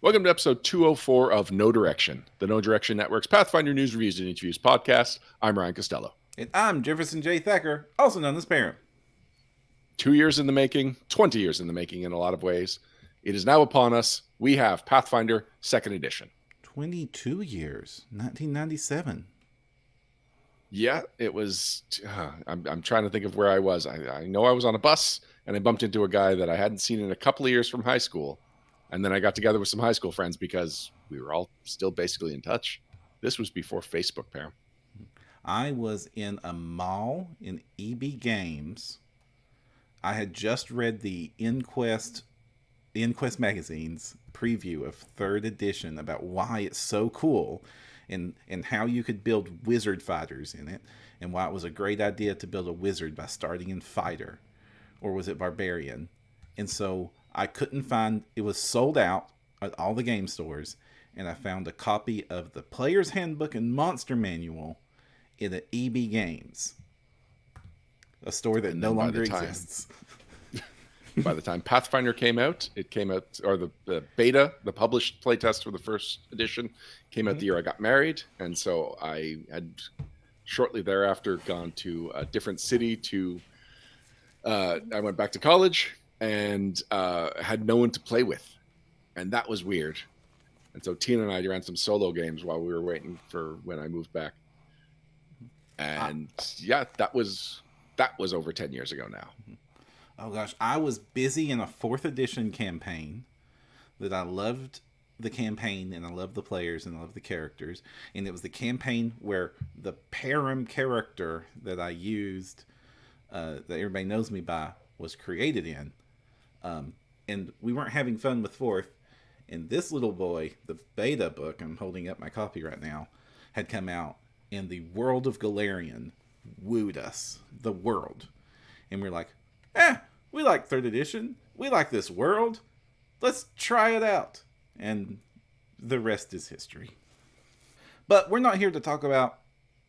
Welcome to episode 204 of No Direction, the No Direction Network's Pathfinder News, Reviews, and Interviews podcast. I'm Ryan Costello. And I'm Jefferson J. Thacker, also known as Parent. 2 years in the making, 20 years in the making in a lot of ways. It is now upon us. We have Pathfinder Second Edition. 22 years, 1997. Yeah, it was. I'm trying to think of where I was. I know I was on a bus and I bumped into a guy that I hadn't seen in a couple of years from high school. And then I got together with some high school friends because we were all still basically in touch. This was before Facebook, Pam. I was in a mall in EB Games. I had just read the Inquest magazine's preview of third edition about why it's so cool and how you could build wizard fighters in it, and why it was a great idea to build a wizard by starting in fighter, or was it barbarian? And so I couldn't find, it was sold out at all the game stores, and I found a copy of the Player's Handbook and Monster Manual in the EB Games, a store that no longer exists. By the time Pathfinder came out, or the beta, the published playtest for the first edition, came out the year I got married. And so I had shortly thereafter gone to a different city I went back to college and had no one to play with. And that was weird. And so Tina and I ran some solo games while we were waiting for when I moved back. And that was over 10 years ago now. Oh gosh, I was busy in a 4th edition campaign that I loved the campaign, and I loved the players, and I loved the characters. And it was the campaign where the Param character that I used, that everybody knows me by, was created in. And we weren't having fun with 4th. And this little boy, the beta book, I'm holding up my copy right now, had come out. And the world of Galarian wooed us. The world. And we're like, we like 3rd edition. We like this world. Let's try it out. And the rest is history. But we're not here to talk about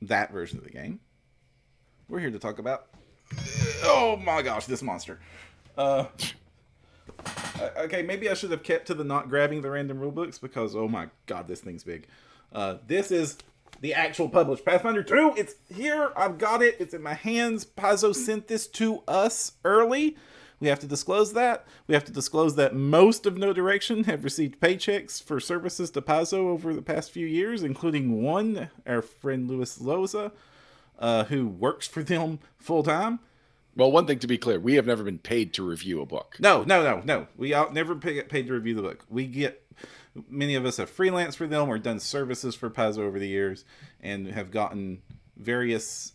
that version of the game. We're here to talk about... oh my gosh, this monster. Okay, maybe I should have kept to the not grabbing the random rulebooks because, oh my god, this thing's big. This is the actual published Pathfinder 2. It's here. I've got it. It's in my hands. Paizo sent this to us early. We have to disclose that. We have to disclose that most of No Direction have received paychecks for services to Paizo over the past few years, including one, our friend Louis Loza, who works for them full time. Well, one thing to be clear, we have never been paid to review a book. No. We never get paid to review the book. Many of us have freelanced for them or done services for Paizo over the years and have gotten various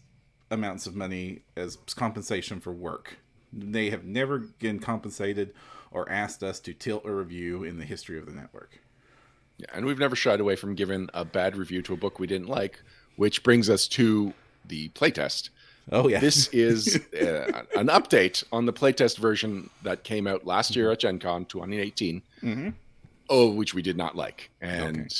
amounts of money as compensation for work. They have never been compensated or asked us to tilt a review in the history of the network. Yeah, and we've never shied away from giving a bad review to a book we didn't like, which brings us to the playtest. Oh, yeah. This is an update on the playtest version that came out last year at Gen Con 2018, which we did not like. And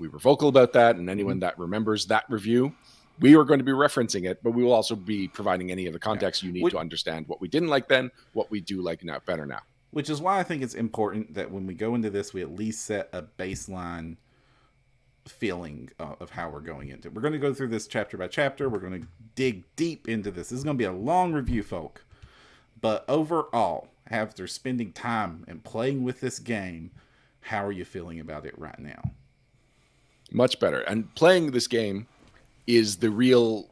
we were vocal about that, and anyone that remembers that review, we are going to be referencing it, but we will also be providing any of the context you need to understand what we didn't like then, what we do like now, better now. Which is why I think it's important that when we go into this, we at least set a baseline feeling of how we're going into it. We're going to go through this chapter by chapter. We're going to dig deep into this. This is going to be a long review, folk. But overall, after spending time and playing with this game, how are you feeling about it right now? Much better. And playing this game is the real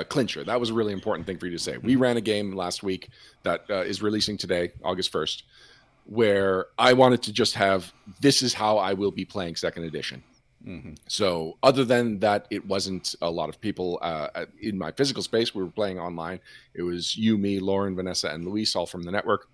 clincher. That was a really important thing for you to say. We ran a game last week that is releasing today, August 1st, where I wanted to just have, this is how I will be playing second edition. So other than that, it wasn't a lot of people in my physical space. We were playing online. It was you, me, Lauren, Vanessa, and Luis, all from the network.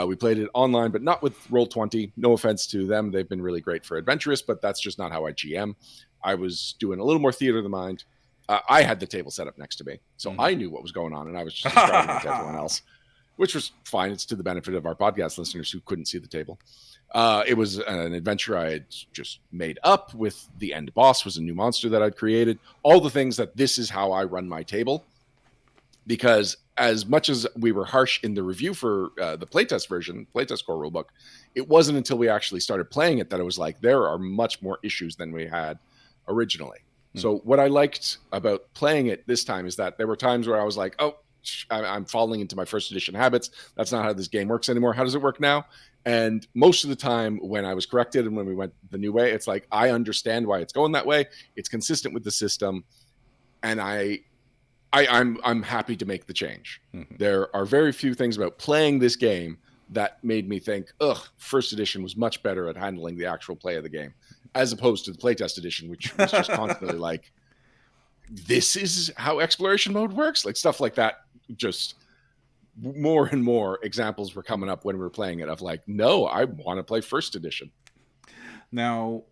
We played it online, but not with Roll20. No offense to them. They've been really great for Adventurous, but that's just not how I GM. I was doing a little more theater of the mind. I had the table set up next to me, so I knew what was going on, and I was just describing it to everyone else, which was fine. It's to the benefit of our podcast listeners who couldn't see the table. It was an adventure I had just made up with the end boss was a new monster that I'd created. All the things that this is how I run my table. because as much as we were harsh in the review for the playtest version, playtest core rulebook, it wasn't until we actually started playing it that it was like, there are much more issues than we had originally. So what I liked about playing it this time is that there were times where I was like, oh, I'm falling into my first edition habits. That's not how this game works anymore. How does it work now? And most of the time when I was corrected and when we went the new way, it's like, I understand why it's going that way. It's consistent with the system. And I'm happy to make the change. There are very few things about playing this game that made me think, first edition was much better at handling the actual play of the game, as opposed to the playtest edition, which was just constantly like, this is how exploration mode works, like stuff like that. Just more and more examples were coming up when we were playing it of like, no, I want to play first edition. Now,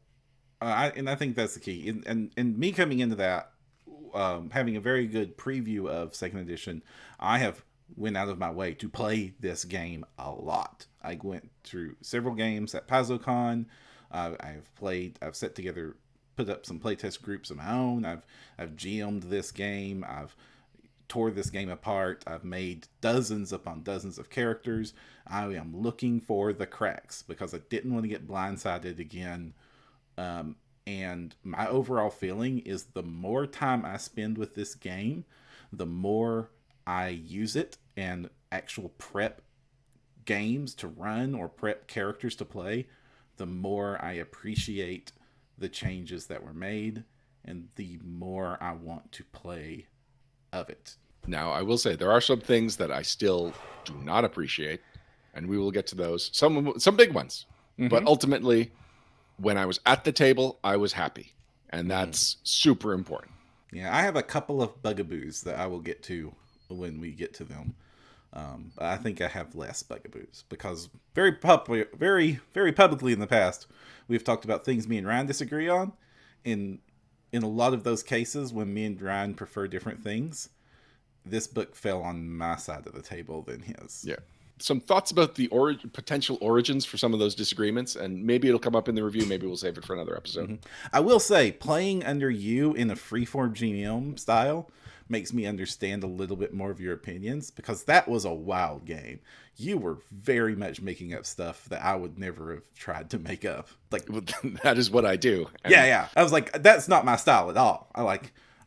I think that's the key. And me coming into that, having a very good preview of second edition, I have went out of my way to play this game a lot. I went through several games at PaizoCon. I've set together, put up some playtest groups of my own. I've GM'd this game. I've tore this game apart. I've made dozens upon dozens of characters. I am looking for the cracks because I didn't want to get blindsided again. And my overall feeling is the more time I spend with this game, the more I use it and actual prep games to run or prep characters to play, the more I appreciate the changes that were made and the more I want to play of it. Now, I will say there are some things that I still do not appreciate, and we will get to those. Some big ones, but ultimately, when I was at the table, I was happy, and that's super important. Yeah, I have a couple of bugaboos that I will get to when we get to them. I think I have less bugaboos because very publicly in the past, we've talked about things me and Ryan disagree on. In a lot of those cases, when me and Ryan prefer different things, this book fell on my side of the table than his. Yeah. Some thoughts about the potential origins for some of those disagreements, and maybe it'll come up in the review. Maybe we'll save it for another episode. I will say, playing under you in a freeform GM style makes me understand a little bit more of your opinions, because that was a wild game. You were very much making up stuff that I would never have tried to make up. Like, that is what I do. And yeah. I was like, that's not my style at all.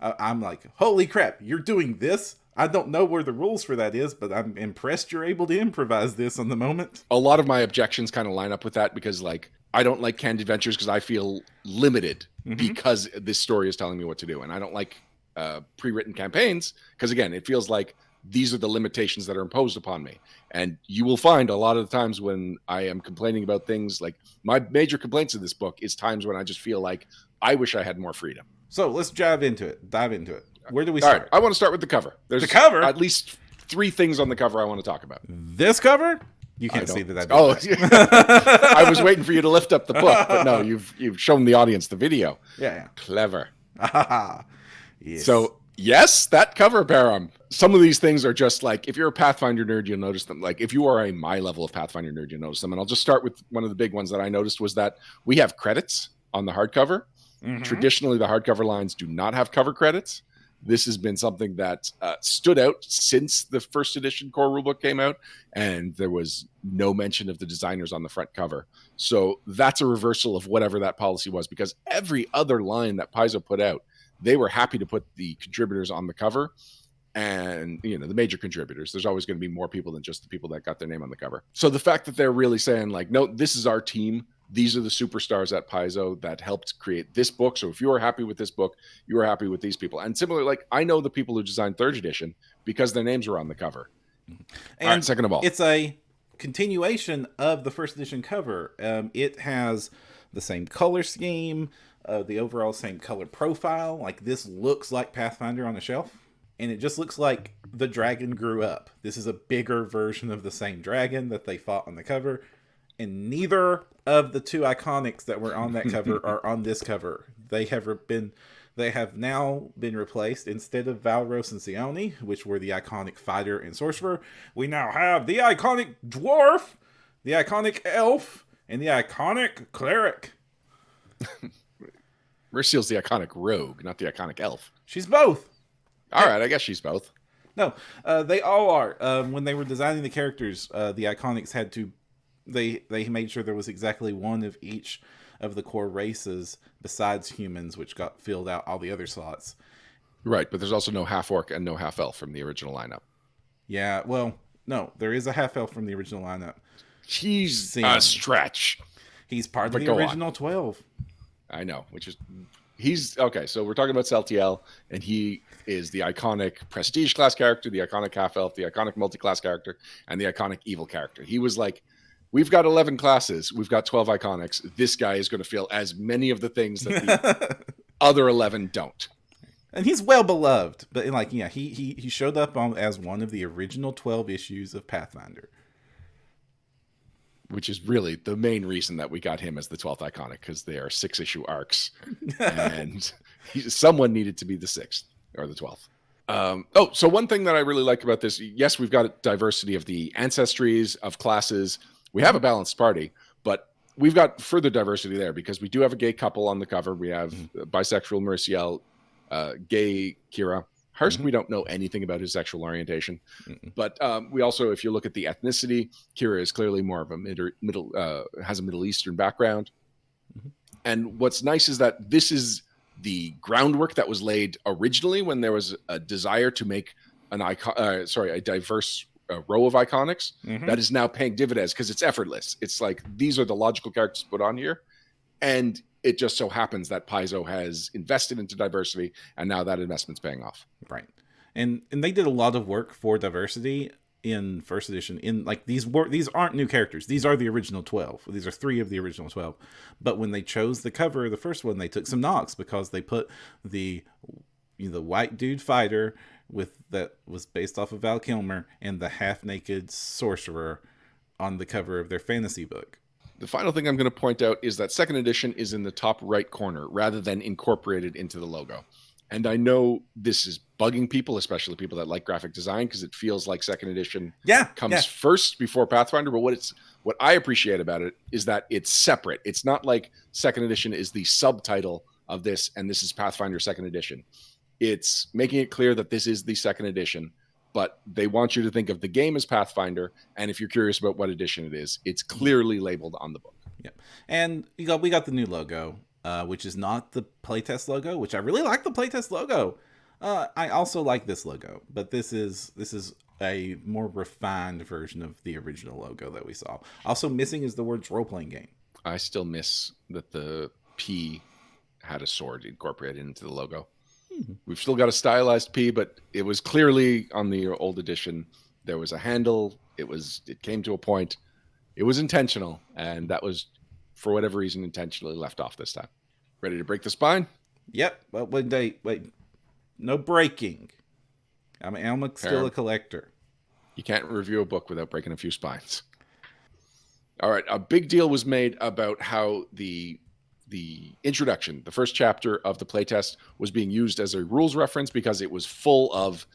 I'm like, holy crap, you're doing this? I don't know where the rules for that is, but I'm impressed you're able to improvise this on the moment. A lot of my objections kind of line up with that because, like, I don't like canned adventures because I feel limited because this story is telling me what to do. And I don't like pre-written campaigns because, again, it feels like these are the limitations that are imposed upon me. And you will find a lot of the times when I am complaining about things, like my major complaints in this book is times when I just feel like I wish I had more freedom. So let's dive into it. Where do we start? All right, I want to start with the cover. There's the cover? At least 3 things on the cover I want to talk about. This cover? You can't see that. I was waiting for you to lift up the book, but no, you've shown the audience the video. Yeah. Clever. Yes. So, yes, that cover, Barum. Some of these things are just like, if you're a Pathfinder nerd, you'll notice them. Like, if you are a my level of Pathfinder nerd, you'll notice them. And I'll just start with one of the big ones that I noticed was that we have credits on the hardcover. Traditionally, the hardcover lines do not have cover credits. This has been something that stood out since the first edition core rulebook came out, and there was no mention of the designers on the front cover. So that's a reversal of whatever that policy was, because every other line that Paizo put out, they were happy to put the contributors on the cover. And, the major contributors, there's always going to be more people than just the people that got their name on the cover. So the fact that they're really saying, like, no, this is our team. These are the superstars at Paizo that helped create this book. So if you are happy with this book, you are happy with these people. And similarly, like, I know the people who designed third edition because their names were on the cover. And all right, second of all, it's a continuation of the first edition cover. It has the same color scheme, the overall same color profile. Like, this looks like Pathfinder on a shelf. And it just looks like the dragon grew up. This is a bigger version of the same dragon that they fought on the cover. And neither of the 2 iconics that were on that cover are on this cover. They have now been replaced. Instead of Valros and Sione, which were the iconic fighter and sorcerer, we now have the iconic dwarf, the iconic elf, and the iconic cleric. Merciel's the iconic rogue, not the iconic elf. She's both. All right, I guess she's both. No, they all are. When they were designing the characters, the Iconics had to. They made sure there was exactly one of each of the core races besides humans, which got filled out all the other slots. Right, but there's also no half orc and no half elf from the original lineup. Yeah, well, no, there is a half elf from the original lineup. He's a stretch. He's part of the original 12. I know, he's okay. So we're talking about Celtiel, and he is the iconic prestige class character, the iconic half elf, the iconic multi-class character, and the iconic evil character. He was like, we've got 11 classes, we've got 12 iconics. This guy is going to feel as many of the things that the other 11 don't. And he's well beloved, but like, yeah, he showed up as one of the original 12 issues of Pathfinder, which is really the main reason that we got him as the 12th iconic, because they are 6-issue arcs, and someone needed to be the 6th or the 12th. So one thing that I really like about this, yes, we've got a diversity of the ancestries, of classes. We have a balanced party, but we've got further diversity there because we do have a gay couple on the cover. We have bisexual Merciel, gay Kira. Hurst, we don't know anything about his sexual orientation, but we also, if you look at the ethnicity, Kira is clearly more of a has a Middle Eastern background. And what's nice is that this is the groundwork that was laid originally when there was a desire to make a diverse row of iconics that is now paying dividends because it's effortless. It's like, these are the logical characters put on here. And it just so happens that Paizo has invested into diversity, and now that investment's paying off. Right. And they did a lot of work for diversity in first edition. In like, these aren't new characters. These are the original 12. These are 3 of the original 12. But when they chose the cover of the first one, they took some knocks because they put the white dude fighter that was based off of Val Kilmer and the half-naked sorcerer on the cover of their fantasy book. The final thing I'm going to point out is that second edition is in the top right corner rather than incorporated into the logo. And I know this is bugging people, especially people that like graphic design, because it feels like second edition comes first before Pathfinder. But what I appreciate about it is that it's separate. It's not like second edition is the subtitle of this and this is Pathfinder second edition. It's making it clear that this is the second edition, but they want you to think of the game as Pathfinder. And if you're curious about what edition it is, it's clearly labeled on the book. Yeah. And we got the new logo, which is not the playtest logo, which I really like the playtest logo. I also like this logo, but this is a more refined version of the original logo that we saw. Also missing is the words role-playing game. I still miss that the P had a sword incorporated into the logo. We've still got a stylized P, but it was clearly on the old edition. There was a handle. It came to a point. It was intentional, and that was, for whatever reason, intentionally left off this time. Ready to break the spine? Yep. But wait. No breaking. I'm still a collector. You can't review a book without breaking a few spines. All right. A big deal was made about how the introduction, the first chapter of the playtest, was being used as a rules reference because it was full of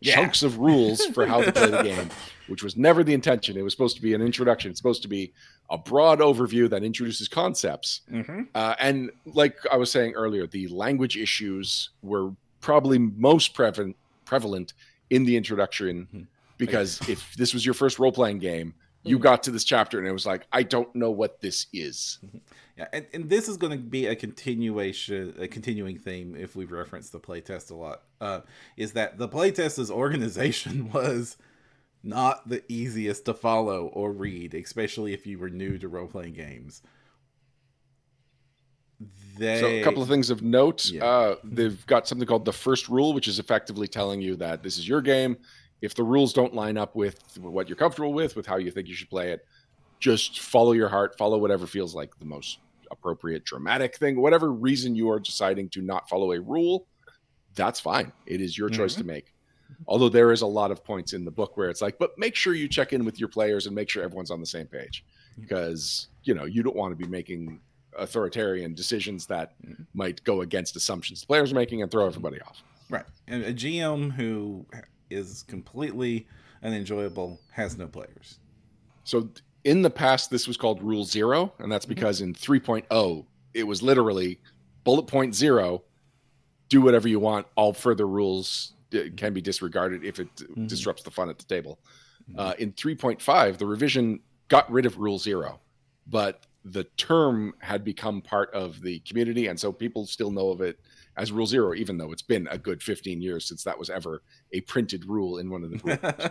chunks of rules for how to play the game, which was never the intention. It was supposed to be an introduction. It's supposed to be a broad overview that introduces concepts. And like I was saying earlier, the language issues were probably most prevalent in the introduction, because if this was your first role-playing game, you got to this chapter and it was like, I don't know what this is. Yeah, and this is going to be a continuing theme if we reference the playtest a lot, is that the playtest's organization was not the easiest to follow or read, especially if you were new to role-playing games. So a couple of things of note. They've got something called the first rule, which is effectively telling you that this is your game. If the rules don't line up with what you're comfortable with how you think you should play it, just follow your heart, follow whatever feels like the most appropriate dramatic thing. Whatever reason you are deciding to not follow a rule, that's fine. It is your choice to make. Although there is a lot of points in the book where it's like, but make sure you check in with your players and make sure everyone's on the same page, because you don't want to be making authoritarian decisions that might go against assumptions the players are making and throw everybody off. Right. And a GM who is completely unenjoyable has no players. So in the past, this was called Rule 0, and that's because in 3.0, it was literally bullet point 0, do whatever you want, all further rules can be disregarded if it disrupts the fun at the table. In 3.5, the revision got rid of Rule 0, but the term had become part of the community, and so people still know of it as Rule 0, even though it's been a good 15 years since that was ever a printed rule in one of the rules.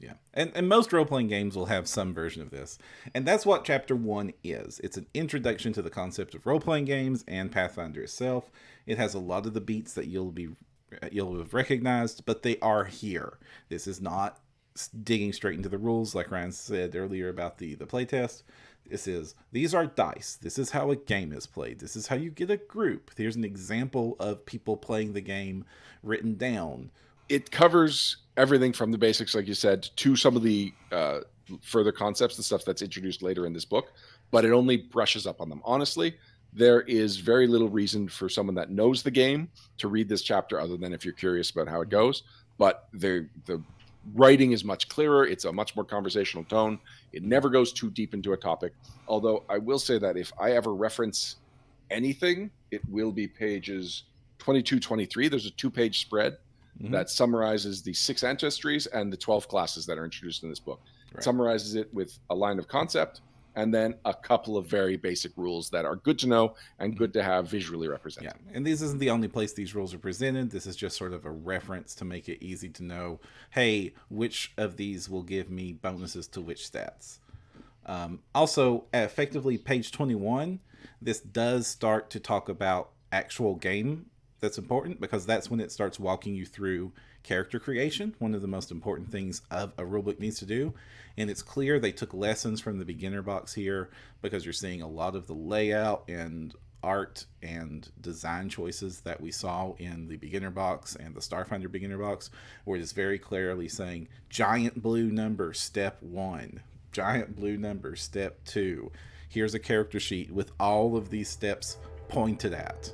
Yeah, and most role-playing games will have some version of this. And that's what Chapter 1 is. It's an introduction to the concept of role-playing games and Pathfinder itself. It has a lot of the beats that you'll have recognized, but they are here. This is not digging straight into the rules like Ryan said earlier about the playtest. These are dice. This is how a game is played. This is how you get a group. Here's an example of people playing the game written down. It covers everything from the basics, like you said, to some of the further concepts, the stuff that's introduced later in this book, but it only brushes up on them. Honestly, there is very little reason for someone that knows the game to read this chapter other than if you're curious about how it goes. But the writing is much clearer. It's a much more conversational tone. It never goes too deep into a topic. Although I will say that if I ever reference anything, it will be pages 22, 23. There's a 2-page spread that summarizes the 6 ancestries and the 12 classes that are introduced in this book. Right. It summarizes it with a line of concept and then a couple of very basic rules that are good to know and good to have visually represented. Yeah, and this isn't the only place these rules are presented. This is just sort of a reference to make it easy to know, hey, which of these will give me bonuses to which stats. Also, effectively, page 21, this does start to talk about actual game. That's important because that's when it starts walking you through character creation, one of the most important things of a rulebook needs to do. And it's clear they took lessons from the beginner box here because you're seeing a lot of the layout and art and design choices that we saw in the beginner box and the Starfinder beginner box, where it's very clearly saying giant blue number step 1, giant blue number step 2. Here's a character sheet with all of these steps pointed at.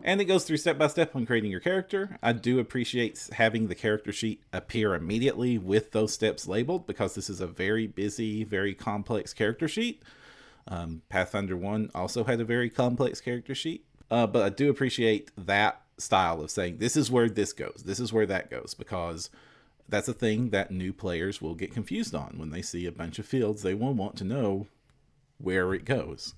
And it goes through step by step on creating your character. I do appreciate having the character sheet appear immediately with those steps labeled because this is a very busy, very complex character sheet. Pathfinder 1 also had a very complex character sheet. But I do appreciate that style of saying this is where this goes, this is where that goes, because that's a thing that new players will get confused on. When they see a bunch of fields, they will want to know where it goes.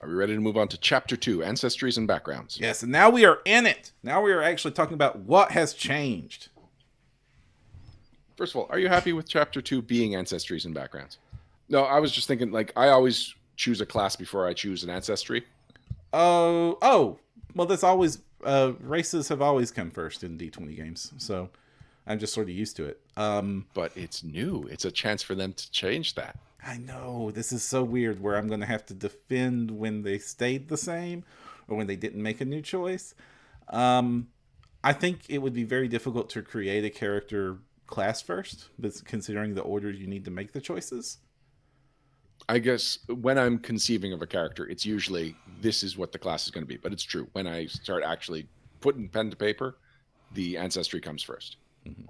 Are we ready to move on to Chapter 2, Ancestries and Backgrounds? Yes, and now we are in it. Now we are actually talking about what has changed. First of all, are you happy with Chapter 2 being Ancestries and Backgrounds? No, I was just thinking, like, I always choose a class before I choose an ancestry. Well, that's always, races have always come first in D20 games, so I'm just sort of used to it. But it's new. It's a chance for them to change that. I know, this is so weird where I'm going to have to defend when they stayed the same or when they didn't make a new choice. I think it would be very difficult to create a character class first, but considering the order you need to make the choices. I guess when I'm conceiving of a character, it's usually this is what the class is going to be. But it's true. When I start actually putting pen to paper, the ancestry comes first. Mm-hmm.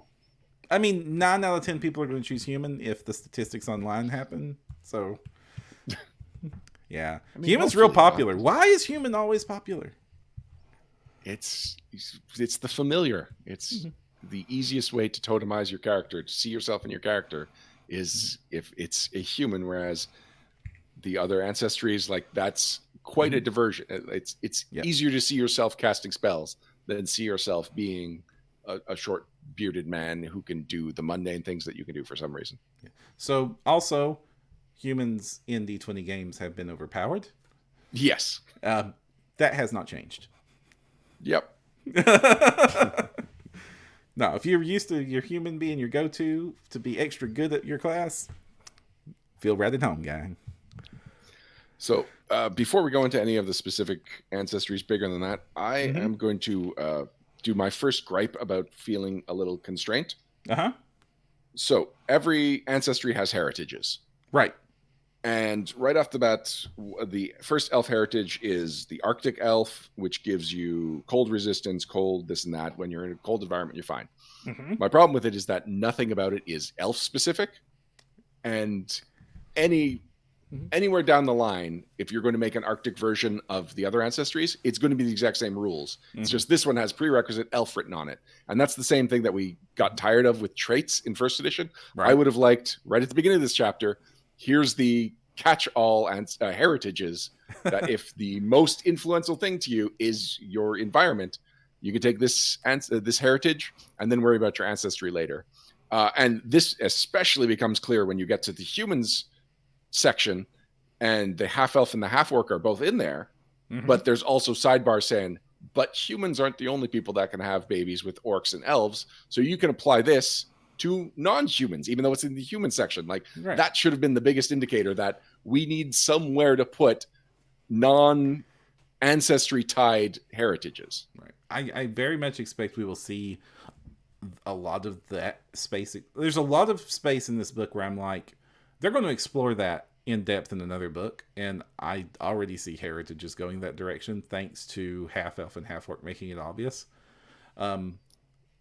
I mean, 9 out of 10 people are going to choose human if the statistics online happen. So, yeah. I mean, human's real popular. Why is human always popular? It's the familiar. It's the easiest way to totemize your character, to see yourself in your character, is if it's a human, whereas the other ancestries, like, that's quite a diversion. It's easier to see yourself casting spells than see yourself being a short bearded man who can do the mundane things that you can do for some reason. Yeah. So also, humans in D20 games have been overpowered. Yes. That has not changed. Yep. No, if you're used to your human being your go-to to be extra good at your class, feel right at home, guy. So before we go into any of the specific ancestries bigger than that, I am going to do my first gripe about feeling a little constraint. Uh-huh. So every ancestry has heritages. Right. And right off the bat, the first elf heritage is the Arctic elf, which gives you cold resistance, cold this and that. When you're in a cold environment, you're fine. Mm-hmm. My problem with it is that nothing about it is elf specific. And any Anywhere down the line, if you're going to make an Arctic version of the other Ancestries, it's going to be the exact same rules. It's just this one has prerequisite elf written on it. And that's the same thing that we got tired of with traits in first edition. Right. I would have liked, right at the beginning of this chapter, here's the catch-all and heritages that if the most influential thing to you is your environment, you can take this heritage and then worry about your ancestry later. And this especially becomes clear when you get to the humans section, and the half elf and the half orc are both in there, but there's also sidebars saying, but humans aren't the only people that can have babies with orcs and elves, so you can apply this to non-humans, even though it's in the human section. Like that should have been the biggest indicator that we need somewhere to put non-ancestry tied heritages. Right. I very much expect we will see a lot of that space. There's a lot of space in this book where I'm like, they're going to explore that in depth in another book, and I already see heritages going that direction thanks to half elf and half orc making it obvious. And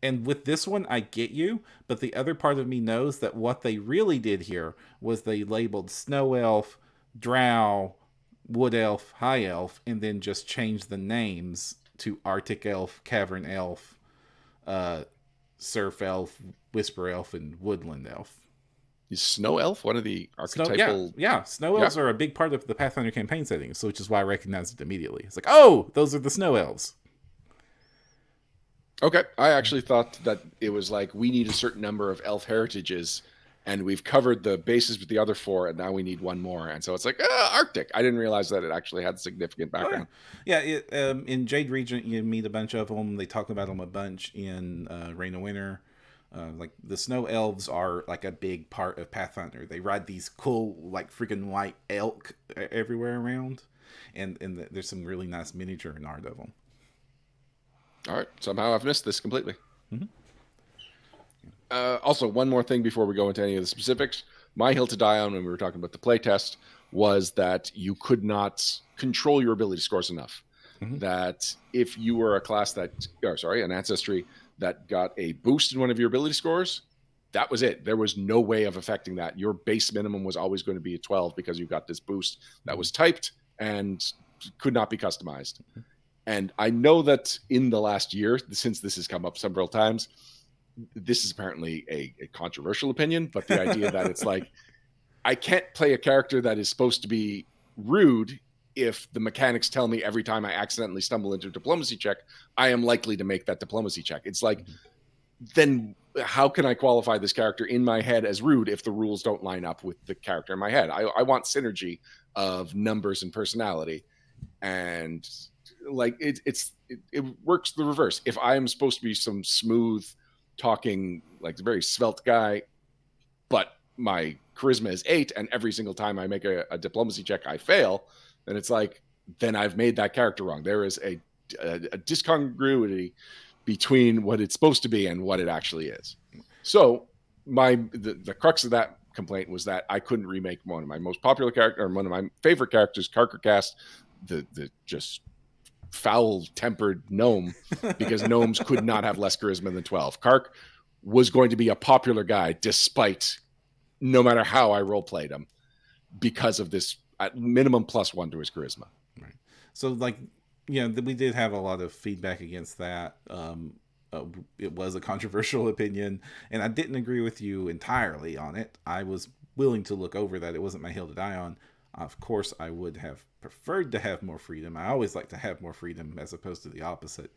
with this one, I get you, but the other part of me knows that what they really did here was they labeled snow elf, drow, wood elf, high elf, and then just changed the names to Arctic elf, cavern elf, surf elf, whisper elf, and woodland elf. Is snow elf one of the archetypal? Snow elves are a big part of the Pathfinder campaign setting, so which is why I recognized it immediately. It's like, oh, those are the snow elves. Okay, I actually thought that it was like we need a certain number of elf heritages, and we've covered the bases with the other 4, and now we need one more. And so it's like Arctic. I didn't realize that it actually had significant background. In Jade Regent, you meet a bunch of them. They talk about them a bunch in Reign of Winter. Like the snow elves are like a big part of Pathfinder. They ride these cool, like freaking white elk everywhere around, and there's some really nice miniature art of them. All right, somehow I've missed this completely. Also, one more thing before we go into any of the specifics. My hill to die on when we were talking about the playtest was that you could not control your ability scores enough. That if you were a class an ancestry that got a boost in one of your ability scores, that was it. There was no way of affecting that. Your base minimum was always going to be a 12 because you got this boost that was typed and could not be customized. And I know that in the last year, since this has come up several times, this is apparently a controversial opinion, but the idea that it's like, I can't play a character that is supposed to be rude if the mechanics tell me every time I accidentally stumble into a diplomacy check, I am likely to make that diplomacy check. It's like, then how can I qualify this character in my head as rude if the rules don't line up with the character in my head? I want synergy of numbers and personality. And like, it works the reverse. If I am supposed to be some smooth talking, like very svelte guy, but my charisma is 8 and every single time I make a diplomacy check, I fail, then it's like, then I've made that character wrong. There is a discongruity between what it's supposed to be and what it actually is. So the crux of that complaint was that I couldn't remake one of my most popular character, or one of my favorite characters, Karkarcast, the just foul-tempered gnome, because gnomes could not have less charisma than 12. Kark was going to be a popular guy despite, no matter how I role-played him, because of this at minimum +1 to his charisma. Right. So, like, we did have a lot of feedback against that. It was a controversial opinion, and I didn't agree with you entirely on it. I was willing to look over that. It wasn't my hill to die on. Of course, I would have preferred to have more freedom. I always like to have more freedom as opposed to the opposite.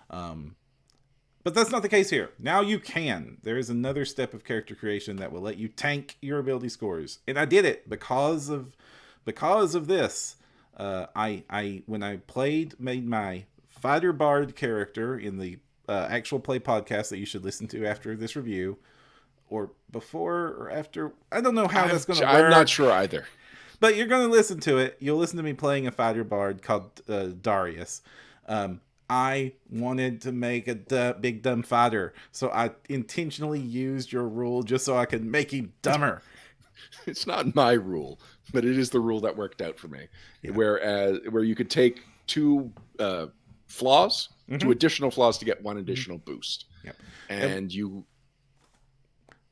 But that's not the case here. Now you can. There is another step of character creation that will let you tank your ability scores. And I did it because of this. I when I made my fighter bard character in the actual play podcast that you should listen to after this review, or before or after. I don't know how that's going to work. I'm not sure either. But you're going to listen to it. You'll listen to me playing a fighter bard called Darius. I wanted to make a big dumb fighter, so I intentionally used your rule just so I could make him dumber. It's not my rule, but it is the rule that worked out for me. Yeah. Where you could take 2 flaws, 2 additional flaws to get 1 additional boost. Yep. And you...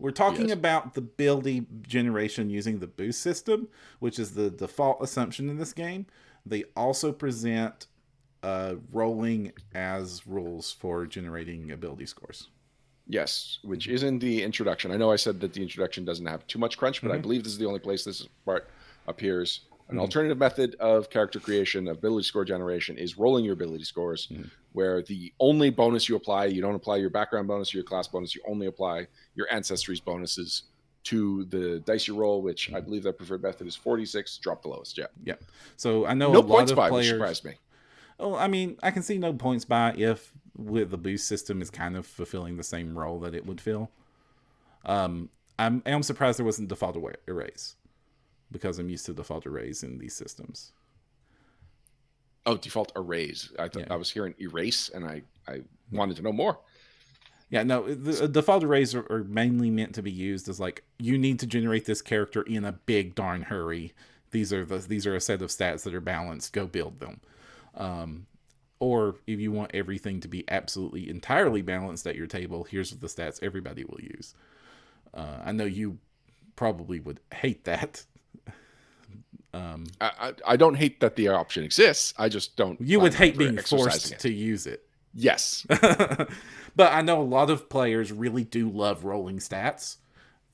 We're talking Yes. about the ability generation using the boost system, which is the default assumption in this game. They also present rolling as rules for generating ability scores. Yes, which is in the introduction. I know I said that the introduction doesn't have too much crunch, but I believe this is the only place this part appears. An alternative method of character creation, ability score generation, is rolling your ability scores, where the only bonus you apply, you don't apply your background bonus or your class bonus, you only apply your Ancestries bonuses to the dice you roll, which I believe their preferred method is 46, drop the lowest. Yeah. Yeah. So I know No a lot points of by, which players. surprised me. Oh, I mean, I can see no points by if with the boost system is kind of fulfilling the same role that it would fill. I'm surprised there wasn't default erase, because I'm used to default erase in these systems. Oh, default arrays. I thought I was hearing erase, and I wanted to know more. Yeah, no, the default arrays are mainly meant to be used as like, you need to generate this character in a big darn hurry. These are a set of stats that are balanced. Go build them. Or if you want everything to be absolutely entirely balanced at your table, here's the stats everybody will use. I know you probably would hate that. I don't hate that the option exists. I just don't. You would hate being forced to use it. Yes. But I know a lot of players really do love rolling stats.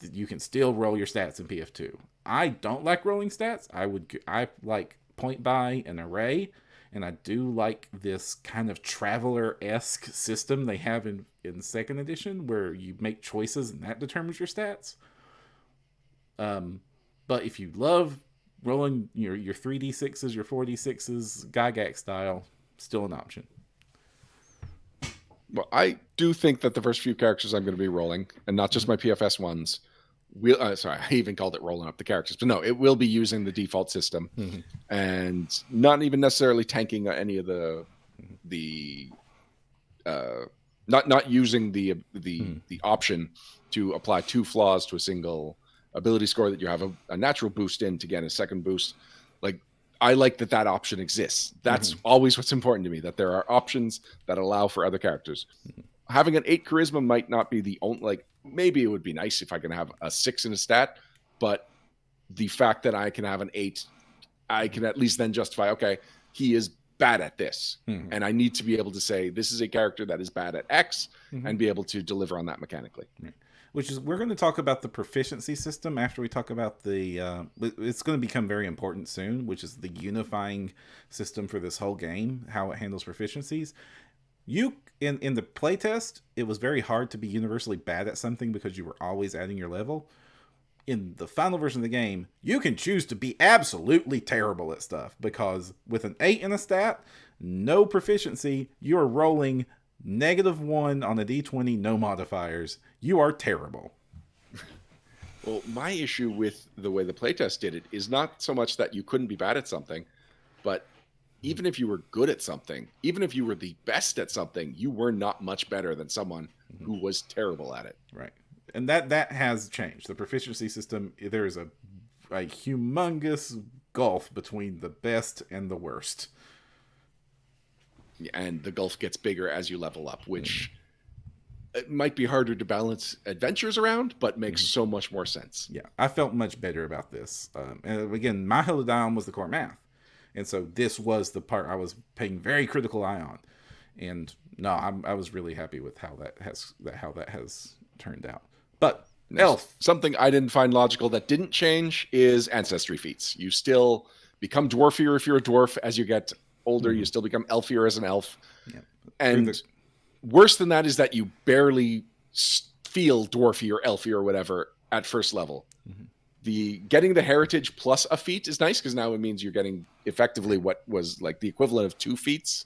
You can still roll your stats in PF2. I don't like rolling stats. I like point buy and array, and I do like this kind of traveler-esque system they have in second edition, where you make choices and that determines your stats. But if you love rolling your 3d6s, your 4d6s, Gygax style, still an option. Well, I do think that the first few characters I'm going to be rolling, and not just my PFS ones, will. Sorry, I even called it rolling up the characters, but no, it will be using the default system, and not even necessarily tanking any of the not using the option to apply 2 flaws to a single ability score that you have a natural boost in to get a second boost. Like, I like that option exists. That's always what's important to me, that there are options that allow for other characters. Having an 8 charisma might not be the only, like, maybe it would be nice if I can have a 6 in a stat, but the fact that I can have an 8, I can at least then justify, okay, he is bad at this. And I need to be able to say, this is a character that is bad at X, and be able to deliver on that mechanically. Which is, we're going to talk about the proficiency system after we talk about the, it's going to become very important soon, which is the unifying system for this whole game, how it handles proficiencies. In the playtest, it was very hard to be universally bad at something because you were always adding your level. In the final version of the game, you can choose to be absolutely terrible at stuff, because with an 8 in a stat, no proficiency, you are rolling -1 on a d20, no modifiers. You are terrible. Well, my issue with the way the playtest did it is not so much that you couldn't be bad at something, but even if you were good at something, even if you were the best at something, you were not much better than someone who was terrible at it. Right. And that has changed. The proficiency system, there is a humongous gulf between the best and the worst. And the gulf gets bigger as you level up, which it might be harder to balance adventures around, but makes so much more sense. Yeah, I felt much better about this. And again, my hill to die on was the core math. And so this was the part I was paying very critical eye on. And no, I was really happy with how that has turned out. But Elf. Something I didn't find logical that didn't change is Ancestry feats. You still become dwarfier if you're a dwarf. As you get older, you still become elfier as an elf. Yeah. And worse than that is that you barely feel dwarfy or elfy or whatever at first level. The getting the heritage plus a feat is nice, because now it means you're getting effectively what was like the equivalent of 2 feats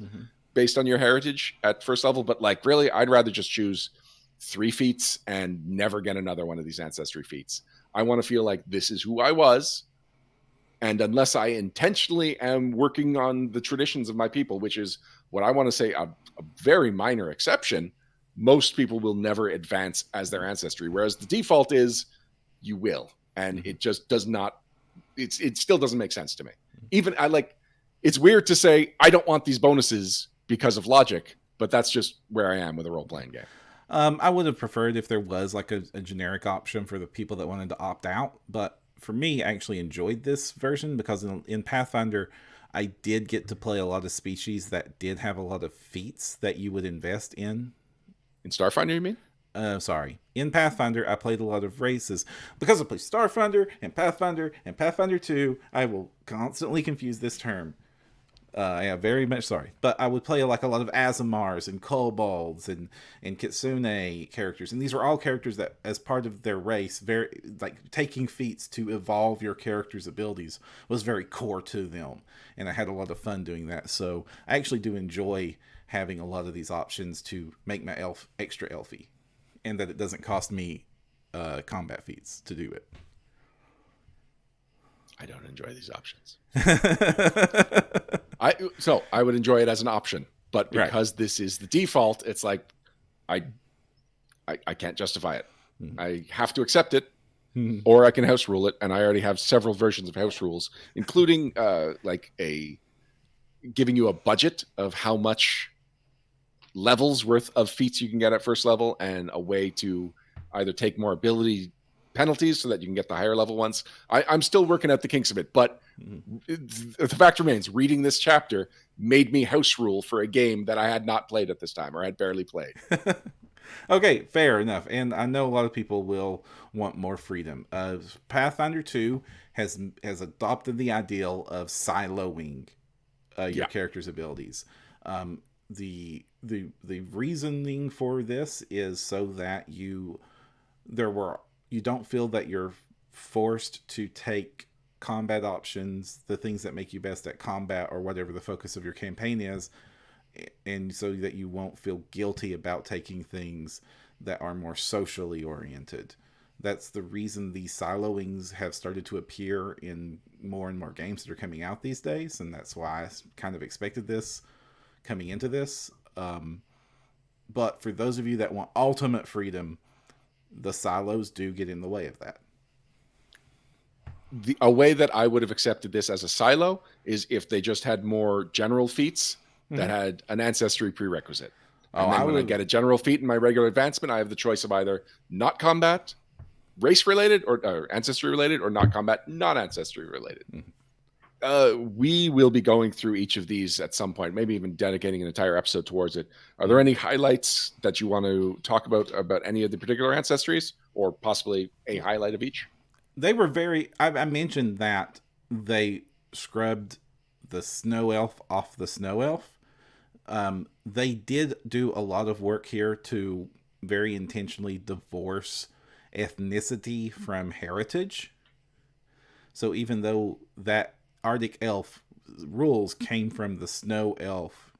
based on your heritage at first level. But like, really, I'd rather just choose 3 feats and never get another one of these Ancestry feats. I want to feel like this is who I was. And unless I intentionally am working on the traditions of my people, which is what I want to say a very minor exception, most people will never advance as their ancestry. Whereas the default is you will. And it just does not, it still doesn't make sense to me. Even it's weird to say, I don't want these bonuses because of logic, but that's just where I am with a role-playing game. I would have preferred if there was like a generic option for the people that wanted to opt out. But for me, I actually enjoyed this version because in Pathfinder, I did get to play a lot of species that did have a lot of feats that you would invest in. In Starfinder, you mean? Sorry. In Pathfinder, I played a lot of races. Because I play Starfinder and Pathfinder 2, I will constantly confuse this term. Yeah, very much sorry. But I would play like a lot of Azamars and Kobolds and Kitsune characters. And these are all characters that, as part of their race, very like taking feats to evolve your character's abilities was very core to them. And I had a lot of fun doing that. So I actually do enjoy having a lot of these options to make my elf extra elfy. And that it doesn't cost me combat feats to do it. I don't enjoy these options. I would enjoy it as an option, but because this is the default, it's like I can't justify it. Mm-hmm. I have to accept it, or I can house rule it, and I already have several versions of house rules, including like giving you a budget of how much levels worth of feats you can get at first level, and a way to either take more ability penalties so that you can get the higher level ones. I'm still working out the kinks of it, but the fact remains, reading this chapter made me house rule for a game that I had not played at this time, or had barely played. Okay, fair enough. And I know a lot of people will want more freedom. Pathfinder 2 has adopted the ideal of siloing your character's abilities. The reasoning for this is so that you don't feel that you're forced to take combat options, the things that make you best at combat or whatever the focus of your campaign is, and so that you won't feel guilty about taking things that are more socially oriented. That's the reason these siloings have started to appear in more and more games that are coming out these days, and that's why I kind of expected this coming into this. But for those of you that want ultimate freedom, the silos do get in the way of that. A way that I would have accepted this as a silo is if they just had more general feats that had an ancestry prerequisite. And then when I get a general feat in my regular advancement, I have the choice of either not combat, race related, or ancestry related, or not combat, not ancestry related. We will be going through each of these at some point, maybe even dedicating an entire episode towards it. Are there any highlights that you want to talk about any of the particular ancestries, or possibly a highlight of each? They were I mentioned that they scrubbed the snow elf off the snow elf. They did do a lot of work here to very intentionally divorce ethnicity from heritage. So even though that Arctic elf rules came from the snow elf,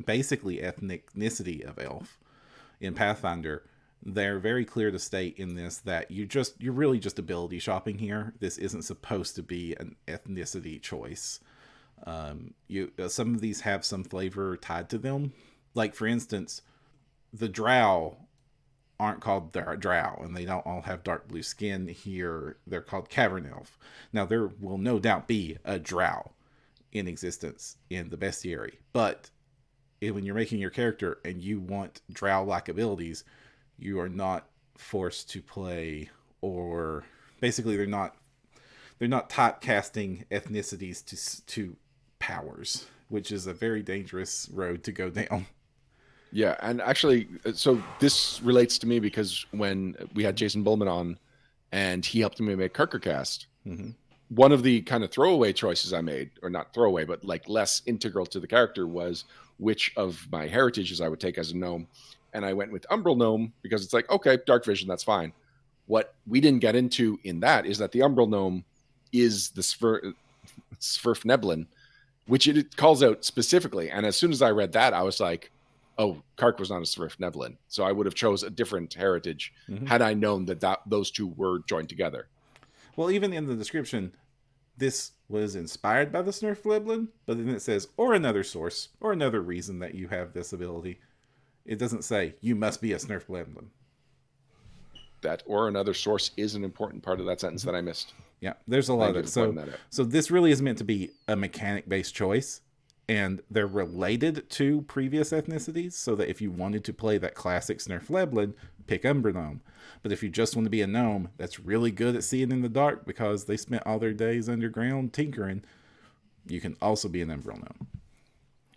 basically ethnicity of elf in Pathfinder, they're very clear to state in this that you're really just ability shopping here. This isn't supposed to be an ethnicity choice. Some of these have some flavor tied to them. Like, for instance, the drow aren't called drow, and they don't all have dark blue skin here. They're called cavern elf. Now, there will no doubt be a drow in existence in the bestiary, but when you're making your character and you want drow-like abilities, you are not forced to play, or basically they're not typecasting ethnicities to powers, which is a very dangerous road to go down. Yeah, and actually, so this relates to me because when we had Jason Bullman on, and he helped me make Karkercast, one of the kind of throwaway choices I made, or not throwaway, but like less integral to the character, was which of my heritages I would take as a gnome. And I went with Umbral Gnome because it's like, okay, dark vision, that's fine. What we didn't get into in that is that the Umbral Gnome is the Sverfneblin, which it calls out specifically. And as soon as I read that, I was like, oh, Kark was not a Sverfneblin. So I would have chose a different heritage had I known that those two were joined together. Well, even in the description, this was inspired by the Sverfneblin, but then it says, or another source, or another reason that you have this ability. It doesn't say, you must be a Sverfneblin. That or another source is an important part of that sentence that I missed. Yeah, there's a lot of it. So this really is meant to be a mechanic-based choice. and they're related to previous ethnicities, so that if you wanted to play that classic Snurfleblin, pick Umbra Gnome. But if you just want to be a gnome that's really good at seeing in the dark because they spent all their days underground tinkering, you can also be an Umbral Gnome.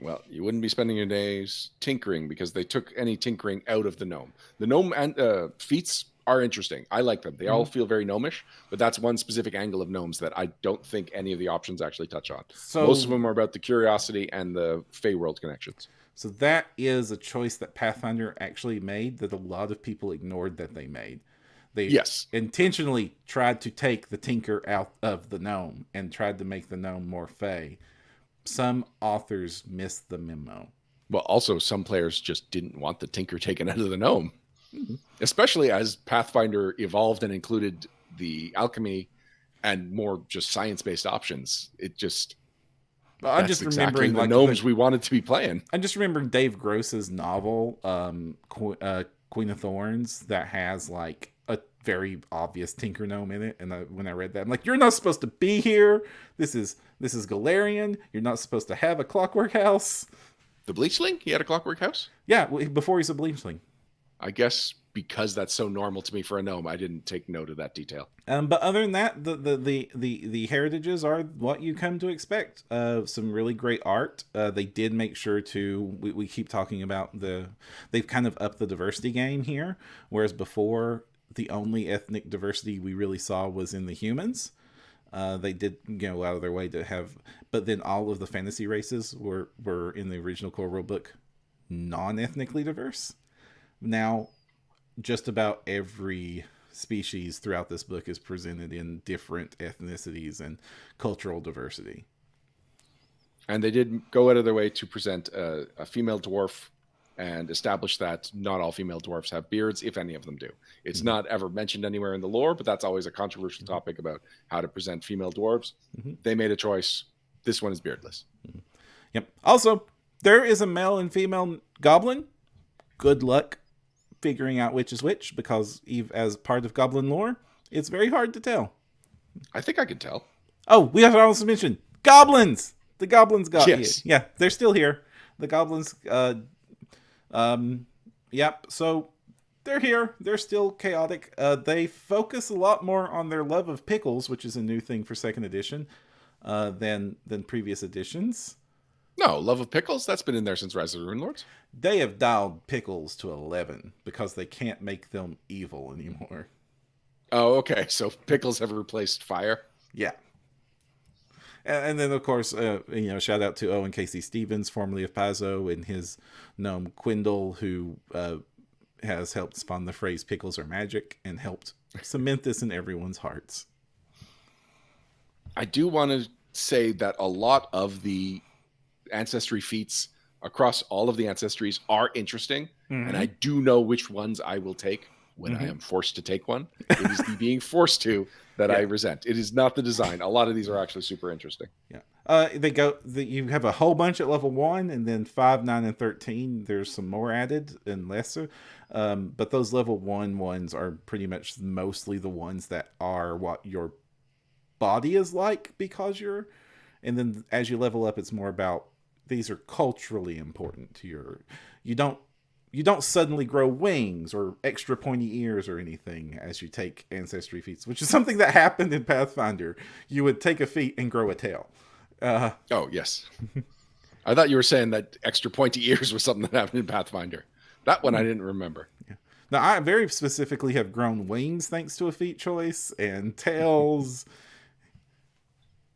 Well, you wouldn't be spending your days tinkering because they took any tinkering out of the gnome. The gnome and feats are interesting. I like them. They all feel very gnomish, but that's one specific angle of gnomes that I don't think any of the options actually touch on. So, most of them are about the curiosity and the Fey world connections. So that is a choice that Pathfinder actually made that a lot of people ignored that they made. They intentionally tried to take the tinker out of the gnome and tried to make the gnome more Fey. Some authors missed the memo. Well, also some players just didn't want the tinker taken out of the gnome, especially as Pathfinder evolved and included the alchemy and more just science-based options. It just... Well, I'm just remembering the gnomes we wanted to be playing. I'm just remembering Dave Gross's novel, Queen of Thorns, that has like a very obvious tinker gnome in it. And when I read that, I'm like, you're not supposed to be here. This is Galarian. You're not supposed to have a clockwork house. The Bleachling? He had a clockwork house? Yeah, before he's a Bleachling. I guess because that's so normal to me for a gnome, I didn't take note of that detail. But other than that, the heritages are what you come to expect. Some really great art. They did make sure to. We keep talking about they've kind of upped the diversity game here, whereas before the only ethnic diversity we really saw was in the humans. They did go out of their way to have, but then all of the fantasy races were in the original core rulebook non-ethnically diverse. Now, just about every species throughout this book is presented in different ethnicities and cultural diversity. And they did go out of their way to present a female dwarf and establish that not all female dwarfs have beards, if any of them do. It's not ever mentioned anywhere in the lore, but that's always a controversial topic about how to present female dwarves. They made a choice. This one is beardless. Yep. Also, there is a male and female goblin. Good luck figuring out which is which, because as part of goblin lore, it's very hard to tell. I think I can tell. Oh, we have to also mention goblins. The goblins got here. Yeah, they're still here. The goblins, yep. So they're here. They're still chaotic. They focus a lot more on their love of pickles, which is a new thing for second edition, than previous editions. No, love of pickles? That's been in there since Rise of the Rune Lords. They have dialed pickles to 11 because they can't make them evil anymore. Oh, okay. So pickles have replaced fire? Yeah. And then, of course, shout out to Owen Casey Stevens, formerly of Paizo, and his gnome Quindle, who has helped spawn the phrase pickles are magic and helped cement this in everyone's hearts. I do want to say that a lot of the Ancestry feats across all of the Ancestries are interesting, and I do know which ones I will take when I am forced to take one. It is the being forced to that I resent. It is not the design. A lot of these are actually super interesting. Yeah. You have a whole bunch at level 1, and then 5, 9, and 13, there's some more added and lesser. But those level 1 ones are pretty much mostly the ones that are what your body is like because you're... And then as you level up, it's more about these are culturally important to your... You don't suddenly grow wings or extra pointy ears or anything as you take Ancestry feats, which is something that happened in Pathfinder. You would take a feat and grow a tail. Oh, yes. I thought you were saying that extra pointy ears was something that happened in Pathfinder. That one I didn't remember. Yeah. Now, I very specifically have grown wings thanks to a feat choice, and tails,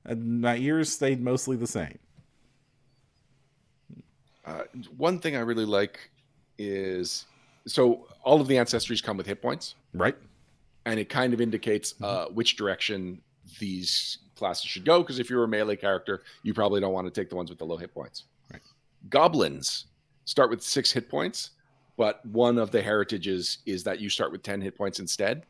and my ears stayed mostly the same. One thing I really like is, so all of the Ancestries come with hit points. Right. And it kind of indicates which direction these classes should go, because if you're a melee character, you probably don't want to take the ones with the low hit points. Right. Goblins start with 6 hit points, but one of the heritages is that you start with 10 hit points instead.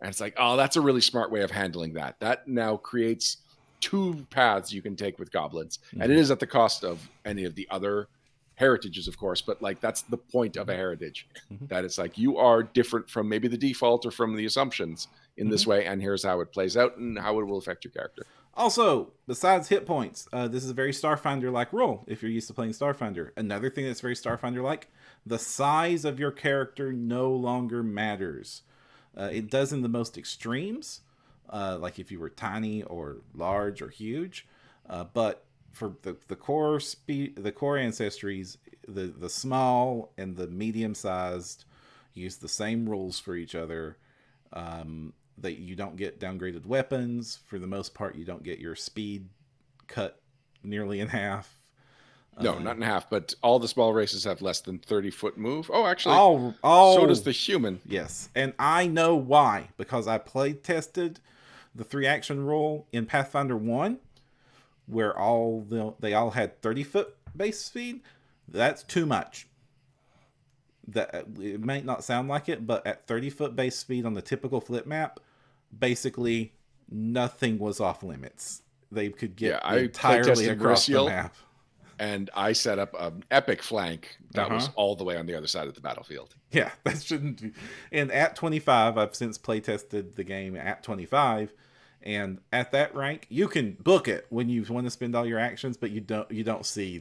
And it's like, oh, that's a really smart way of handling that. That now creates 2 paths you can take with goblins. And it is at the cost of any of the other heritages, of course, but like that's the point of a heritage, that it's like you are different from maybe the default or from the assumptions in this way, and here's how it plays out and how it will affect your character. Also, besides hit points, this is a very Starfinder-like role if you're used to playing Starfinder. Another thing that's very Starfinder-like, the size of your character no longer matters. It does in the most extremes, like if you were tiny or large or huge, but for the core the core ancestries, the small and the medium-sized use the same rules for each other. That you don't get downgraded weapons. For the most part, you don't get your speed cut nearly in half. No, not in half, but all the small races have less than 30-foot move. Oh, actually, so does the human. Yes, and I know why, because I play tested the 3-action rule in Pathfinder 1, where they all had 30-foot base speed. That's too much. That it might not sound like it, but at 30-foot base speed on the typical flip map, basically nothing was off limits. They could get entirely across the map. And I set up an epic flank that was all the way on the other side of the battlefield. Yeah, that shouldn't be. And at 25, I've since play tested the game at 25, and at that rank, you can book it when you want to spend all your actions, but you don't see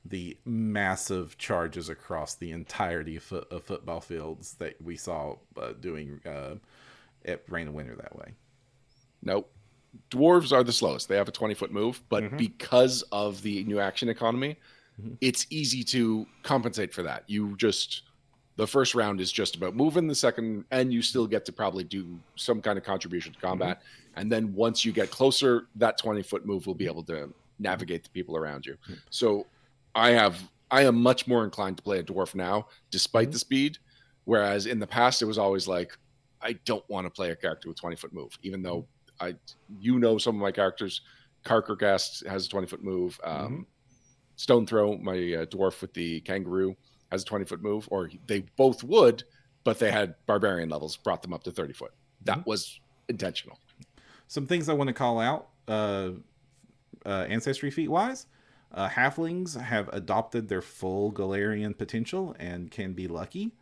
the massive charges across the entirety of football fields that we saw doing at Reign of Winter that way. Nope. Dwarves are the slowest. They have a 20-foot move, but because of the new action economy, it's easy to compensate for that. The first round is just about moving, the second, and you still get to probably do some kind of contribution to combat. And then once you get closer, that 20-foot move will be able to navigate the people around you. So I am much more inclined to play a dwarf now, despite the speed. Whereas in the past, it was always like, I don't want to play a character with 20-foot move, even though some of my characters. Karkergast has a 20-foot move. Stone Throw, my dwarf with the kangaroo, has a 20-foot move, or they both would, but they had barbarian levels, brought them up to 30-foot. That was intentional. Some things I want to call out, Ancestry feat-wise. Halflings have adopted their full Galarian potential and can be lucky.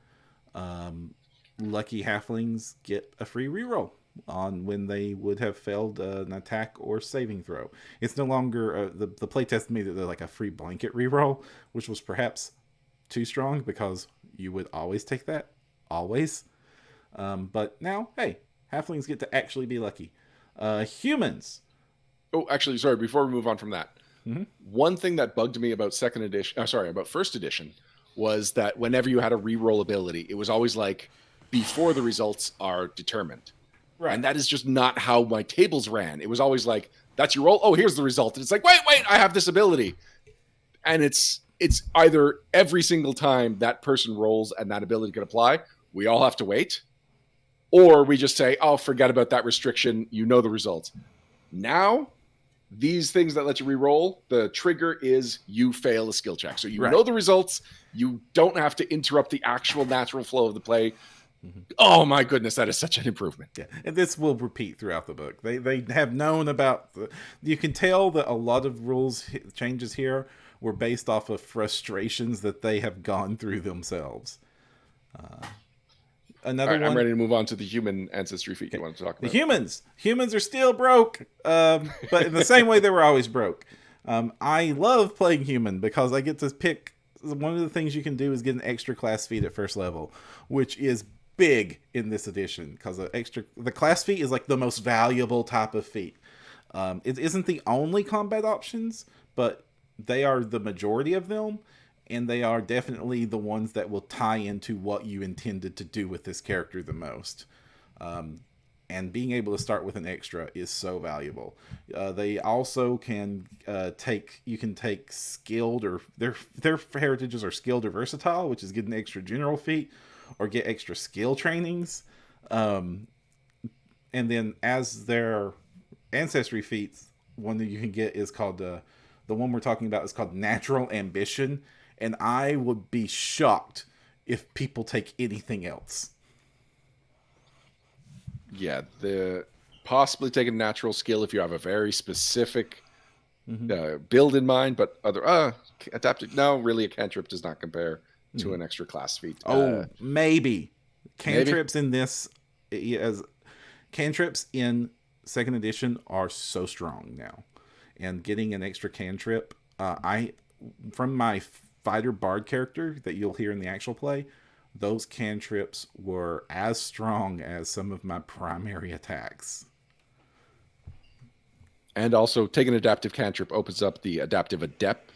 Lucky halflings get a free reroll on when they would have failed an attack or saving throw. It's no longer the playtest made it like a free blanket reroll, which was perhaps too strong because you would always take that, always. But now, hey, halflings get to actually be lucky. Humans. Oh, actually, sorry. Before we move on from that, one thing that bugged me about about first edition, was that whenever you had a reroll ability, it was always like before the results are determined. Right. And that is just not how my tables ran. It was always like, that's your roll. Oh, here's the result. And it's like, wait, I have this ability. And it's either every single time that person rolls and that ability can apply, we all have to wait. Or we just say, oh, forget about that restriction. You know the results. Now, these things that let you reroll, the trigger is you fail a skill check. So you know the results. You don't have to interrupt the actual natural flow of the play. Oh my goodness, that is such an improvement. Yeah, and this will repeat throughout the book. They have known about you can tell that a lot of rules changes here were based off of frustrations that they have gone through themselves. I'm ready to move on to the human ancestry feat you want to talk about. The humans are still broke, but in the same way they were always broke. I love playing human because I get to pick. One of the things you can do is get an extra class feat at first level, which is big in this edition because the class feat is like the most valuable type of feat. It isn't the only combat options, but they are the majority of them, and they are definitely the ones that will tie into what you intended to do with this character the most. And being able to start with an extra is so valuable. They also can take skilled, or their heritages are skilled or versatile, which is get an extra general feat or get extra skill trainings. And then as their ancestry feats, one that you can get is called the one we're talking about is called natural ambition. And I would be shocked if people take anything else. Yeah, possibly take a natural skill if you have a very specific build in mind, but other adaptive. No, really, a cantrip does not compare to an extra class feat. Oh, maybe maybe cantrips in this as cantrips in second edition are so strong now, and getting an extra cantrip, I from my fighter bard character that you'll hear in the actual play, those cantrips were as strong as some of my primary attacks. And also, take an adaptive cantrip opens up the adaptive adept,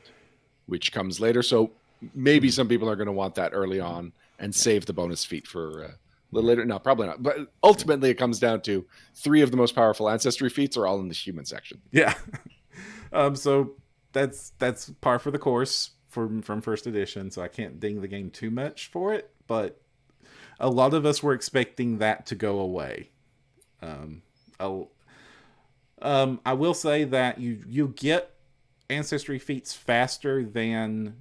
which comes later. So maybe some people are going to want that early on and save the bonus feat for a little later. No, probably not. But ultimately, it comes down to 3 of the most powerful ancestry feats are all in the human section. Yeah. So that's par for the course from first edition. So I can't ding the game too much for it. But a lot of us were expecting that to go away. I will say that you get ancestry feats faster than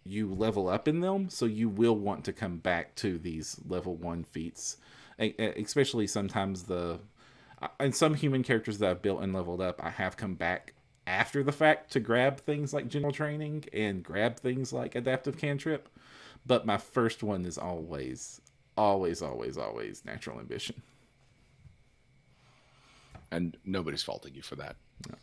you level up in them, so you will want to come back to these level 1 feats, especially sometimes and some human characters that I've built and leveled up, I have come back after the fact to grab things like general training and grab things like adaptive cantrip, but my first one is always natural ambition. And nobody's faulting you for that. No.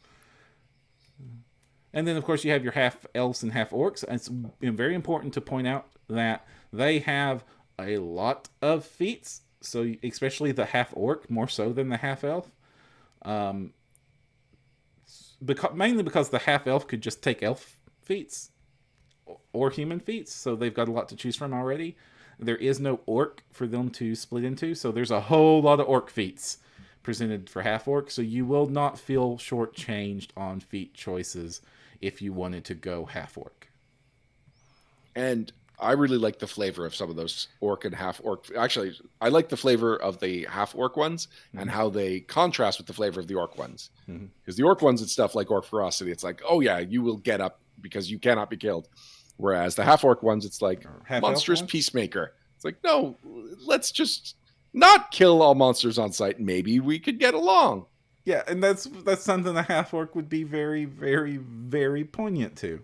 And then, of course, you have your half elves and half orcs. And it's very important to point out that they have a lot of feats. So, especially the half orc, more so than the half elf. Mainly because the half elf could just take elf feats or human feats. So, they've got a lot to choose from already. There is no orc for them to split into. So, there's a whole lot of orc feats presented for half orc, so you will not feel shortchanged on feat choices if you wanted to go half orc. And I really like the flavor of some of those orc and half orc. Actually, I like the flavor of the half orc ones and how they contrast with the flavor of the orc ones. Because the orc ones, it's stuff like orc ferocity. It's like, oh yeah, you will get up because you cannot be killed. Whereas the half orc ones, it's like monstrous peacemaker. It's like, no, let's just not kill all monsters on sight. Maybe we could get along. Yeah, and that's something a half orc would be very, very, very poignant to.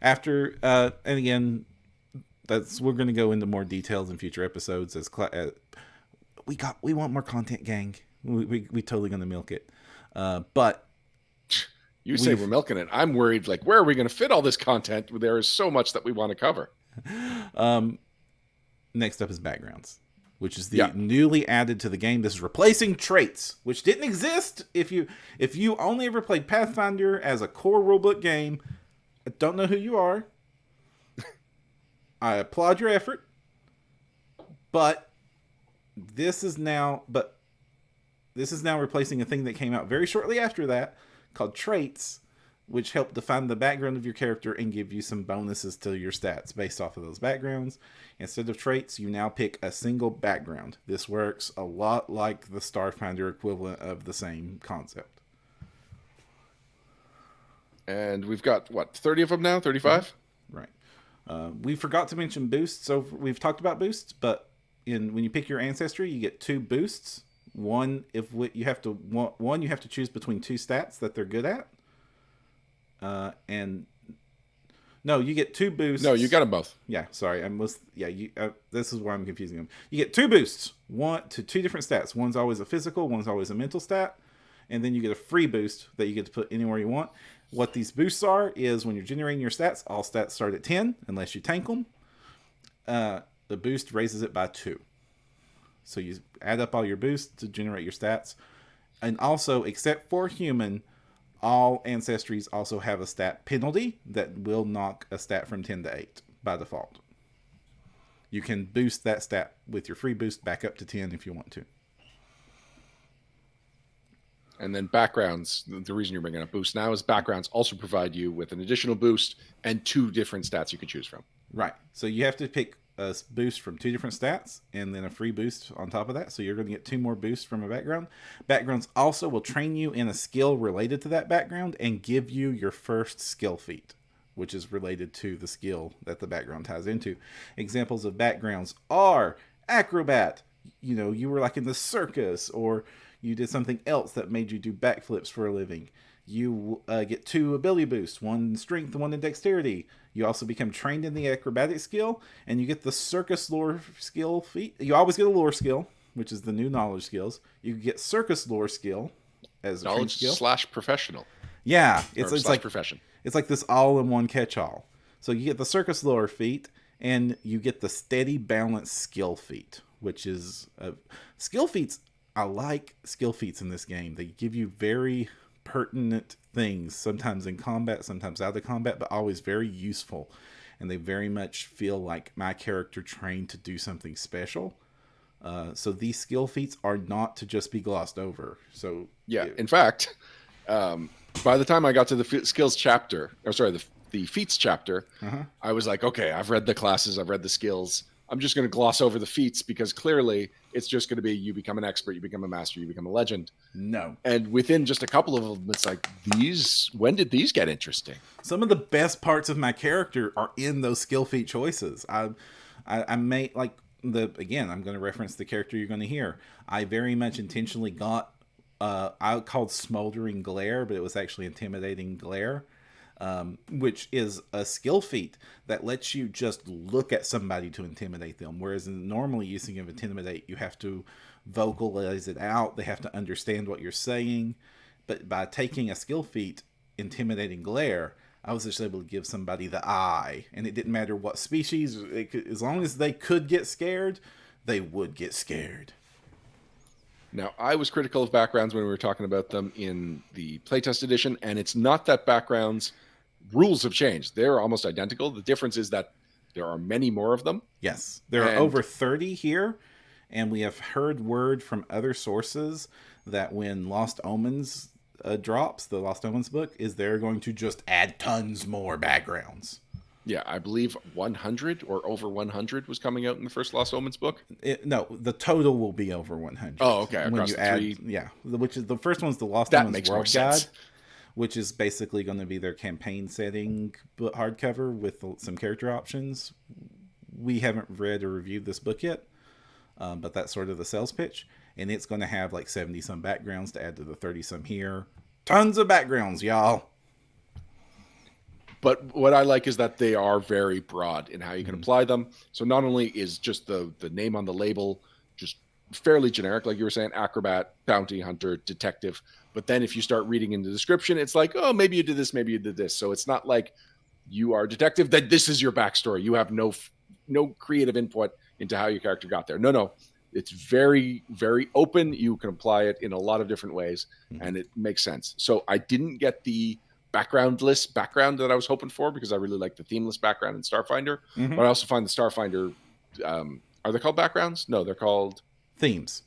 After and again, we're going to go into more details in future episodes. We want more content, gang. We totally going to milk it. But you say we're milking it. I'm worried. Like, where are we going to fit all this content? There is so much that we want to cover. Next up is backgrounds, which is the newly added to the game. This is replacing traits, which didn't exist if you only ever played Pathfinder as a core rulebook game. I don't know who you are. I applaud your effort, but this is now replacing a thing that came out very shortly after that called traits, which help define the background of your character and give you some bonuses to your stats based off of those backgrounds. Instead of traits, you now pick a single background. This works a lot like the Starfinder equivalent of the same concept. And we've got, 30 of them now? 35? Right. We forgot to mention boosts. So we've talked about boosts, but when you pick your ancestry, you get 2 boosts. One, you have to choose between 2 stats that they're good at. No, you get 2 boosts. No, you got them both. Yeah, sorry. This is why I'm confusing them. You get 2 boosts, 2 different stats. One's always a physical, one's always a mental stat, and then you get a free boost that you get to put anywhere you want. What these boosts are is when you're generating your stats, all stats start at 10 unless you tank them. The boost raises it by 2. So you add up all your boosts to generate your stats. And also, except for human, all ancestries also have a stat penalty that will knock a stat from 10 to 8 by default. You can boost that stat with your free boost back up to 10 if you want to. And then backgrounds, the reason you're bringing up boost now is backgrounds also provide you with an additional boost and 2 different stats you can choose from. Right. So you have to pick a boost from 2 different stats and then a free boost on top of that. So you're going to get 2 more boosts from a background. Backgrounds also will train you in a skill related to that background and give you your first skill feat, which is related to the skill that the background ties into. Examples of backgrounds are acrobat. You were like in the circus, or You did something else that made you do backflips for a living. You get 2 ability boosts, 1 in strength, 1 in dexterity. You also become trained in the acrobatic skill, and you get the circus lore skill feat. You always get a lore skill, which is the new knowledge skills. You get circus lore skill as a Knowledge skill. / professional. Yeah, it's like profession. It's like this all-in-one catch-all. So you get the circus lore feat, and you get the steady balance skill feat, which is skill feats. I like skill feats in this game. They give you very pertinent things, sometimes in combat, sometimes out of combat, but always very useful. And they very much feel like my character trained to do something special. So these skill feats are not to just be glossed over. So yeah, in fact, by the time I got to the skills chapter, the feats chapter, I was like, okay, I've read the classes, I've read the skills. I'm just going to gloss over the feats because clearly it's just going to be you become an expert, you become a master, you become a legend. No. And within just a couple of them, it's like, when did these get interesting? Some of the best parts of my character are in those skill feat choices. I made like again, I'm going to reference the character you're going to hear. I very much intentionally got, I called Smoldering Glare, but it was actually Intimidating Glare. Which is a skill feat that lets you just look at somebody to intimidate them. Whereas in normally using of Intimidate, you have to vocalize it out. They have to understand what you're saying. But by taking a skill feat, Intimidating Glare, I was just able to give somebody the eye. And it didn't matter what species. As long as they could get scared, they would get scared. Now, I was critical of backgrounds when we were talking about them in the playtest edition, and it's not that backgrounds rules have changed. They're almost identical. The difference is that there are many more of them. Yes, there are over 30 here, and we have heard word from other sources that when Lost Omens drops, the Lost Omens book, is they're going to just add tons more backgrounds. Yeah, I believe 100 or over 100 was coming out in the first Lost Omens book. No, the total will be over 100. Oh, okay. When you add, 3. Yeah, which is the first one's the Lost Omens World Guide, which is basically going to be their campaign setting hardcover with some character options. We haven't read or reviewed this book yet, but that's sort of the sales pitch, and it's going to have like 70 some backgrounds to add to the 30 some here. Tons of backgrounds, y'all. But what I like is that they are very broad in how you can apply them. So not only is just the name on the label just fairly generic, like you were saying, acrobat, bounty hunter, detective. But then if you start reading in the description, it's like, oh, maybe you did this, maybe you did this. So it's not like you are a detective, that this is your backstory. You have no creative input into how your character got there. No. It's very, very open. You can apply it in a lot of different ways, and it makes sense. So I didn't get the backgroundless background that I was hoping for because I really like the themeless background in Starfinder. But I also find the Starfinder, are they called backgrounds? No, they're called themes.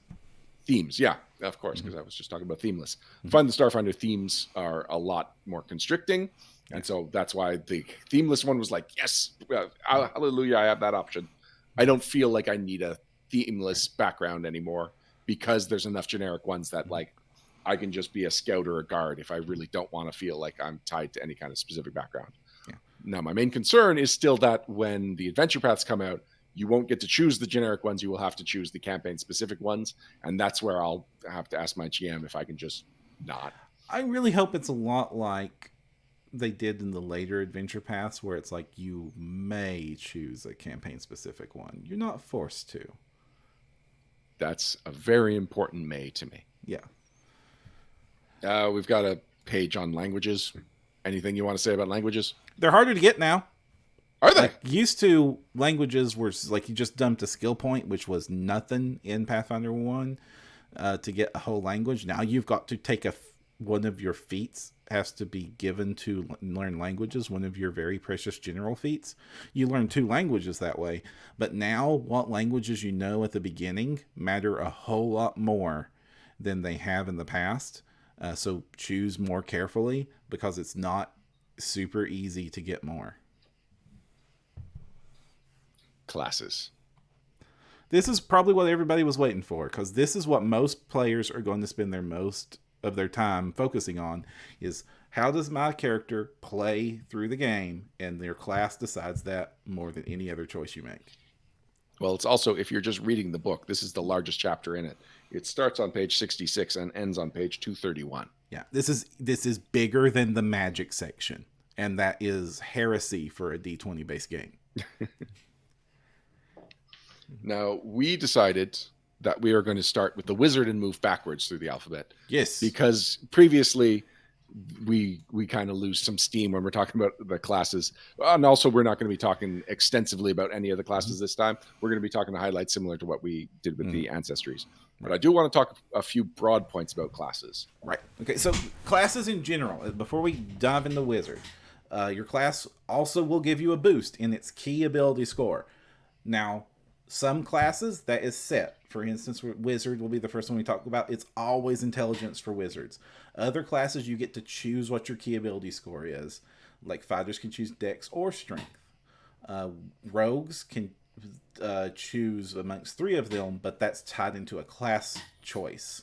Themes, yeah, of course, because I was just talking about themeless. I find the Starfinder themes are a lot more constricting, and so that's why the themeless one was like, yes, hallelujah, I have that option. I don't feel like I need a themeless background anymore because there's enough generic ones that like I can just be a scout or a guard if I really don't want to feel like I'm tied to any kind of specific background. Yeah. Now, my main concern is still that when the adventure paths come out, you won't get to choose the generic ones. You will have to choose the campaign-specific ones, and that's where I'll have to ask my GM if I can just not. I really hope it's a lot like they did in the later adventure paths, where it's like you may choose a campaign-specific one. You're not forced to. That's a very important may to me. Yeah. We've got a page on languages. Anything you want to say about languages? They're harder to get now. Are they? Like, used to, languages were like you just dumped a skill point, which was nothing in Pathfinder 1 to get a whole language. Now you've got to take one of your feats has to be given to learn languages, one of your very precious general feats. You learn 2 languages that way. But now what languages you know at the beginning matter a whole lot more than they have in the past. So choose more carefully because it's not super easy to get more. Classes. This is probably what everybody was waiting for, because this is what most players are going to spend their most of their time focusing on, is how does my character play through the game, and their class decides that more than any other choice you make. Well, it's also, if you're just reading the book, this is the largest chapter in it. It starts on page 66 and ends on page 231. Yeah, this is bigger than the magic section, and that is heresy for a D20 based game. Now, we decided that we are going to start with the wizard and move backwards through the alphabet. Yes. Because previously we kind of lose some steam when we're talking about the classes. And also, we're not going to be talking extensively about any of the classes this time. We're going to be talking the highlights similar to what we did with the Ancestries. But I do want to talk a few broad points about classes. Right. Okay, so classes in general, before we dive into wizard, your class also will give you a boost in its key ability score. Now, some classes, that is set. For instance, wizard will be the first one we talk about. It's always intelligence for wizards. Other classes, you get to choose what your key ability score is. Like fighters can choose dex or strength. Rogues can choose amongst 3 of them, but that's tied into a class choice.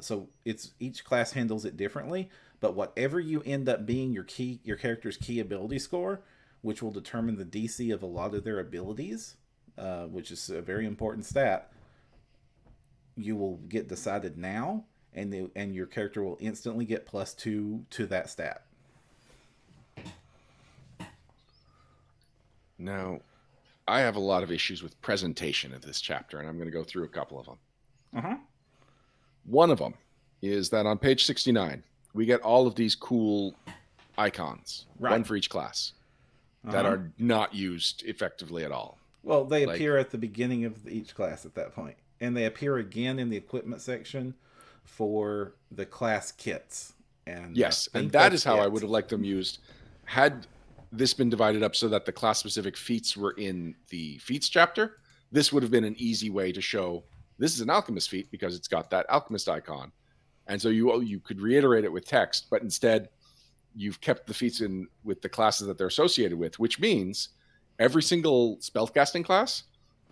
So it's each class handles it differently, but whatever you end up being your character's key ability score, which will determine the DC of a lot of their abilities, which is a very important stat, you will get decided now, and your character will instantly get +2 to that stat. Now, I have a lot of issues with presentation of this chapter, and I'm going to go through a couple of them. One of them is that on page 69, we get all of these cool icons, one for each class, that are not used effectively at all. Well, they appear at the beginning of each class at that point, and they appear again in the equipment section for the class kits. And yes, and that is how I would have liked them used. Had this been divided up so that the class-specific feats were in the feats chapter, this would have been an easy way to show this is an alchemist feat because it's got that alchemist icon. And so you could reiterate it with text, but instead you've kept the feats in with the classes that they're associated with, which means every single spellcasting class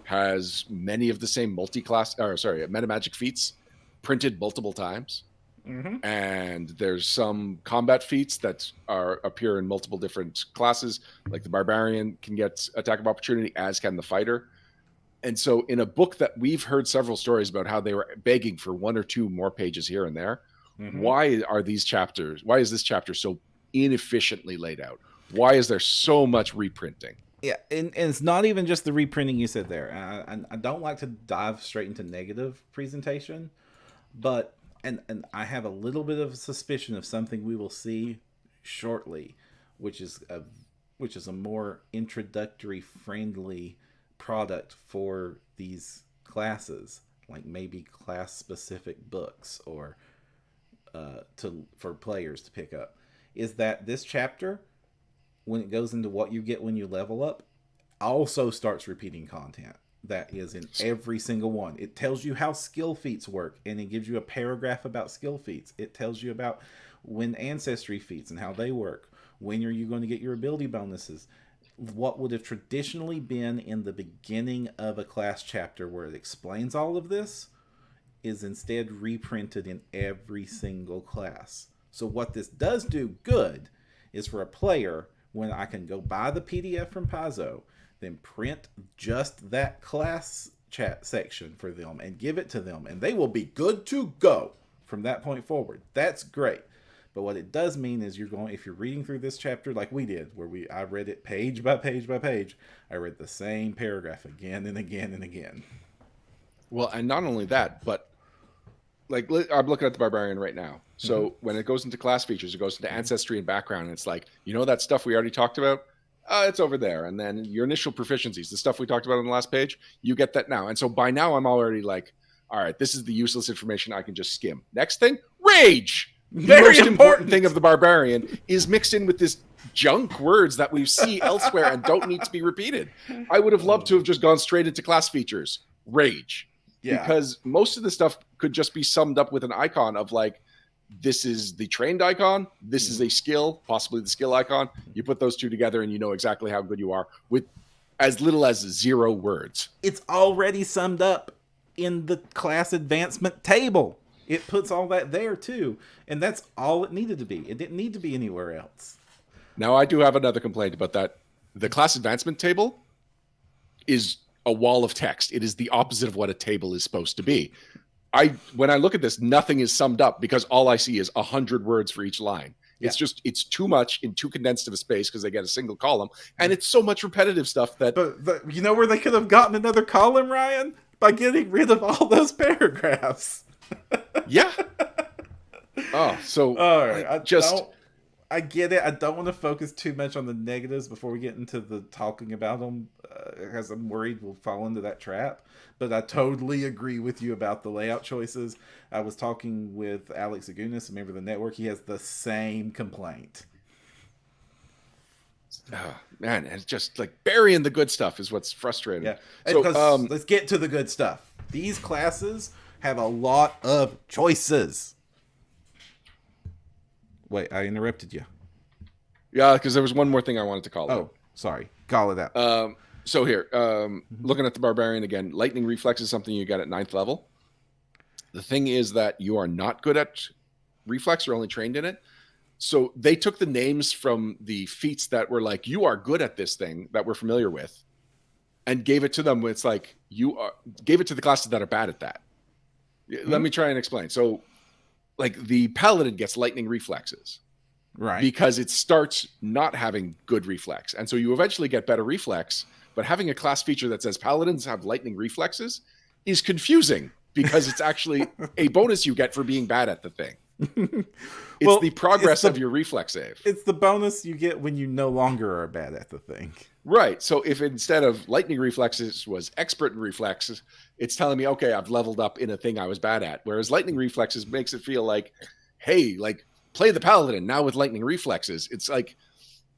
has many of the same metamagic feats printed multiple times. And there's some combat feats that appear in multiple different classes, like the barbarian can get attack of opportunity, as can the fighter. And so in a book that we've heard several stories about how they were begging for 1 or 2 more pages here and there, why is this chapter so inefficiently laid out? Why is there so much reprinting? Yeah, and it's not even just the reprinting you said there. I don't like to dive straight into negative presentation, but and I have a little bit of a suspicion of something we will see shortly, which is a more introductory friendly product for these classes, like maybe class specific books or for players to pick up, is that this chapter, when it goes into what you get when you level up, also starts repeating content that is in every single one. It tells you how skill feats work, and it gives you a paragraph about skill feats. It tells you about when ancestry feats and how they work. When are you going to get your ability bonuses? What would have traditionally been in the beginning of a class chapter where it explains all of this is instead reprinted in every single class. So what this does do good is for a player, when I can go buy the PDF from Paizo, then print just that class chat section for them and give it to them, and they will be good to go from that point forward. That's great. But what it does mean is if you're reading through this chapter like we did, where I read it page by page by page, I read the same paragraph again and again and again. Well, and not only that, but like I'm looking at the barbarian right now. So when it goes into class features, it goes into ancestry and background, and it's like, that stuff we already talked about? It's over there. And then your initial proficiencies, the stuff we talked about on the last page, you get that now. And so by now I'm already like, all right, this is the useless information I can just skim. Next thing, rage. The most important thing of the barbarian is mixed in with this junk words that we see elsewhere and don't need to be repeated. I would have loved to have just gone straight into class features. Rage. Yeah. Because most of the stuff could just be summed up with an icon of like, this is the trained icon, this is a skill, possibly the skill icon. You put those two together and you know exactly how good you are with as little as 0 words. It's already summed up in the class advancement table. It puts all that there too. And that's all it needed to be. It didn't need to be anywhere else. Now, I do have another complaint about that. The class advancement table is a wall of text. It is the opposite of what a table is supposed to be. when I look at this, nothing is summed up because all I see is 100 words for each line. It's just, it's too much in too condensed of a space because they get a single column, and it's so much repetitive stuff that. But you know where they could have gotten another column, Ryan? By getting rid of all those paragraphs. Yeah. Oh, so all right. I get it. I don't want to focus too much on the negatives before we get into the talking about them, because I'm worried we'll fall into that trap. But I totally agree with you about the layout choices. I was talking with Alex Agunas, a member of the network. He has the same complaint. Man, it's just like burying the good stuff is what's frustrating. Yeah. So let's get to the good stuff. These classes have a lot of choices. Wait, I interrupted you. Yeah, because there was one more thing I wanted to call out. Oh, sorry. Call it out. So here, looking at the barbarian again, lightning reflex is something you get at 9th level. The thing is that you are not good at reflex, you're only trained in it. So they took the names from the feats that were like, you are good at this thing that we're familiar with, and gave it to them. It's like, gave it to the classes that are bad at that. Let me try and explain. So like the paladin gets lightning reflexes, right? Because it starts not having good reflex. And so you eventually get better reflex, but having a class feature that says paladins have lightning reflexes is confusing because it's actually a bonus you get for being bad at the thing. It's the progress of your reflex save. It's the bonus you get when you no longer are bad at the thing. Right. So if instead of lightning reflexes was expert in reflexes, it's telling me, okay, I've leveled up in a thing I was bad at. Whereas lightning reflexes makes it feel like, hey, like play the paladin now with lightning reflexes. It's like,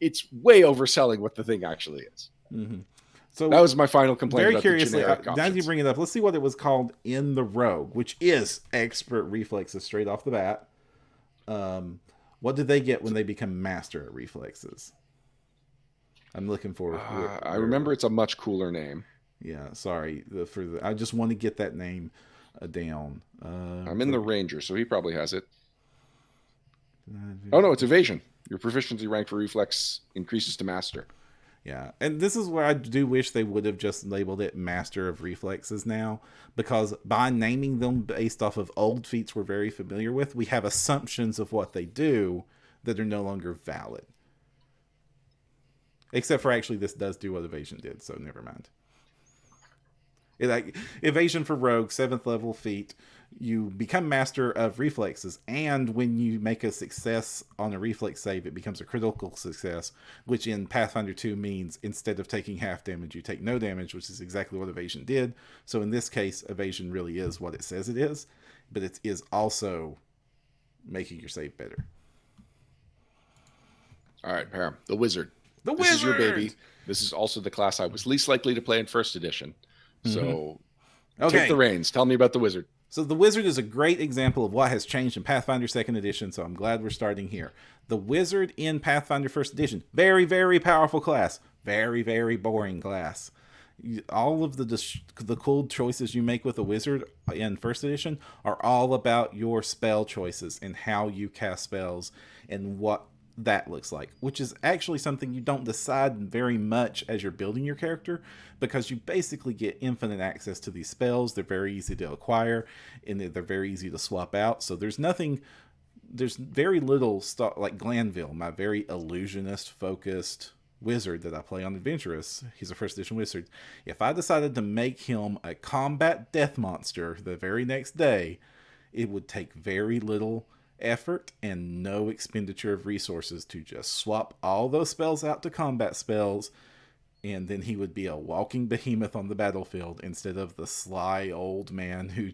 it's way overselling what the thing actually is. Mm-hmm. So that was my final complaint. Very about curiously, the now you bring it up, let's see what it was called in the Rogue, which is expert reflexes straight off the bat. What did they get when they become master at reflexes? I'm looking for. I remember it's a much cooler name. Yeah, sorry I just want to get that name down. I'm in the Ranger, so he probably has it. Oh no, it's evasion. Your proficiency rank for reflex increases to master. Yeah, and this is where I do wish they would have just labeled it Master of Reflexes now, because by naming them based off of old feats we're very familiar with, we have assumptions of what they do that are no longer valid. Except for actually this does do what evasion did, so never mind. Evasion for rogue, 7th level feat, you become master of reflexes, and when you make a success on a reflex save, it becomes a critical success, which in Pathfinder 2 means instead of taking half damage, you take no damage, which is exactly what evasion did. So in this case, evasion really is what it says it is, but it is also making your save better. All right, Param, the wizard. This This is your baby. This is also the class I was least likely to play in 1st edition. So take the reins. Tell me about the wizard. So the wizard is a great example of what has changed in Pathfinder 2nd Edition, so I'm glad we're starting here. The wizard in Pathfinder 1st Edition, very, very powerful class. Very, very boring class. All of the cool choices you make with a wizard in 1st Edition are all about your spell choices and how you cast spells and what that looks like, which is actually something you don't decide very much as you're building your character, because you basically get infinite access to these spells. They're very easy to acquire and they're very easy to swap out. So there's very little stuff like Glanville, my very illusionist focused wizard that I play on Adventurous. He's a 1st edition wizard. If I decided to make him a combat death monster the very next day, it would take very little effort and no expenditure of resources to just swap all those spells out to combat spells, and then he would be a walking behemoth on the battlefield instead of the sly old man who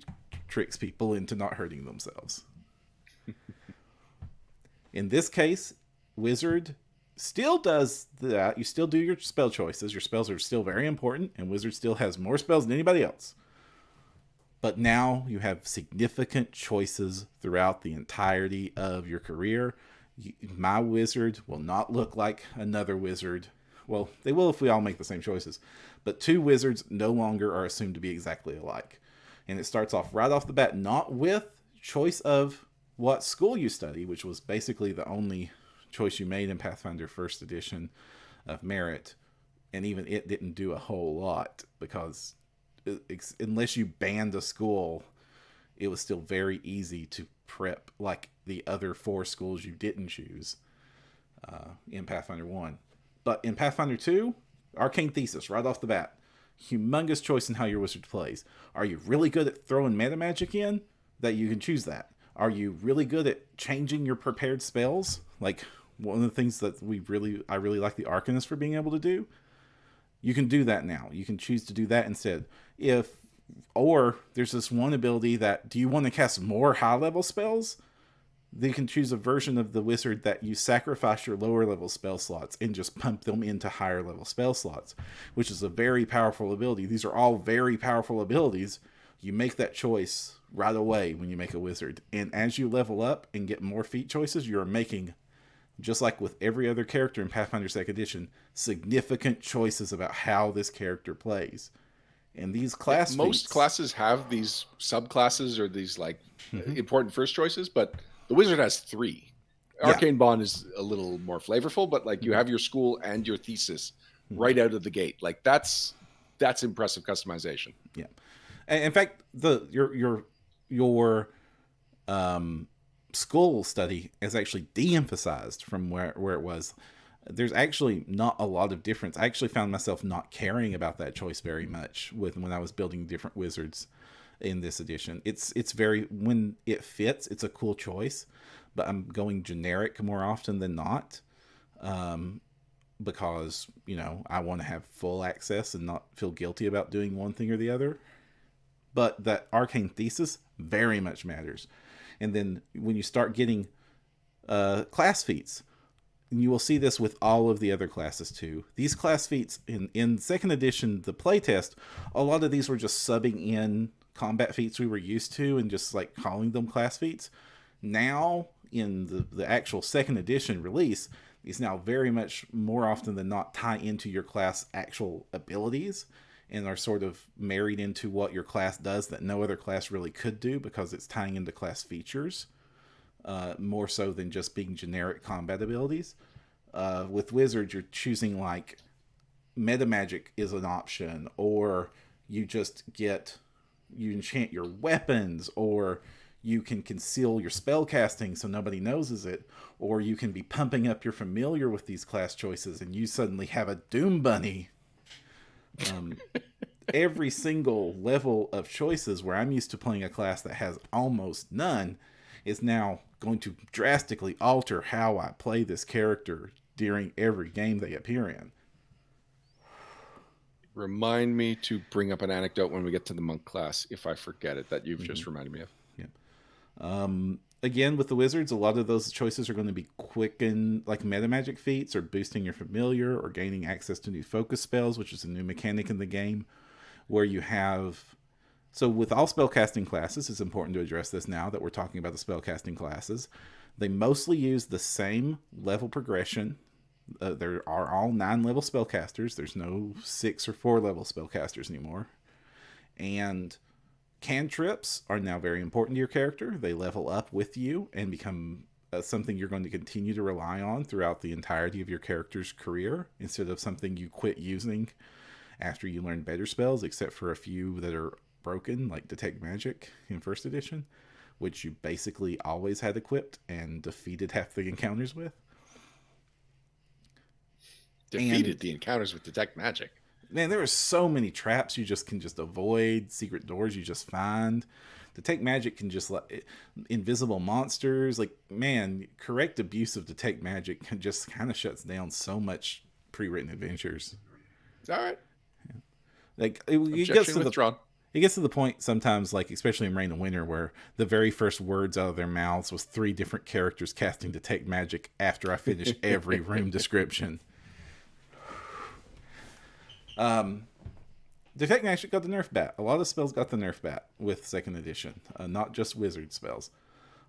tricks people into not hurting themselves. In this case, wizard still does that. You still do your spell choices. Your spells are still very important, and wizard still has more spells than anybody else. But now you have significant choices throughout the entirety of your career. My wizard will not look like another wizard. Well, they will if we all make the same choices. But 2 wizards no longer are assumed to be exactly alike. And it starts off right off the bat, not with choice of what school you study, which was basically the only choice you made in Pathfinder 1st Edition of merit. And even it didn't do a whole lot, because unless you banned a school, it was still very easy to prep like the other 4 schools you didn't choose in Pathfinder 1. But in Pathfinder 2, Arcane Thesis, right off the bat. Humongous choice in how your wizard plays. Are you really good at throwing meta magic in? That you can choose that. Are you really good at changing your prepared spells? Like one of the things that I really like the Arcanist for being able to do. You can do that now. You can choose to do that instead. Or there's this one ability that, do you want to cast more high level spells? They can choose a version of the wizard that you sacrifice your lower level spell slots and just pump them into higher level spell slots, which is a very powerful ability. These are all very powerful abilities. You make that choice right away when you make a wizard. And as you level up and get more feat choices, you're making, just like with every other character in Pathfinder Second Edition, significant choices about how this character plays. And these most classes have these subclasses or these like important first choices, but the wizard has 3. Arcane Bond is a little more flavorful, but like you have your school and your thesis right out of the gate. Like that's impressive customization. Yeah. In fact, your school study is actually de-emphasized from where it was. There's actually not a lot of difference. I actually found myself not caring about that choice very much when I was building different wizards in this edition. It's very, when it fits, it's a cool choice, but I'm going generic more often than not, because I want to have full access and not feel guilty about doing one thing or the other. But that Arcane Thesis very much matters. And then when you start getting class feats, and you will see this with all of the other classes too. These class feats in Second Edition, the playtest, a lot of these were just subbing in combat feats we were used to and just like calling them class feats. Now in the actual Second Edition release, these now very much more often than not tie into your class actual abilities and are sort of married into what your class does that no other class really could do, because it's tying into class features more so than just being generic combat abilities. With wizards, you're choosing like meta magic is an option, or you enchant your weapons, or you can conceal your spellcasting so nobody knows it, or you can be pumping up your familiar with these class choices and you suddenly have a Doom Bunny. Every single level of choices where I'm used to playing a class that has almost none is now going to drastically alter how I play this character during every game they appear in. Remind me to bring up an anecdote when we get to the monk class, if I forget it, that you've just reminded me of. Yeah. Again, with the wizards, a lot of those choices are going to be quicken, like meta magic feats, or boosting your familiar, or gaining access to new focus spells, which is a new mechanic in the game, where you have... So with all spellcasting classes, it's important to address this now that we're talking about the spellcasting classes. They mostly use the same level progression. There are all 9 level spellcasters. There's no 6 or 4 level spellcasters anymore. And cantrips are now very important to your character. They level up with you and become something you're going to continue to rely on throughout the entirety of your character's career, instead of something you quit using after you learn better spells, except for a few that are broken, like Detect Magic in First Edition, which you basically always had equipped and defeated half the encounters with. Defeated the encounters with Detect Magic. Man, there are so many traps you can avoid, secret doors you just find. Detect Magic can just invisible monsters. Like, man, correct abuse of Detect Magic just kind of shuts down so much pre-written adventures. All right. Yeah. Like it gets to the point sometimes, like especially in Reign of Winter, where the very first words out of their mouths was 3 different characters casting Detect Magic after I finished every room description. Detect Magic got the nerf bat. A lot of spells got the nerf bat with Second Edition, not just wizard spells.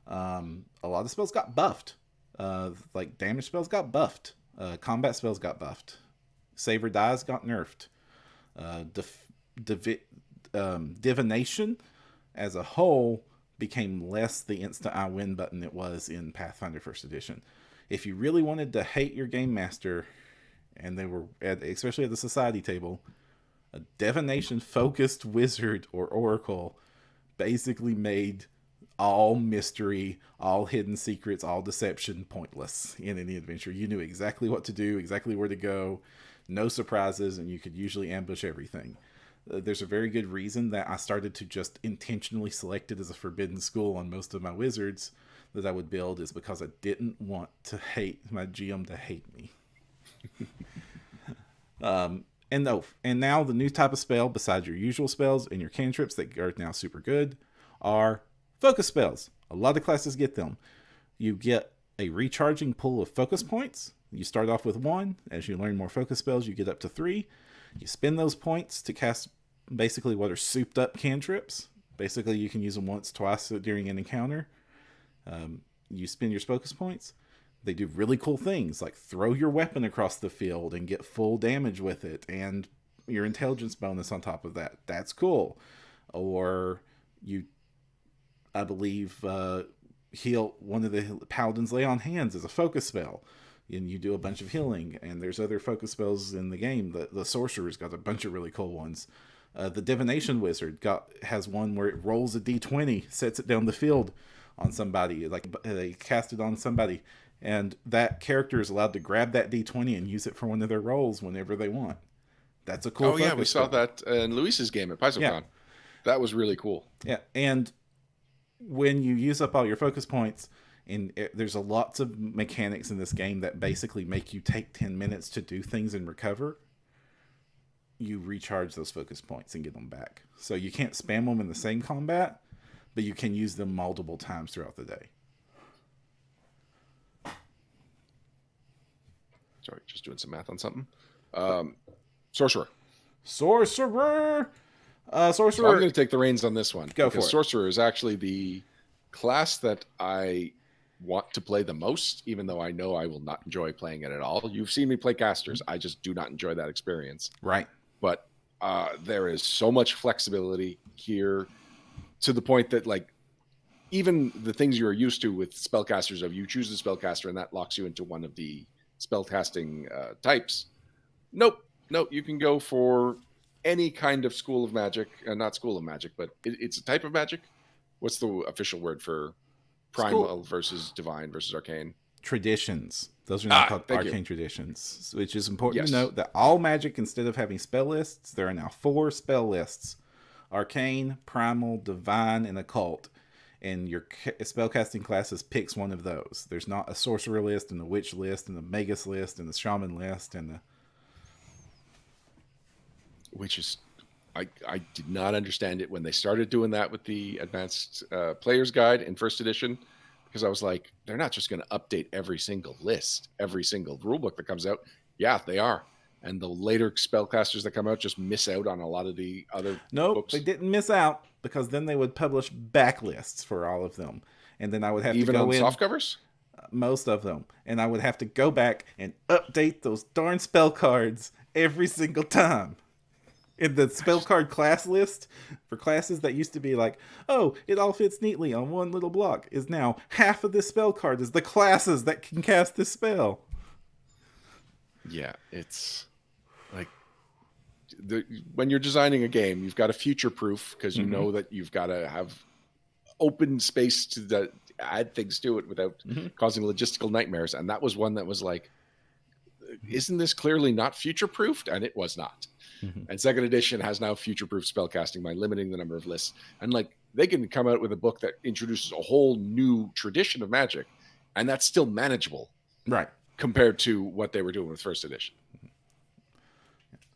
A lot of spells got buffed. Like damage spells got buffed. Combat spells got buffed. Save or Dies got nerfed. Divination as a whole became less the instant I win button it was in Pathfinder First Edition. If you really wanted to hate your game master, and they were especially at the society table, a divination focused wizard or oracle basically made all mystery, all hidden secrets, all deception pointless in any adventure. You knew exactly what to do, exactly where to go, no surprises, and you could usually ambush everything. There's a very good reason that I started to just intentionally select it as a forbidden school on most of my wizards that I would build, is because I didn't want to hate my GM to hate me. And now the new type of spell, besides your usual spells and your cantrips that are now super good, are focus spells. A lot of classes get them. You get a recharging pool of focus points. You start off with 1. As you learn more focus spells, you get up to 3. You spend those points to cast basically what are souped up cantrips. Basically, you can use them once, twice during an encounter. You spend your focus points. They do really cool things, like throw your weapon across the field and get full damage with it, and your intelligence bonus on top of that. That's cool. Or you, I believe, heal one of the paladins lay on hands as a focus spell, and you do a bunch of healing. And there's other focus spells in the game. The sorcerer's got a bunch of really cool ones. The divination wizard has one where it rolls a d20, sets it down the field on somebody, like they cast it on somebody, and that character is allowed to grab that d20 and use it for one of their rolls whenever they want. That's a cool. Oh yeah, we saw that in Luis's game at PaizoCon. Yeah. That was really cool. Yeah, and when you use up all your focus points, and there's lots of mechanics in this game that basically make you take 10 minutes to do things and recover, you recharge those focus points and get them back. So you can't spam them in the same combat, but you can use them multiple times throughout the day. Sorry, just doing some math on something. Sorcerer. Sorcerer. So I'm going to take the reins on this one. Go for it. Sorcerer is actually the class that I want to play the most, even though I know I will not enjoy playing it at all. You've seen me play casters. I just do not enjoy that experience. Right. But there is so much flexibility here, to the point that, like, even the things you're used to with spellcasters, of you choose the spellcaster and that locks you into one of the spellcasting types. Nope. You can go for any kind of school of magic, not school of magic, but it's a type of magic. What's the official word for primal versus divine versus arcane? Traditions. Those are now called arcane traditions, which is important to note that all magic, instead of having spell lists, there are now 4 spell lists: arcane, primal, divine, and occult. And your spellcasting classes picks one of those. There's not a sorcerer list and a witch list and a magus list and a shaman list and which is, I did not understand it when they started doing that with the advanced player's guide in first edition, because I was like, they're not just going to update every single list, every single rulebook that comes out. Yeah, they are. And the later spellcasters that come out just miss out on a lot of the other books. They didn't miss out, because then they would publish backlists for all of them. And then I would have to go in. Even on softcovers? Most of them. And I would have to go back and update those darn spell cards every single time. In the spell card class list for classes that used to be like, oh, it all fits neatly on one little block, is now half of this spell card is the classes that can cast this spell. Yeah, it's like when you're designing a game, you've got to future proof, because you know that you've got to have open space to add things to it without causing logistical nightmares. And that was one that was like, isn't this clearly not future proofed? And it was not. And second edition has now future proof spellcasting by limiting the number of lists. And like, they can come out with a book that introduces a whole new tradition of magic, and that's still manageable, right, compared to what they were doing with first edition.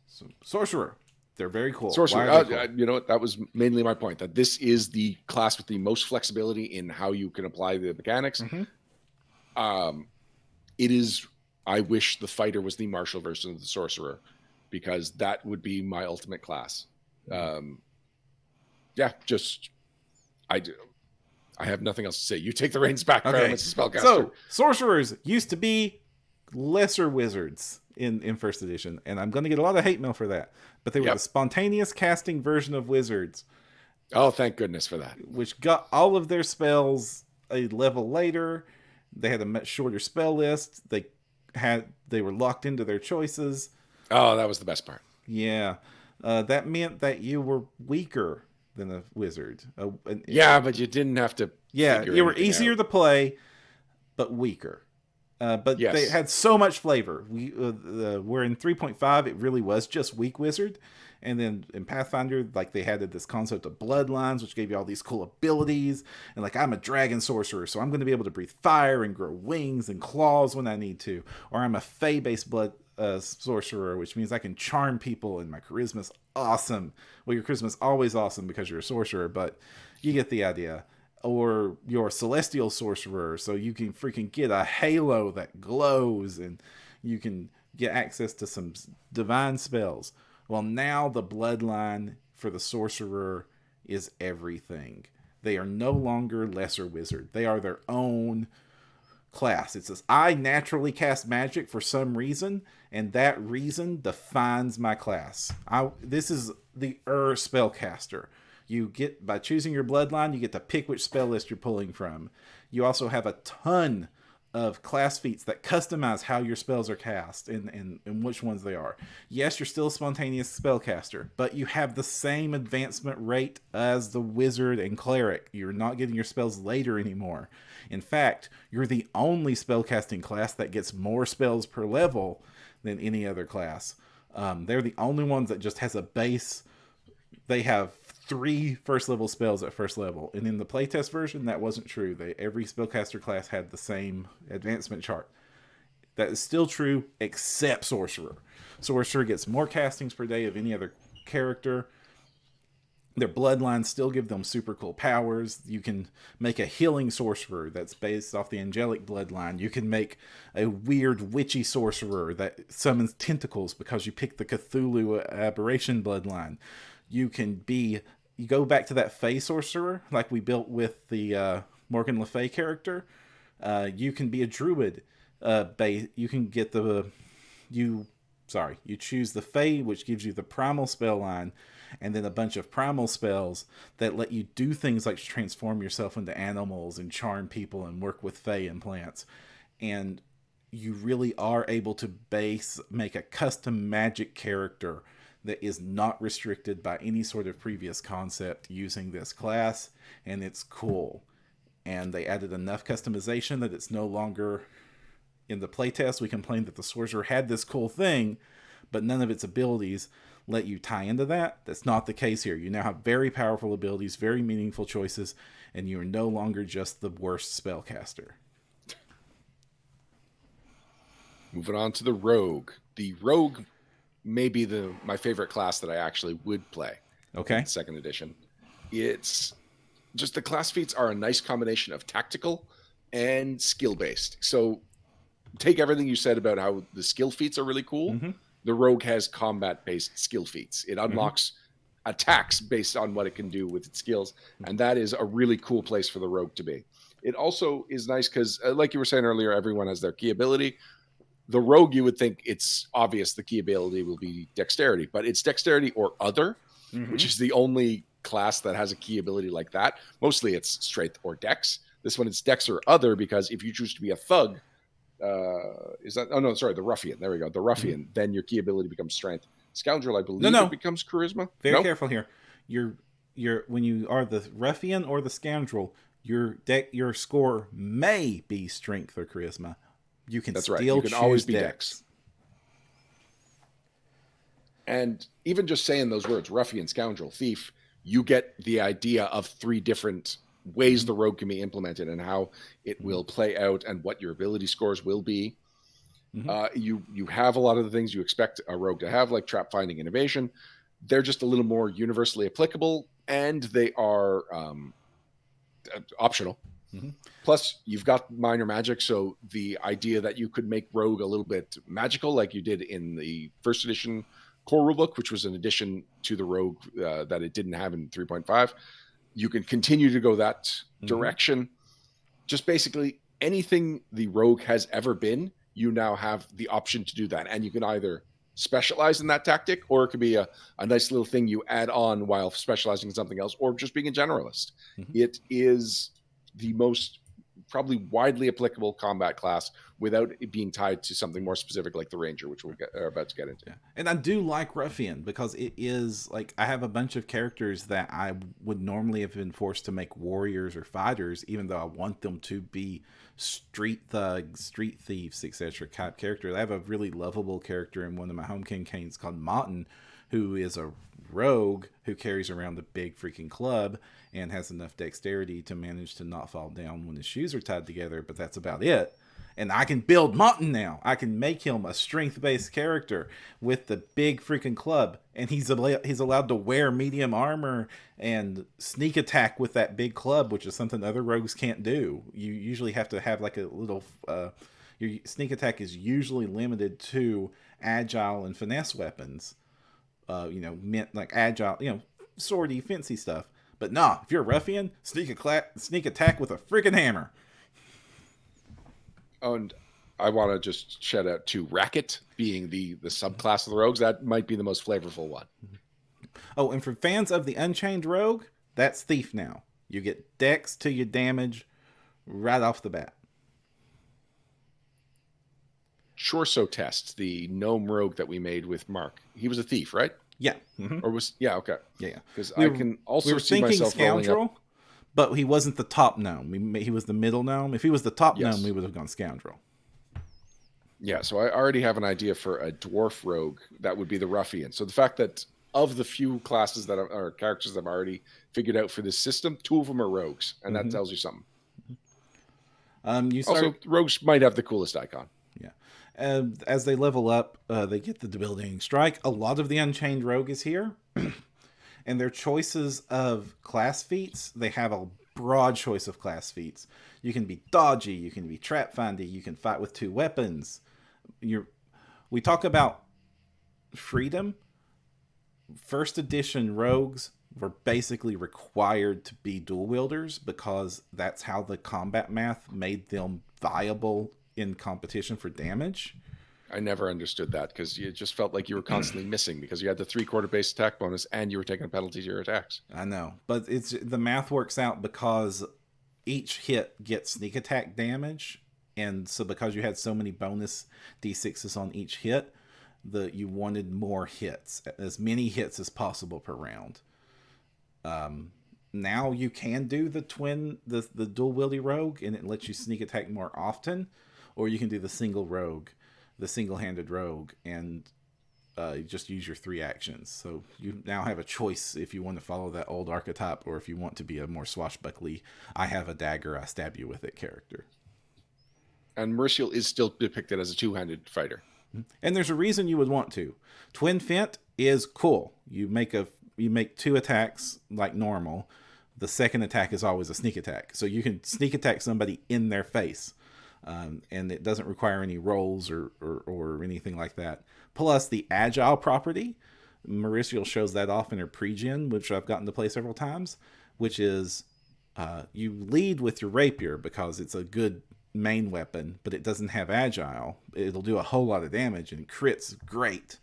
So, Sorcerer, they're very cool. Sorcerer, cool? You know what? That was mainly my point, that this is the class with the most flexibility in how you can apply the mechanics. It is, I wish the fighter was the martial version of the sorcerer, because that would be my ultimate class. I have nothing else to say. You take the reins back. Okay. Spellcaster. So sorcerers used to be lesser wizards in first edition, and I'm going to get a lot of hate mail for that. But they were the spontaneous casting version of wizards. Oh, thank goodness for that. Which got all of their spells a level later. They had a much shorter spell list. They were locked into their choices. Oh, that was the best part. Yeah. That meant that you were weaker than a wizard. Yeah, but you didn't have to. Yeah, figure you were anything easier out. to play, but weaker. But they Yes. had so much flavor. We're in 3.5. It really was just weak wizard, and then in Pathfinder, like they had this concept of bloodlines, which gave you all these cool abilities. And like I'm a dragon sorcerer, so I'm going to be able to breathe fire and grow wings and claws when I need to. Or I'm a Fey based blood sorcerer, which means I can charm people, and my charisma's awesome. Well, your charisma's always awesome because you're a sorcerer, but you get the idea. Or you're a celestial sorcerer, so you can freaking get a halo that glows, and you can get access to some divine spells. Well, now the bloodline for the sorcerer is everything. They are no longer lesser wizard. They are their own class. It says, I naturally cast magic for some reason, and that reason defines my class. This is the spellcaster. You get, by choosing your bloodline, you get to pick which spell list you're pulling from. You also have a ton of class feats that customize how your spells are cast and which ones they are. Yes, you're still a spontaneous spellcaster, but you have the same advancement rate as the wizard and cleric. You're not getting your spells later anymore. In fact, you're the only spellcasting class that gets more spells per level than any other class. They're the only ones that just has a base. They have 3 first level spells at first level, and in the playtest version that wasn't true. Every spellcaster class had the same advancement chart. That is still true except sorcerer. Sorcerer gets more castings per day of any other character. Their bloodlines still give them super cool powers. You can make a healing sorcerer that's based off the angelic bloodline. You can make a weird witchy sorcerer that summons tentacles because you pick the Cthulhu aberration bloodline. You go back to that Fey sorcerer like we built with the Morgan Le Fay character. You can be a druid. You can get you choose the Fey, which gives you the primal spell line, and then a bunch of primal spells that let you do things like transform yourself into animals and charm people and work with Fey and plants. And you really are able to make a custom magic character that is not restricted by any sort of previous concept using this class, and it's cool. And they added enough customization that it's no longer in the playtest. We complained that the sorcerer had this cool thing, but none of its abilities let you tie into that. That's not the case here. You now have very powerful abilities, very meaningful choices, and you are no longer just the worst spellcaster. Moving on to the rogue. The rogue may be my favorite class that I actually would play. Okay. Second edition. It's just the class feats are a nice combination of tactical and skill based. So take everything you said about how the skill feats are really cool. Mm-hmm. The rogue has combat based skill feats. It unlocks attacks based on what it can do with its skills. And that is a really cool place for the rogue to be. It also is nice because, like you were saying earlier, everyone has their key ability. The rogue, you would think it's obvious the key ability will be dexterity, but it's dexterity or other, which is the only class that has a key ability like that. Mostly it's strength or dex. This one it's dex or other, because if you choose to be a thug, the ruffian. There we go. The ruffian, then your key ability becomes strength. Scoundrel, I believe it becomes charisma. Very careful here. You're when you are the ruffian or the scoundrel, your score may be strength or charisma. You can still you can always be dex. And even just saying those words, ruffian, scoundrel, thief, you get the idea of 3 different ways the rogue can be implemented and how it will play out and what your ability scores will be. You have a lot of the things you expect a rogue to have, like trap finding and evasion. They're just a little more universally applicable, and they are optional. Plus, you've got minor magic, so the idea that you could make rogue a little bit magical, like you did in the first edition core rulebook, which was an addition to the rogue that it didn't have in 3.5, you can continue to go that direction. Just basically anything the rogue has ever been, you now have the option to do that, and you can either specialize in that tactic, or it could be a nice little thing you add on while specializing in something else, or just being a generalist. It is the most probably widely applicable combat class without it being tied to something more specific like the ranger, which are about to get into. Yeah. And I do like ruffian because it is like I have a bunch of characters that I would normally have been forced to make warriors or fighters, even though I want them to be street thugs, street thieves, etc. type character. I have a really lovable character in one of my home campaigns called Martin, who is a rogue who carries around a big freaking club and has enough dexterity to manage to not fall down when his shoes are tied together, but that's about it. And I can build Martin now. I can make him a strength-based character with the big freaking club, and he's allowed to wear medium armor and sneak attack with that big club, which is something other rogues can't do. You usually have to have like a little. Your sneak attack is usually limited to agile and finesse weapons. Meant like agile, swordy, fancy stuff. But nah, if you're a ruffian, sneak attack with a freaking hammer. Oh, and I want to just shout out to Racket being the subclass of the rogues. That might be the most flavorful one. Oh, and for fans of the Unchained Rogue, that's Thief now. You get dex to your damage right off the bat. Chorso Test, the gnome rogue that we made with Mark. He was a thief, right? Yeah. Mm-hmm. Or was okay. Yeah. Because I can also see myself scoundrel, but he wasn't the top gnome. He was the middle gnome. If he was the top gnome, we would have gone scoundrel. Yeah, so I already have an idea for a dwarf rogue that would be the ruffian. So the fact that of the few classes that are characters that I've already figured out for this system, 2 of them are rogues, and that tells you something. Also, rogues might have the coolest icon. Yeah. As they level up, they get the debilitating strike. A lot of the Unchained Rogue is here. And their choices of class feats, they have a broad choice of class feats. You can be dodgy, you can be trap findy, you can fight with 2 weapons. We talk about freedom. First edition rogues were basically required to be dual wielders because that's how the combat math made them viable in competition for damage. I never understood that because it just felt like you were constantly missing because you had the 3/4 base attack bonus and you were taking a penalty to your attacks. I know, but the math works out because each hit gets sneak attack damage, and so because you had so many bonus d6s on each hit, you wanted more hits, as many hits as possible per round. Now you can do the dual wieldy rogue, and it lets you sneak attack more often, or you can do the single-handed rogue, and just use your 3 actions. So you now have a choice if you want to follow that old archetype or if you want to be a more swashbuckly, I have a dagger, I stab you with it character. And Mercial is still depicted as a 2-handed fighter. And there's a reason you would want to. Twin Fent is cool. You make 2 attacks like normal. The second attack is always a sneak attack. So you can sneak attack somebody in their face. And it doesn't require any rolls or anything like that. Plus the agile property, Mauricio shows that off in her pre-gen, which I've gotten to play several times, which is you lead with your rapier because it's a good main weapon, but it doesn't have agile. It'll do a whole lot of damage, and crits great.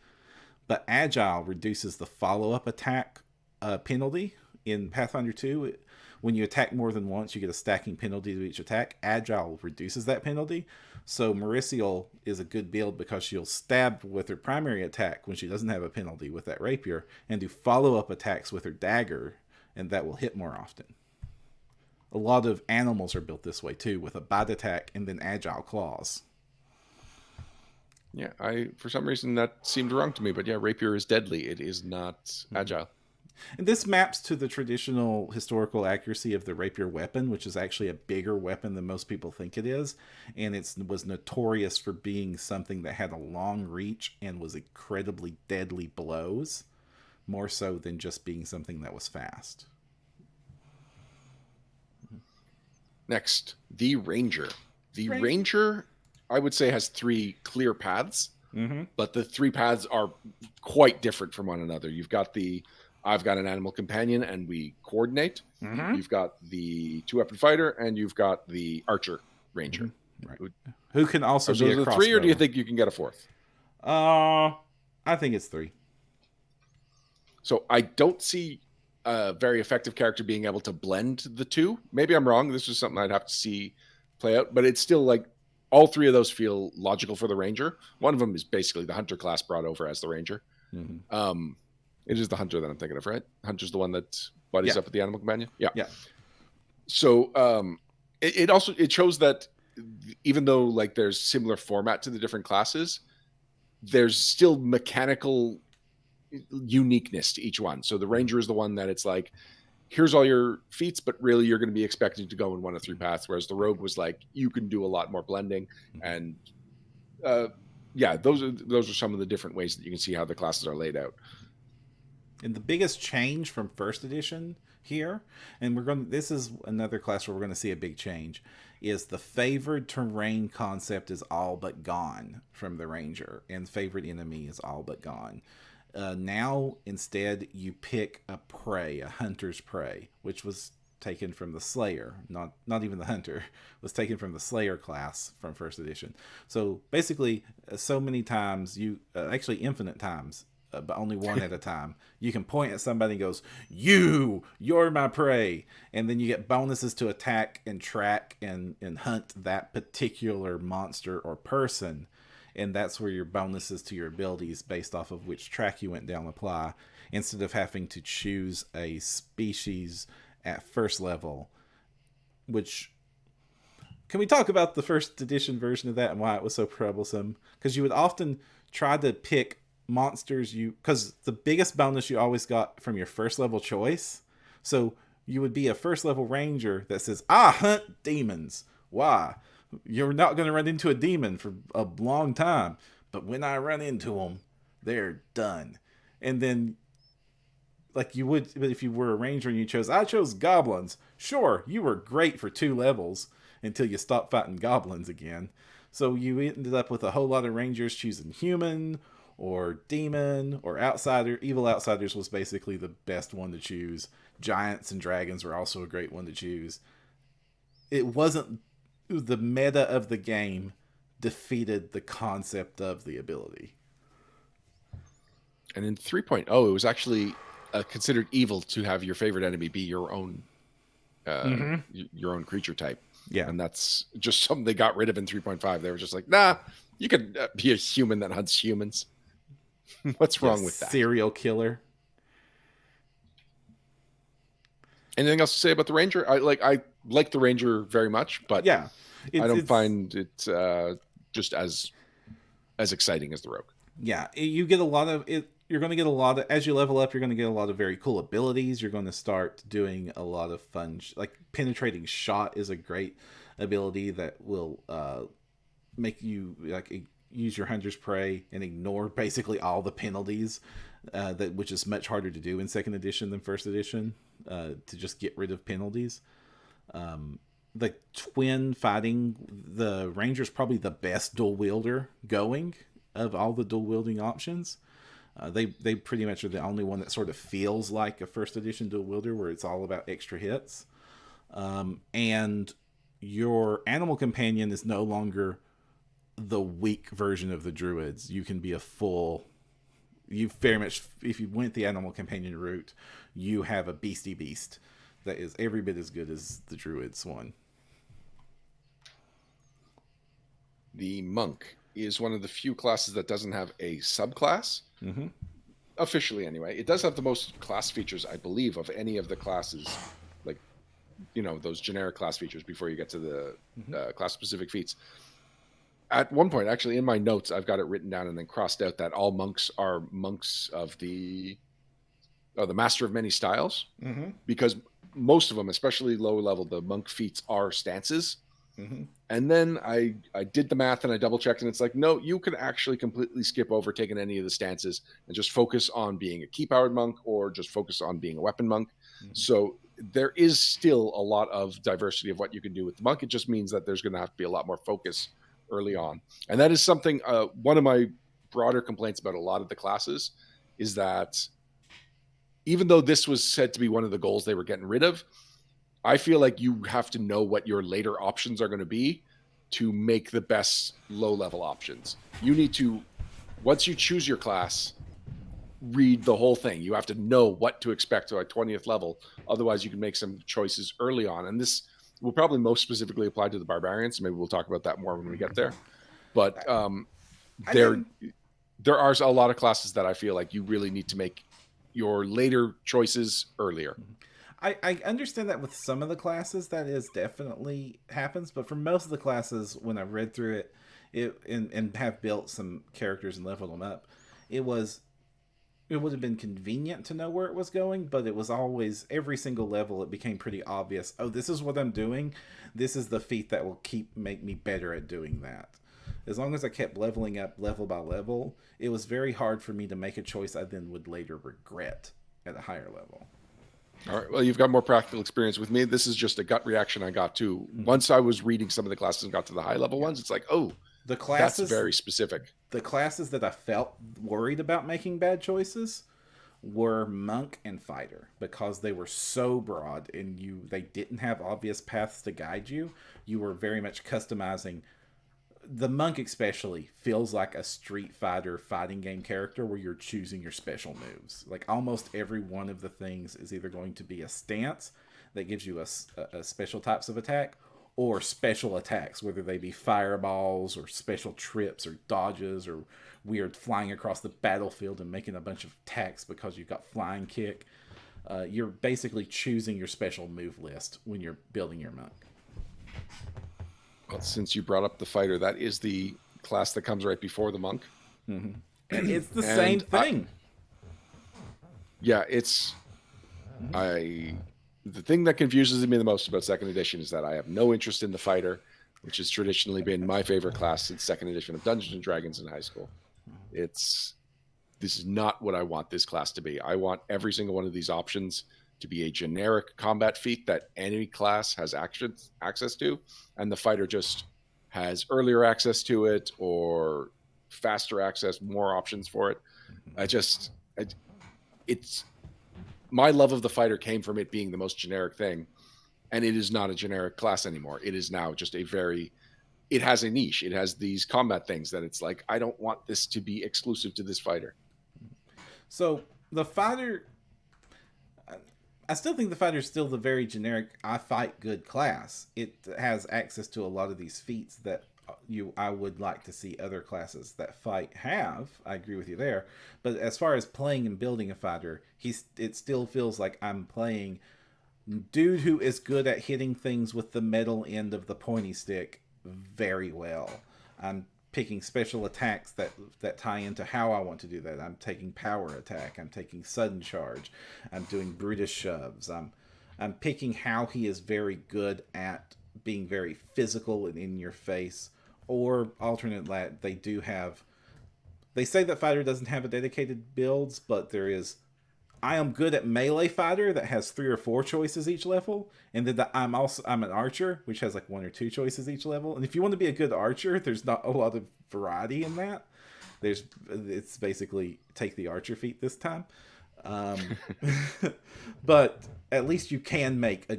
But agile reduces the follow-up attack penalty. In Pathfinder 2, when you attack more than once, you get a stacking penalty to each attack. Agile reduces that penalty. So Mauricio is a good build because she'll stab with her primary attack when she doesn't have a penalty with that rapier, and do follow-up attacks with her dagger, and that will hit more often. A lot of animals are built this way too, with a bite attack and then agile claws. Yeah, for some reason that seemed wrong to me, but yeah, rapier is deadly. It is not agile. And this maps to the traditional historical accuracy of the rapier weapon, which is actually a bigger weapon than most people think it is. And it was notorious for being something that had a long reach and was incredibly deadly blows, more so than just being something that was fast. Next, the Ranger. The Ranger, I would say, has 3 clear paths, but the 3 paths are quite different from one another. You've got I've got an animal companion and we coordinate. You've got the 2-weapon fighter, and you've got the archer ranger. Right. Who can also be a crossbow. 3, or do you think you can get a 4th? I think it's 3. So I don't see a very effective character being able to blend the 2. Maybe I'm wrong. This is something I'd have to see play out, but it's still like all three of those feel logical for the ranger. One of them is basically the hunter class brought over as the ranger. It is the hunter that I'm thinking of, right? Hunter's the one that buddies up with the animal companion. Yeah. So it shows that even though like there's similar format to the different classes, there's still mechanical uniqueness to each one. So the ranger is the one that it's like, here's all your feats, but really you're going to be expected to go in one of three paths. Whereas the rogue was like, you can do a lot more blending. And those are some of the different ways that you can see how the classes are laid out. And the biggest change from first edition here, and this is another class where we're going to see a big change, is the favored terrain concept is all but gone from the ranger, and favorite enemy is all but gone. Now, instead, you pick a prey, a hunter's prey, which was taken from the Slayer. Not even the hunter. Was taken from the Slayer class from first edition. So basically, so many times, actually infinite times, but only one at a time, you can point at somebody and goes, you're my prey. And then you get bonuses to attack and track and hunt that particular monster or person. And that's where your bonuses to your abilities based off of which track you went down apply, instead of having to choose a species at first level. Which, can we talk about the first edition version of that and why it was so troublesome? Because you would often try to pick monsters because the biggest bonus you always got from your first level choice. So you would be a first level ranger that says, I hunt demons. Why? You're not going to run into a demon for a long time, but when I run into them, they're done. And then, like you would, but if you were a ranger and I chose goblins. Sure, you were great for 2 levels until you stopped fighting goblins again. So you ended up with a whole lot of rangers choosing human or demon or outsider. Evil outsiders was basically the best one to choose. Giants and dragons were also a great one to choose. It wasn't the meta of the game defeated the concept of the ability. And in 3.0, it was actually considered evil to have your favorite enemy be your own your own creature type. Yeah. And that's just something they got rid of in 3.5. They were just like, nah, you could be a human that hunts humans. What's wrong with that? Serial killer. Anything else to say about the ranger? I like the ranger very much, but yeah, I don't find it just as exciting as the rogue. Yeah, you get a lot of it. You're going to get a lot of, as you level up, you're going to get a lot of very cool abilities. You're going to start doing a lot of fun, like penetrating shot is a great ability that will make you use your hunter's prey and ignore basically all the penalties, which is much harder to do in second edition than first edition, to just get rid of penalties. The twin fighting, the ranger's probably the best dual wielder going of all the dual wielding options. They pretty much are the only one that sort of feels like a first edition dual wielder, where it's all about extra hits. And your animal companion is no longer the weak version of the druids. You can be you very much, if you went the animal companion route, you have a beastie beast that is every bit as good as the druids one. The monk is one of the few classes that doesn't have a subclass. Mm-hmm. Officially, anyway. It does have the most class features, I believe, of any of the classes. Like, those generic class features before you get to the class-specific feats. At one point, actually, in my notes, I've got it written down and then crossed out that all monks are monks of the Master of Many Styles. Mm-hmm. Because most of them, especially lower level, the monk feats are stances. Mm-hmm. And then I did the math and I double checked, and it's like, no, you can actually completely skip over taking any of the stances and just focus on being a key powered monk or just focus on being a weapon monk. Mm-hmm. So there is still a lot of diversity of what you can do with the monk. It just means that there's going to have to be a lot more focus early on. And that is something, one of my broader complaints about a lot of the classes is that even though this was said to be one of the goals they were getting rid of, I feel like you have to know what your later options are going to be to make the best low-level options. You need to, once you choose your class, read the whole thing. You have to know what to expect to a 20th level. Otherwise, you can make some choices early on. And this will probably most specifically apply to the barbarians. Maybe we'll talk about that more when we get there. But I there didn't. there are a lot of classes that I feel like you really need to make your later choices earlier. I understand that with some of the classes that is definitely happens, but for most of the classes, when I read through and have built some characters and leveled them up, it was it would have been convenient to know where it was going, but it was always every single level it became pretty obvious. Oh, this is what I'm doing. This is the feat that will make me better at doing that. As long as I kept leveling up level by level, it was very hard for me to make a choice I then would later regret at a higher level. All right. Well, you've got more practical experience with me. This is just a gut reaction I got to once I was reading some of the classes and got to the high level ones. It's like, oh, The classes, that's very specific. the classes that I felt worried about making bad choices were monk and fighter because they were so broad and they didn't have obvious paths to guide you. You were very much customizing. The monk especially feels like a Street Fighter fighting game character where you're choosing your special moves. Like almost every one of the things is either going to be a stance that gives you a special types of attack, or special attacks, whether they be fireballs or special trips or dodges or weird flying across the battlefield and making a bunch of attacks because you've got flying kick. You're basically choosing your special move list when you're building your monk. Well, since you brought up the fighter, that is the class that comes right before the monk. And it's the same thing. The thing that confuses me the most about second edition is that I have no interest in the fighter, which has traditionally been my favorite class since second edition of Dungeons and Dragons in high school. This is not what I want this class to be. I want every single one of these options to be a generic combat feat that any class has access to, and the fighter just has earlier access to it or faster access, more options for it. It's my love of the fighter came from it being the most generic thing, and it is not a generic class anymore. It is now just it has a niche. It has these combat things that it's like, I don't want this to be exclusive to this fighter. So the fighter, I still think the fighter is still the very generic I fight good class. It has access to a lot of these feats that I would like to see other classes that fight have. I agree with you there. But as far as playing and building a fighter, it still feels like I'm playing dude who is good at hitting things with the metal end of the pointy stick very well. I'm picking special attacks that tie into how I want to do that. I'm taking power attack. I'm taking sudden charge. I'm doing brutish shoves. I'm picking how he is very good at being very physical and in your face. Or alternate that they say that fighter doesn't have a dedicated builds, but there is. I am good at melee fighter that has 3 or 4 choices each level, and then I'm an archer which has like 1 or 2 choices each level. And if you want to be a good archer, there's not a lot of variety in that. It's basically take the archer feat this time, but at least you can make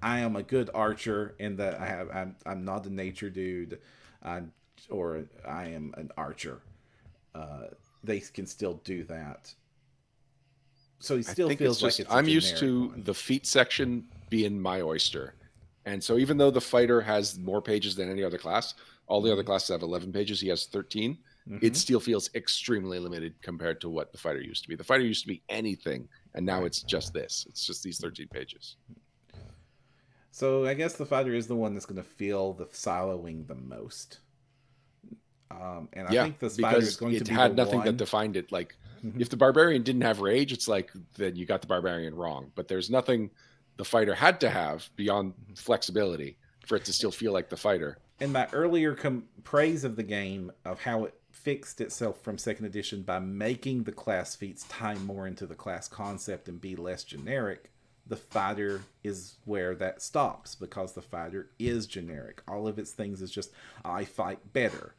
I am a good archer in that I'm not a nature dude, I am an archer. They can still do that. So he still feels like it's I'm used to the feat section being my oyster. And so even though the fighter has more pages than any other class, all the other classes have 11 pages, he has 13. It still feels extremely limited compared to what the fighter used to be. The fighter used to be anything, and now it's just this. It's just these 13 pages. So I guess the fighter is the one that's going to feel the siloing the most. And I think the spider is going to be had nothing that defined it. Like, if the barbarian didn't have rage, it's like, then you got the barbarian wrong. But there's nothing the fighter had to have beyond flexibility for it to still feel like the fighter. And my earlier praise of the game, of how it fixed itself from second edition by making the class feats tie more into the class concept and be less generic, the fighter is where that stops, because the fighter is generic. All of its things is just, I fight better.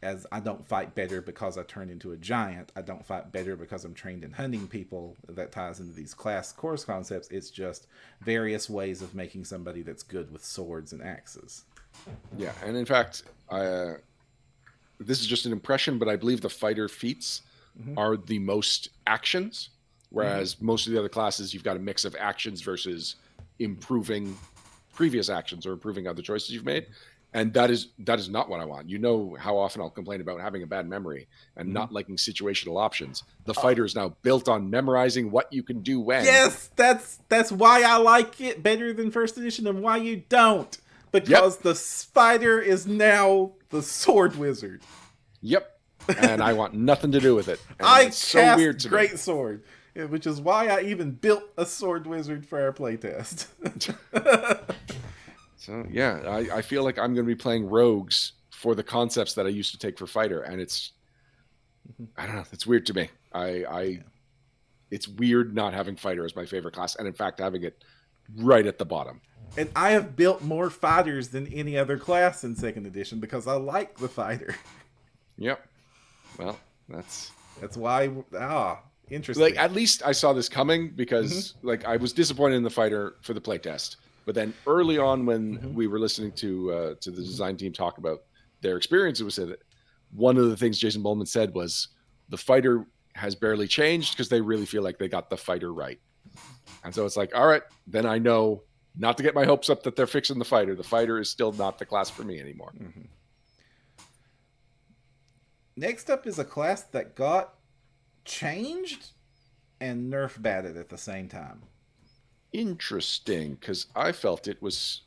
As I don't fight better because I turned into a giant. I don't fight better because I'm trained in hunting people. That ties into these class course concepts. It's just various ways of making somebody that's good with swords and axes. Yeah, and in fact, this is just an impression, but I believe the fighter feats are the most actions, whereas most of the other classes, you've got a mix of actions versus improving previous actions or improving other choices you've made. And that is not what I want. You know how often I'll complain about having a bad memory and not liking situational options. The fighter is now built on memorizing what you can do when. Yes, that's why I like it better than first edition and why you don't. Because the fighter is now the sword wizard. Yep. And I want nothing to do with it. And I it's so weird to great me. sword, which is why I even built a sword wizard for our playtest. So yeah, I feel like I'm going to be playing rogues for the concepts that I used to take for fighter, and it's I don't know, it's weird to me. It's weird not having fighter as my favorite class, and in fact having it right at the bottom. And I have built more fighters than any other class in second edition because I like the fighter. Yep. Well, that's why. Interesting. Like, at least I saw this coming because like I was disappointed in the fighter for the playtest. But then early on when we were listening to the design team talk about their experience, it was that one of the things Jason Bowman said was the fighter has barely changed because they really feel like they got the fighter right. And so it's like, all right, then I know not to get my hopes up that they're fixing the fighter. The fighter is still not the class for me anymore. Next up is a class that got changed and nerf batted at the same time. Interesting, because I felt it was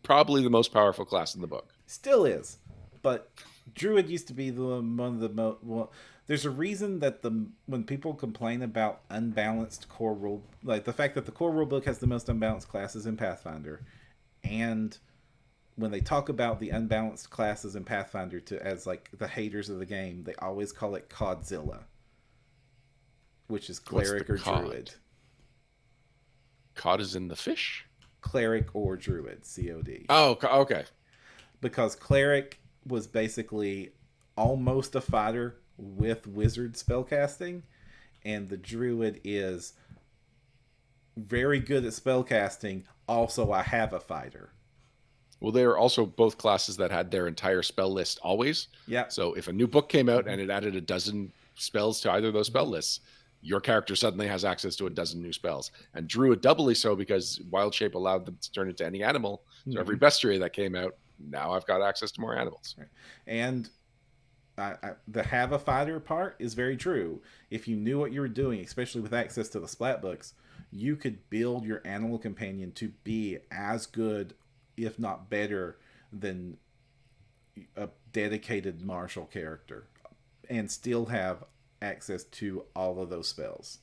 probably the most powerful class in the book. Still is, but Druid used to be one of the most. Well, there's a reason that when people complain about unbalanced core rule, like the fact that the core rule book has the most unbalanced classes in Pathfinder, and when they talk about the unbalanced classes in Pathfinder as like the haters of the game, they always call it Codzilla, which is cleric or cod? druid. Cod is in the fish? Cleric or druid, COD. Oh, okay. Because cleric was basically almost a fighter with wizard spellcasting, and the druid is very good at spellcasting. Also, I have a fighter. Well, they are also both classes that had their entire spell list always. Yeah. So if a new book came out and it added a dozen spells to either of those spell lists, your character suddenly has access to a dozen new spells. And Druid doubly so because Wild Shape allowed them to turn into any animal. So every bestiary that came out, now I've got access to more animals. Right. And the have a fighter part is very true. If you knew what you were doing, especially with access to the splat books, you could build your animal companion to be as good, if not better, than a dedicated martial character and still have access to all of those spells.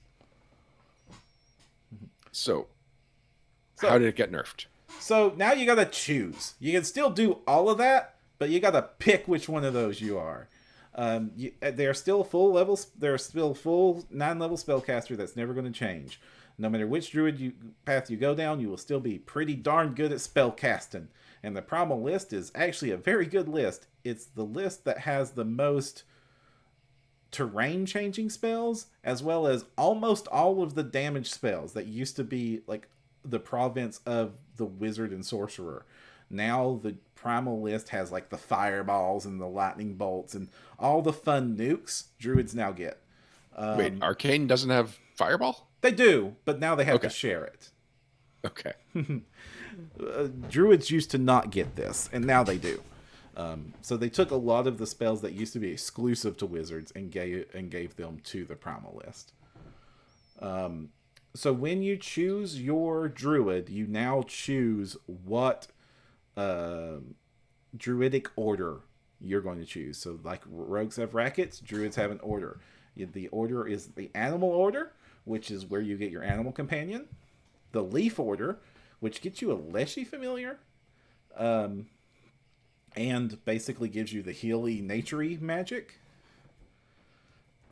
So how did it get nerfed? So now you gotta choose. You can still do all of that, but you gotta pick which one of those you are. They're still full levels. They're still full 9-level spellcaster. That's never going to change. No matter which druid path you go down, you will still be pretty darn good at spellcasting. And the primal list is actually a very good list. It's the list that has the most terrain changing spells, as well as almost all of the damage spells that used to be like the province of the wizard and sorcerer. Now the primal list has like the fireballs and the lightning bolts and all the fun nukes druids now get. Wait, Arcane doesn't have fireball? They do, but now they have to share it. Okay. Druids used to not get this, and now they do. So they took a lot of the spells that used to be exclusive to wizards and gave them to the primal list. So when you choose your druid, you now choose what druidic order you're going to choose. So like rogues have rackets, druids have an order. The order is the animal order, which is where you get your animal companion. The leaf order, which gets you a Leshy familiar. And basically gives you the healy, naturey magic.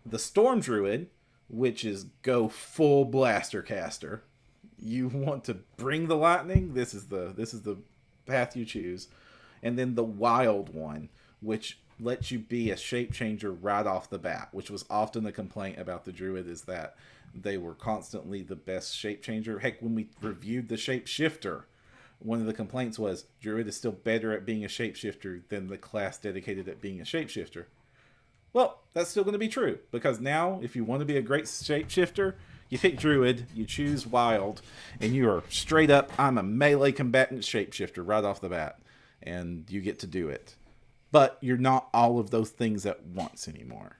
The Storm Druid, which is go full blaster caster. You want to bring the lightning, this is the path you choose. And then the Wild one, which lets you be a shape changer right off the bat, which was often the complaint about the Druid, is that they were constantly the best shape changer. Heck, when we reviewed the shape shifter, one of the complaints was Druid is still better at being a shapeshifter than the class dedicated at being a shapeshifter. Well, that's still going to be true, because now if you want to be a great shapeshifter, You pick Druid, you choose Wild, and you are straight up, I'm a melee combatant shapeshifter right off the bat. And you get to do it. But you're not all of those things at once anymore.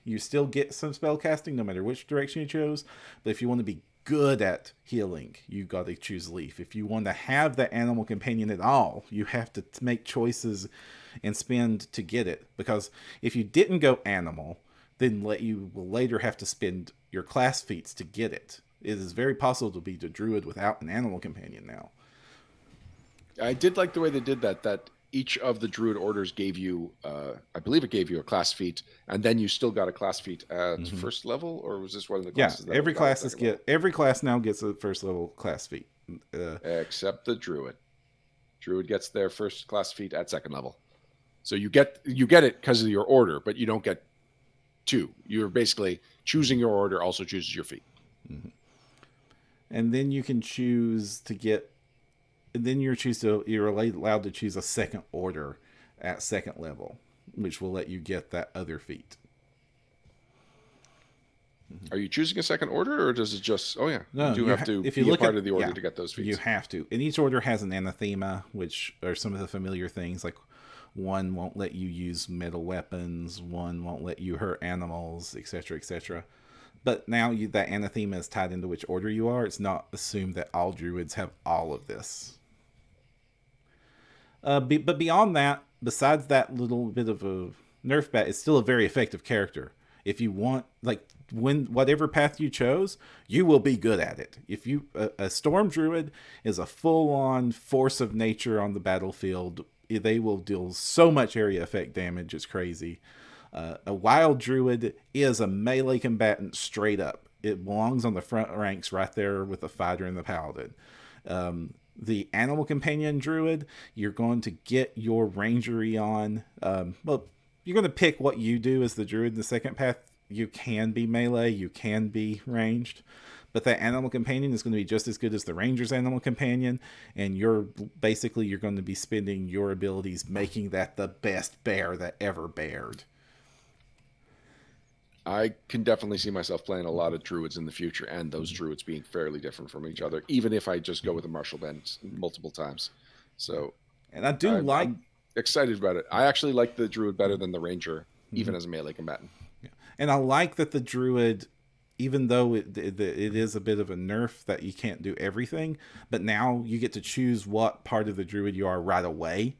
You still get some spellcasting no matter which direction you chose, but if you want to be good at healing, you got to choose Leaf. If you want to have that animal companion at all, you have to make choices and spend to get it. Because if you didn't go animal, then you will later have to spend your class feats to get it. It is very possible to be the Druid without an animal companion now. I did like the way they did that each of the Druid orders gave you, I believe it gave you a class feat, and then you still got a class feat at first level, or was this one of the classes? Yeah, every class now gets a first level class feat. Except the Druid. Druid gets their first class feat at second level. So you get it because of your order, but you don't get two. You're basically choosing your order, also chooses your feat. Mm-hmm. And then you can choose to get. And then you're allowed to choose a second order at second level, which will let you get that other feat. Are you choosing a second order, or does it just? Oh yeah, no, you have to be a part of the order to get those feats. You have to, and each order has an anathema, which are some of the familiar things. Like one won't let you use metal weapons, one won't let you hurt animals, etc., etc. But now that anathema is tied into which order you are. It's not assumed that all druids have all of this. But beyond that, besides that little bit of a nerf bat, it's still a very effective character. If you want, whatever path you chose, you will be good at it. If you a storm druid is a full-on force of nature on the battlefield. They will deal so much area effect damage. It's crazy. A wild druid is a melee combatant straight up. It belongs on the front ranks right there with the fighter and the paladin. The animal companion druid, you're going to get your rangery on. You're going to pick what you do as the druid in the second path. You can be melee, you can be ranged, but that animal companion is going to be just as good as the ranger's animal companion, and you're going to be spending your abilities making that the best bear that ever bared. I can definitely see myself playing a lot of druids in the future, and those druids being fairly different from each other, even if I just go with the martial bend multiple times. So, and I'm excited about it. I actually like the druid better than the ranger, even as a melee combatant. Yeah. And I like that the druid, even though it is a bit of a nerf that you can't do everything, but now you get to choose what part of the druid you are right away.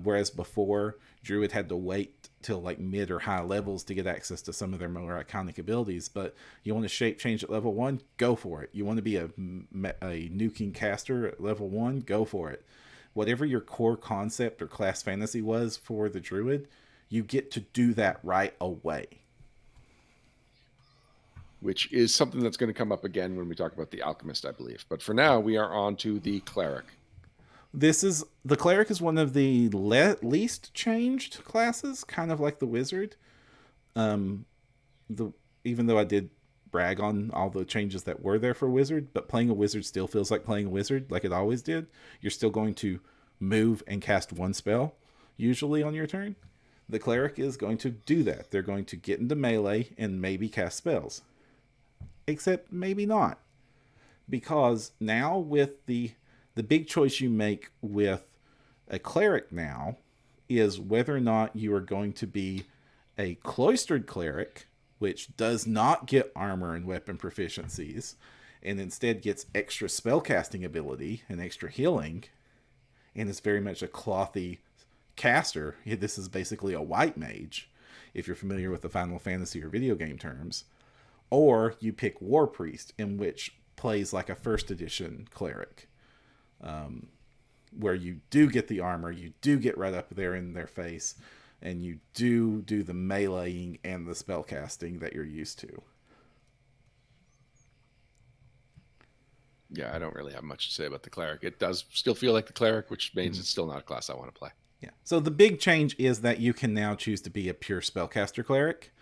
Whereas before, druid had to wait till mid or high levels to get access to some of their more iconic abilities. But you want to shape change at level 1, go for it. You want to be a nuking caster at level 1, go for it. Whatever your core concept or class fantasy was for the druid, you get to do that right away. Which is something that's going to come up again when we talk about the alchemist, I believe. But for now, we are on to the cleric. The cleric is one of the least changed classes, kind of like the wizard. Even though I did brag on all the changes that were there for wizard, but playing a wizard still feels like playing a wizard, like it always did. You're still going to move and cast one spell, usually on your turn. The cleric is going to do that. They're going to get into melee and maybe cast spells. Except maybe not. Because now with the big choice you make with a cleric now is whether or not you are going to be a cloistered cleric, which does not get armor and weapon proficiencies, and instead gets extra spellcasting ability and extra healing, and is very much a clothy caster. This is basically a white mage, if you're familiar with the Final Fantasy or video game terms. Or you pick War Priest, in which plays like a first edition cleric. Where you do get the armor, you do get right up there in their face, and you do the meleeing and the spellcasting that you're used to. Yeah, I don't really have much to say about the cleric. It does still feel like the cleric, which means it's still not a class I want to play. Yeah. So the big change is that you can now choose to be a pure spellcaster cleric,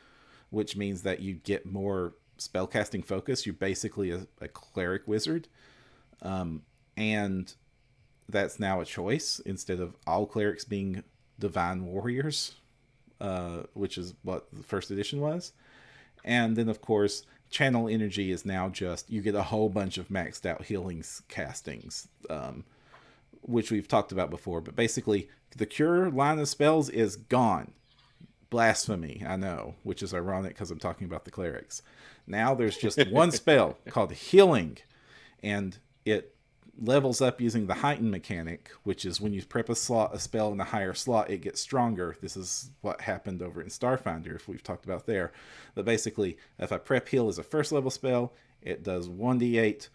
which means that you get more spellcasting focus. You're basically a cleric wizard. And that's now a choice instead of all clerics being divine warriors, which is what the first edition was. And then, of course, channel energy is now just, you get a whole bunch of maxed out healing castings, which we've talked about before. But basically, the cure line of spells is gone. Blasphemy, I know, which is ironic because I'm talking about the clerics. Now there's just one spell called healing, and it levels up using the heighten mechanic, which is when you prep a spell in a higher slot, it gets stronger. This is what happened over in Starfinder, if we've talked about there. But basically, if I prep heal as a first level spell, it does 1d8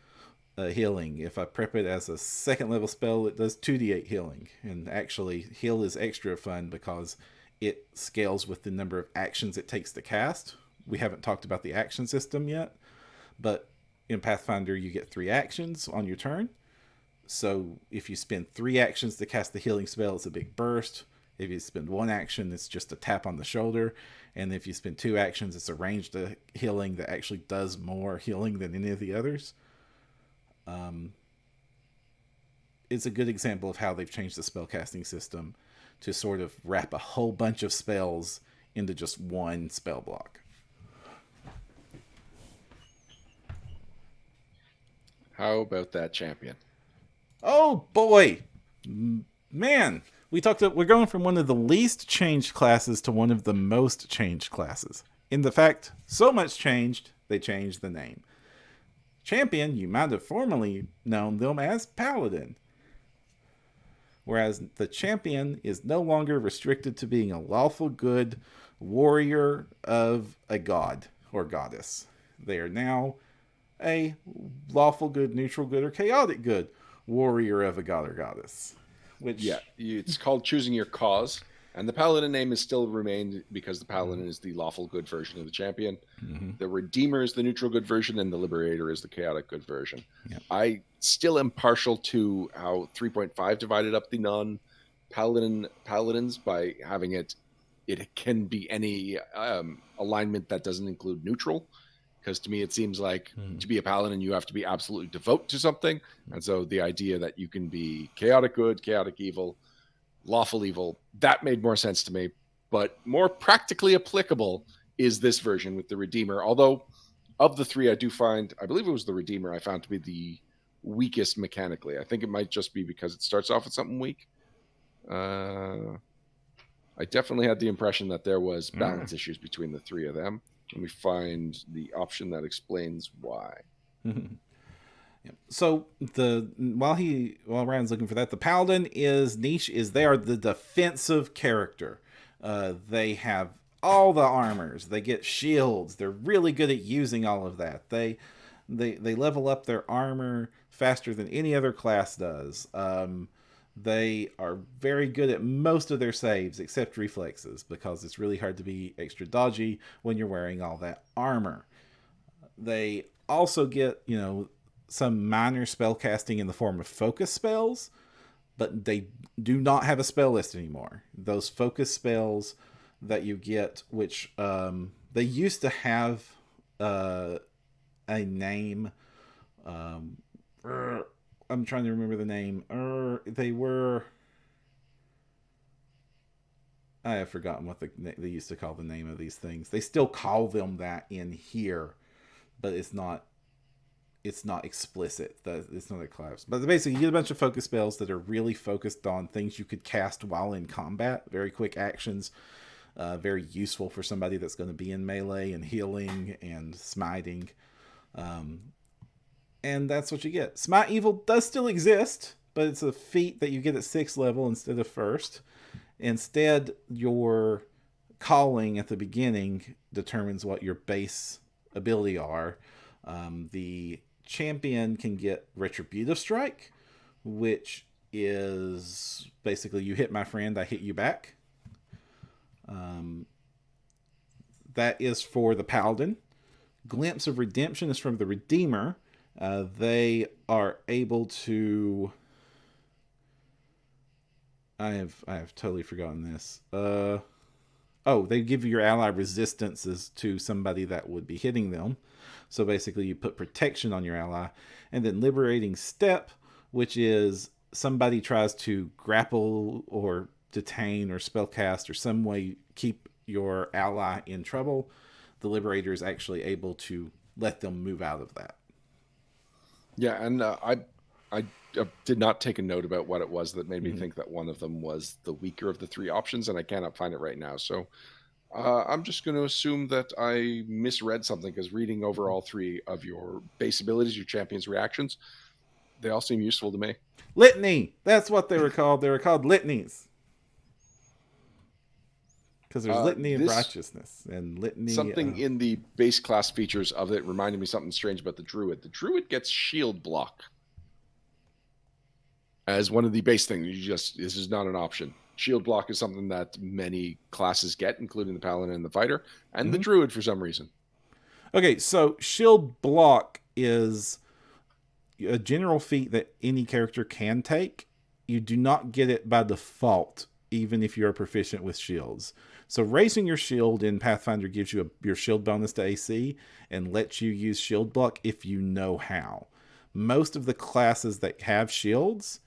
healing. If I prep it as a second level spell, it does 2d8 healing. And actually, heal is extra fun because it scales with the number of actions it takes to cast. We haven't talked about the action system yet, but in Pathfinder, you get 3 actions on your turn. So if you spend 3 actions to cast the healing spell, it's a big burst. If you spend 1 action, it's just a tap on the shoulder. And if you spend 2 actions, it's a ranged healing that actually does more healing than any of the others. It's a good example of how they've changed the spellcasting system to sort of wrap a whole bunch of spells into just one spell block. How about that champion? Oh boy, man! We're going from one of the least changed classes to one of the most changed classes. In the fact, so much changed, they changed the name. Champion, you might have formerly known them as Paladin. Whereas the champion is no longer restricted to being a lawful good warrior of a god or goddess. They are now a lawful good, neutral good, or chaotic good warrior of a god or goddess. Which, it's called choosing your cause, and the paladin name has still remained because the paladin is the lawful good version of the champion. The redeemer is the neutral good version, and the liberator is the chaotic good version. I still am partial to how 3.5 divided up the paladins by having it can be any alignment that doesn't include neutral. Because to me, it seems like to be a paladin, you have to be absolutely devout to something. And so the idea that you can be chaotic good, chaotic evil, lawful evil, that made more sense to me. But more practically applicable is this version with the Redeemer. Although of the 3, I believe it was the Redeemer I found to be the weakest mechanically. I think it might just be because it starts off with something weak. I definitely had the impression that there was balance issues between the 3 of them. And we find the option that explains why. So while Ryan's looking for that, the Paladin they are the defensive character. They have all the armors. They get shields. They're really good at using all of that. They level up their armor faster than any other class does. They are very good at most of their saves, except reflexes, because it's really hard to be extra dodgy when you're wearing all that armor. They also get, some minor spell casting in the form of focus spells, but they do not have a spell list anymore. Those focus spells that you get, which they used to have a name. I'm trying to remember the name. I have forgotten what they used to call the name of these things. They still call them that in here, but it's not explicit. It's not a class. But basically, you get a bunch of focus spells that are really focused on things you could cast while in combat. Very quick actions. Very useful for somebody that's going to be in melee and healing and smiting. And that's what you get. Smite Evil does still exist, but it's a feat that you get at 6th level instead of 1st. Instead, your calling at the beginning determines what your base ability are. The champion can get Retributive Strike, which is basically you hit my friend, I hit you back. That is for the Paladin. Glimpse of Redemption is from the Redeemer. They are able to... I have totally forgotten this. They give your ally resistances to somebody that would be hitting them. So basically you put protection on your ally. And then Liberating Step, which is somebody tries to grapple or detain or spellcast or some way keep your ally in trouble. The Liberator is actually able to let them move out of that. Yeah, and I did not take a note about what it was that made me think that one of them was the weaker of the three options, and I cannot find it right now. So I'm just going to assume that I misread something, because reading over all three of your base abilities, your champion's reactions, they all seem useful to me. Litany. That's what they were called. They were called litanies. Because there's litany of righteousness and litany. Something in the base class features of it reminded me something strange about the Druid. The Druid gets shield block as one of the base things. This is not an option. Shield block is something that many classes get, including the Paladin and the Fighter, and the Druid for some reason. Okay, so shield block is a general feat that any character can take. You do not get it by default, even if you're proficient with shields. So raising your shield in Pathfinder gives you your shield bonus to AC and lets you use shield block if you know how. Most of the classes that have shields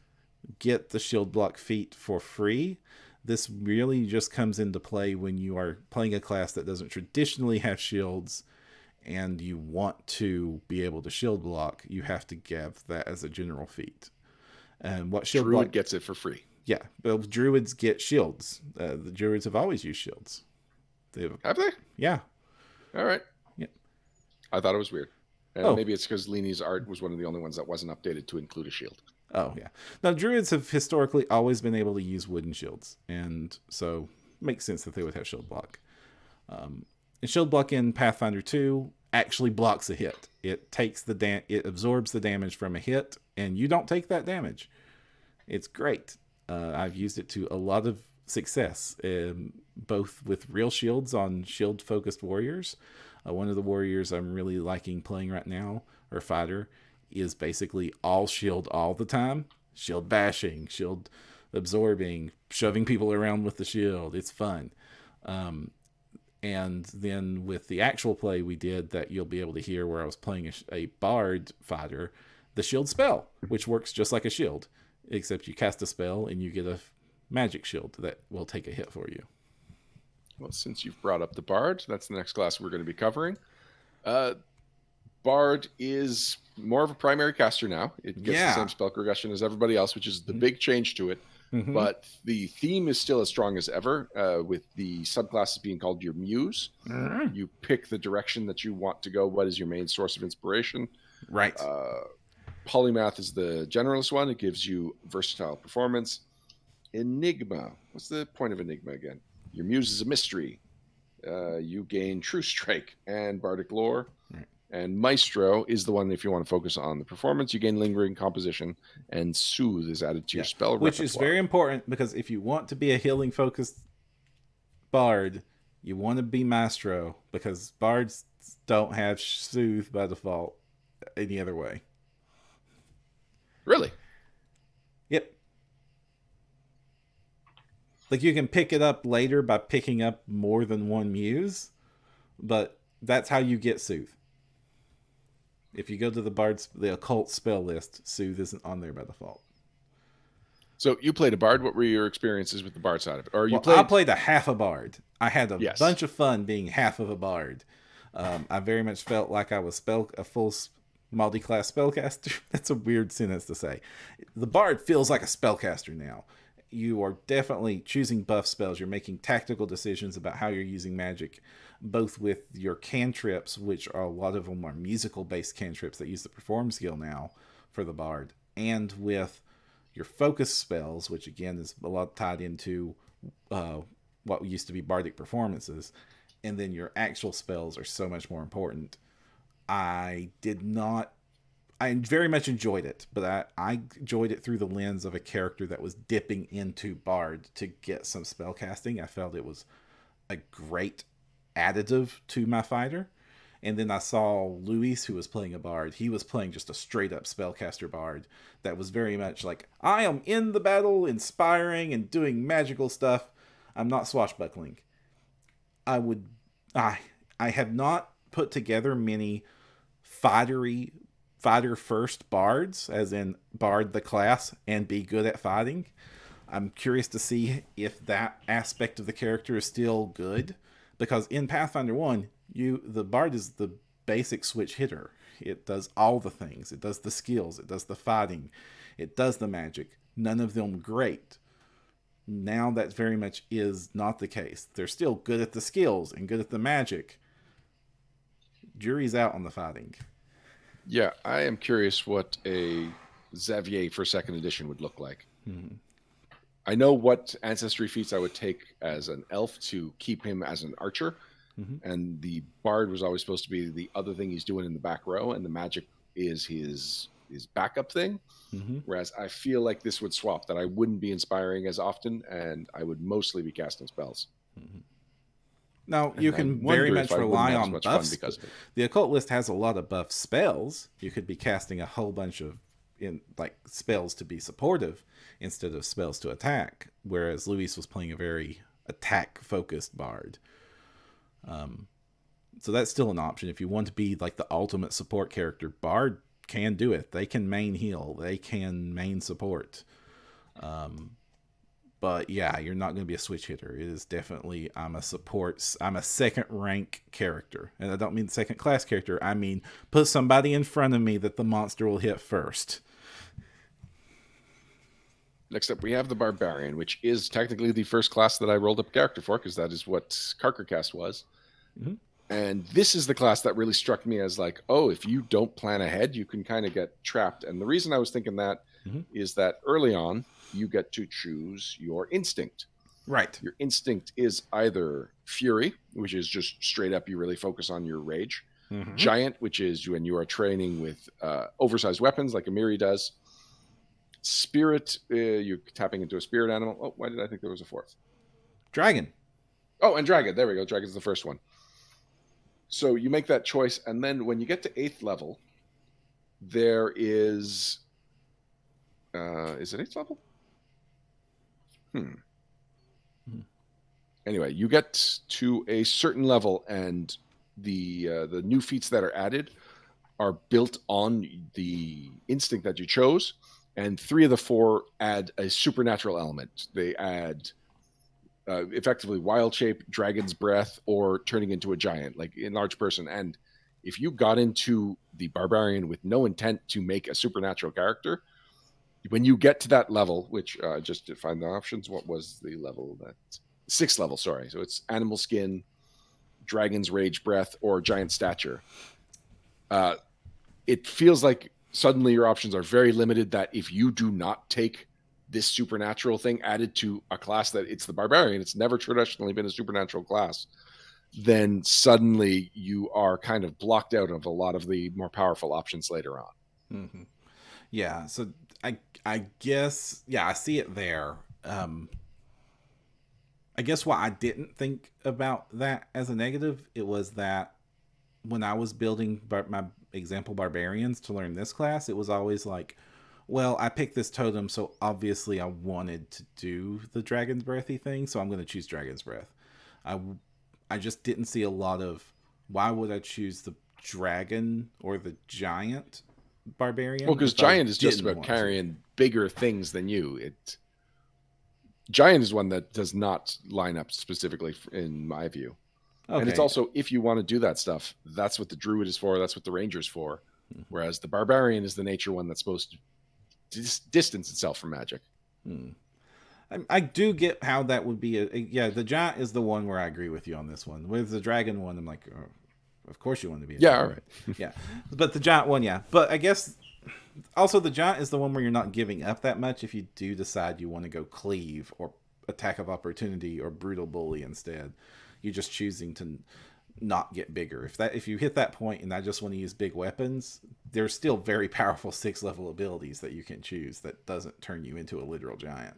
get the shield block feat for free. This really just comes into play when you are playing a class that doesn't traditionally have shields and you want to be able to shield block. You have to give that as a general feat. And what shield Druid block gets it for free. Yeah, but Druids get shields. The Druids have always used shields. Have they? Yeah. All right. Yeah. I thought it was weird. And maybe it's because Lini's art was one of the only ones that wasn't updated to include a shield. Oh, yeah. Now, Druids have historically always been able to use wooden shields, and so it makes sense that they would have shield block. And shield block in Pathfinder 2 actually blocks a hit. It takes it absorbs the damage from a hit, and you don't take that damage. It's great. I've used it to a lot of success, both with real shields on shield-focused warriors. One of the warriors I'm really liking playing right now, or fighter, is basically all shield all the time. Shield bashing, shield absorbing, shoving people around with the shield. It's fun. And then with the actual play we did that you'll be able to hear, where I was playing a bard fighter, the shield spell, which works just like a shield, except you cast a spell and you get a magic shield that will take a hit for you. Well, since you've brought up the Bard, that's the next class we're going to be covering. Bard is more of a primary caster now. It gets the same spell progression as everybody else, which is the big change to it. But the theme is still as strong as ever, with the subclasses being called your muse. You pick the direction that you want to go. What is your main source of inspiration? Right. Polymath is the generalist one. It gives you versatile performance. Enigma. What's the point of Enigma again? Your muse is a mystery. You gain True Strike and Bardic Lore. Right. And Maestro is the one, if you want to focus on the performance, you gain Lingering Composition, and Soothe is added to your spell repertoire. Which is very important, because if you want to be a healing-focused bard, you want to be Maestro, because bards don't have Soothe by default any other way. Really? Yep. Like, you can pick it up later by picking up more than one muse, but that's how you get Soothe. If you go to the occult spell list, Soothe isn't on there by default. So you played a bard. What were your experiences with the bard side of it? Or I played a half a bard. I had a bunch of fun being half of a bard. I very much felt like I was a full multi-class spellcaster. That's a weird sentence to say. The bard feels like a spellcaster now. You are definitely choosing buff spells. You're making tactical decisions about how you're using magic, both with your cantrips, which are a lot of them are musical-based cantrips that use the perform skill now for the bard, and with your focus spells, which again is a lot tied into what used to be bardic performances, and then your actual spells are so much more important. I very much enjoyed it, but I enjoyed it through the lens of a character that was dipping into bard to get some spell casting. I felt it was a great additive to my fighter. And then I saw Luis, who was playing a bard. He was playing just a straight up spellcaster bard that was very much like, I am in the battle, inspiring and doing magical stuff. I'm not swashbuckling. I have not put together many fighter first bards, as in bard the class and be good at fighting. I'm curious to see if that aspect of the character is still good, because in Pathfinder 1, the bard is the basic switch hitter. It does all the things. It does the skills. It does the fighting. It does the magic. None of them great. Now that very much is not the case. They're still good at the skills and good at the magic. Jury's out on the fighting. Yeah, I am curious what a Xavier for second edition would look like. I know what ancestry feats I would take as an elf to keep him as an archer. And the bard was always supposed to be the other thing he's doing in the back row, and the magic is his backup thing. Whereas I feel like this would swap, that I wouldn't be inspiring as often, and I would mostly be casting spells. Now, you can very much rely on buffs. Because the occult list has a lot of buff spells. You could be casting a whole bunch of spells to be supportive instead of spells to attack, whereas Luis was playing a very attack-focused bard. So that's still an option. If you want to be like the ultimate support character, bard can do it. They can main heal. They can main support. But yeah, you're not going to be a switch hitter. It is definitely, I'm a second rank character. And I don't mean second class character. I mean, put somebody in front of me that the monster will hit first. Next up, we have the Barbarian, which is technically the first class that I rolled up a character for, because that is what Carkercast was. And this is the class that really struck me as like, oh, if you don't plan ahead, you can kind of get trapped. And the reason I was thinking that is that early on, you get to choose your instinct. Right. Your instinct is either Fury, which is just straight up, you really focus on your rage. Giant, which is when you are training with oversized weapons like Amiri does. Spirit, you're tapping into a spirit animal. Oh, why did I think there was a fourth? Dragon. Oh, and Dragon. There we go. Dragon's the first one. So you make that choice, and then when you get to 8th level, there is it 8th level? Anyway, you get to a certain level, and the new feats that are added are built on the instinct that you chose, and 3 of the 4 add a supernatural element. They add effectively wild shape, dragon's breath, or turning into a giant, like enlarged person. And if you got into the Barbarian with no intent to make a supernatural character, when you get to that level, which just to find the options, what was the level? That 6th level, sorry. So it's animal skin, dragon's rage breath, or giant stature. It feels like suddenly your options are very limited, that if you do not take this supernatural thing added to a class that it's the Barbarian, it's never traditionally been a supernatural class, then suddenly you are kind of blocked out of a lot of the more powerful options later on. Yeah, so I guess, yeah, I see it there. I guess why I didn't think about that as a negative, it was that when I was building my example Barbarians to learn this class, it was always like, well, I picked this totem, so obviously I wanted to do the Dragon's Breathy thing, so I'm going to choose Dragon's Breath. I just didn't see a lot of, why would I choose the dragon or the giant Barbarian? Well, because giant is just about carrying bigger things than you. Giant is one that does not line up specifically, in my view. Okay. And it's also, if you want to do that stuff, that's what the Druid is for, that's what the Ranger's for. Whereas the Barbarian is the nature one that's supposed to distance itself from magic. I do get how that would be. Yeah, the giant is the one where I agree with you on this one. With the dragon one, I'm like, oh, of course you want to be. Yeah, all right. Yeah, but the giant one, yeah. But I guess also the giant is the one where you're not giving up that much if you do decide you want to go cleave or attack of opportunity or brutal bully instead. You're just choosing to not get bigger. If you hit that point and I just want to use big weapons, there's still very powerful 6th level abilities that you can choose that doesn't turn you into a literal giant.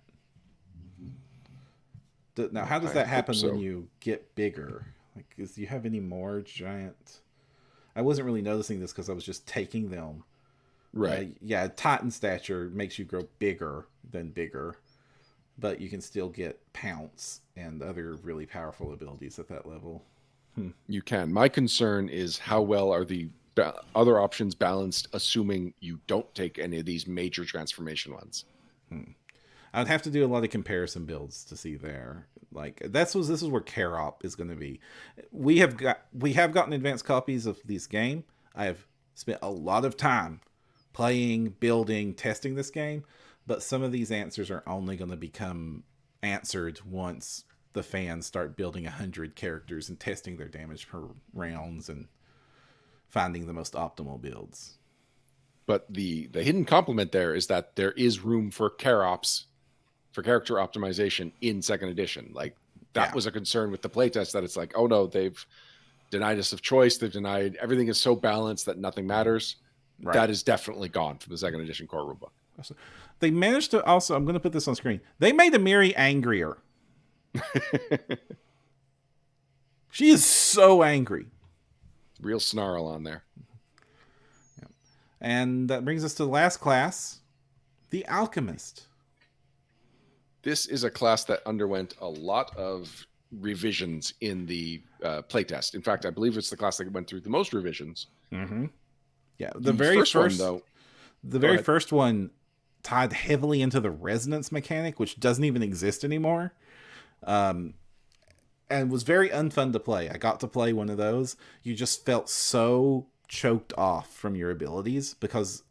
Now, how does that happen when you get bigger? Like, do you have any more giant? I wasn't really noticing this because I was just taking them. Right. Yeah, Titan stature makes you grow bigger than bigger, but you can still get pounce and other really powerful abilities at that level. You can. My concern is how well are the other options balanced, assuming you don't take any of these major transformation ones. I would have to do a lot of comparison builds to see there. Like this is where Carop is going to be. We have gotten advanced copies of this game. I have spent a lot of time playing, building, testing this game, but some of these answers are only going to become answered once the fans start building 100 characters and testing their damage per rounds and finding the most optimal builds. But the hidden compliment there is that there is room for carops, for character optimization in second edition. Like that was a concern with the playtest, that it's like, oh no, they've denied us of choice. They've denied, everything is so balanced that nothing matters. Right. That is definitely gone from the second edition core rulebook. They managed to also, I'm going to put this on screen. They made Amiri angrier. She is so angry. Real snarl on there. Yeah. And that brings us to the last class, the alchemist. This is a class that underwent a lot of revisions in the playtest. In fact, I believe it's the class that went through the most revisions. Mm-hmm. Yeah, the very first one, though. The very first one tied heavily into the resonance mechanic, which doesn't even exist anymore, and was very unfun to play. I got to play one of those. You just felt so choked off from your abilities because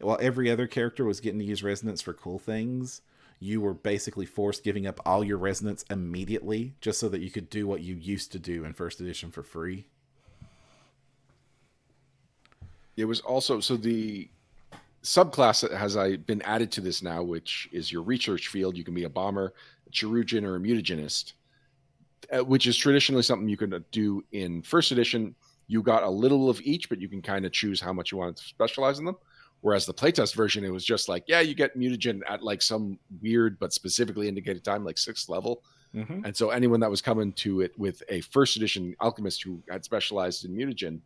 while every other character was getting to use resonance for cool things, you were basically forced giving up all your resonance immediately just so that you could do what you used to do in first edition for free. It was also, so the subclass that has been added to this now, which is your research field. You can be a bomber, a chirurgeon, or a mutagenist, which is traditionally something you can do in first edition. You got a little of each, but you can kind of choose how much you want to specialize in them. Whereas the playtest version, it was just like, yeah, you get mutagen at like some weird but specifically indicated time, like 6th level. Mm-hmm. And so anyone that was coming to it with a first edition alchemist who had specialized in mutagen,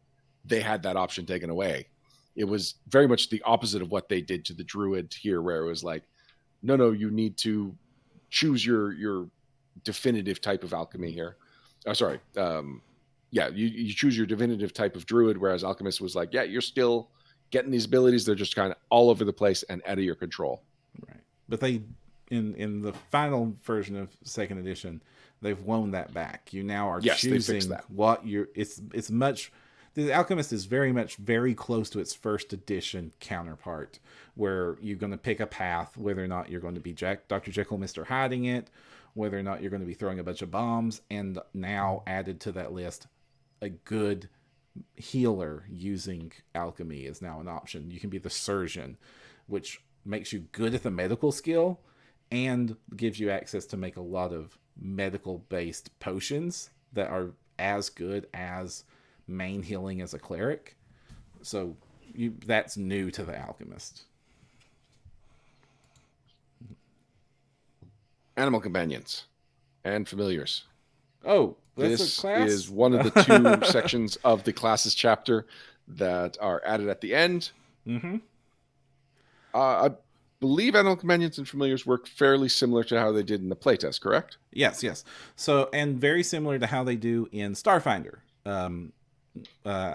they had that option taken away. It was very much the opposite of what they did to the Druid here, where it was like, no, you need to choose your definitive type of alchemy here. You choose your definitive type of Druid, whereas Alchemist was like, yeah, you're still getting these abilities. They're just kind of all over the place and out of your control. Right. But they, in the final version of second edition, they've won that back. You now are choosing what you're, it's much, the Alchemist is very close to its first edition counterpart, where you're going to pick a path, whether or not you're going to be Dr. Jekyll, Mr. Hiding It, whether or not you're going to be throwing a bunch of bombs, and now added to that list, a good healer using alchemy is now an option. You can be the surgeon, which makes you good at the medical skill and gives you access to make a lot of medical-based potions that are as good as main healing as a cleric. So that's new to the alchemist. Animal companions and familiars. Oh, that's this a class? Is one of the two sections of the classes chapter that are added at the end. Mm-hmm. I believe animal companions and familiars work fairly similar to how they did in the playtest, correct? Yes. So, and very similar to how they do in Starfinder. I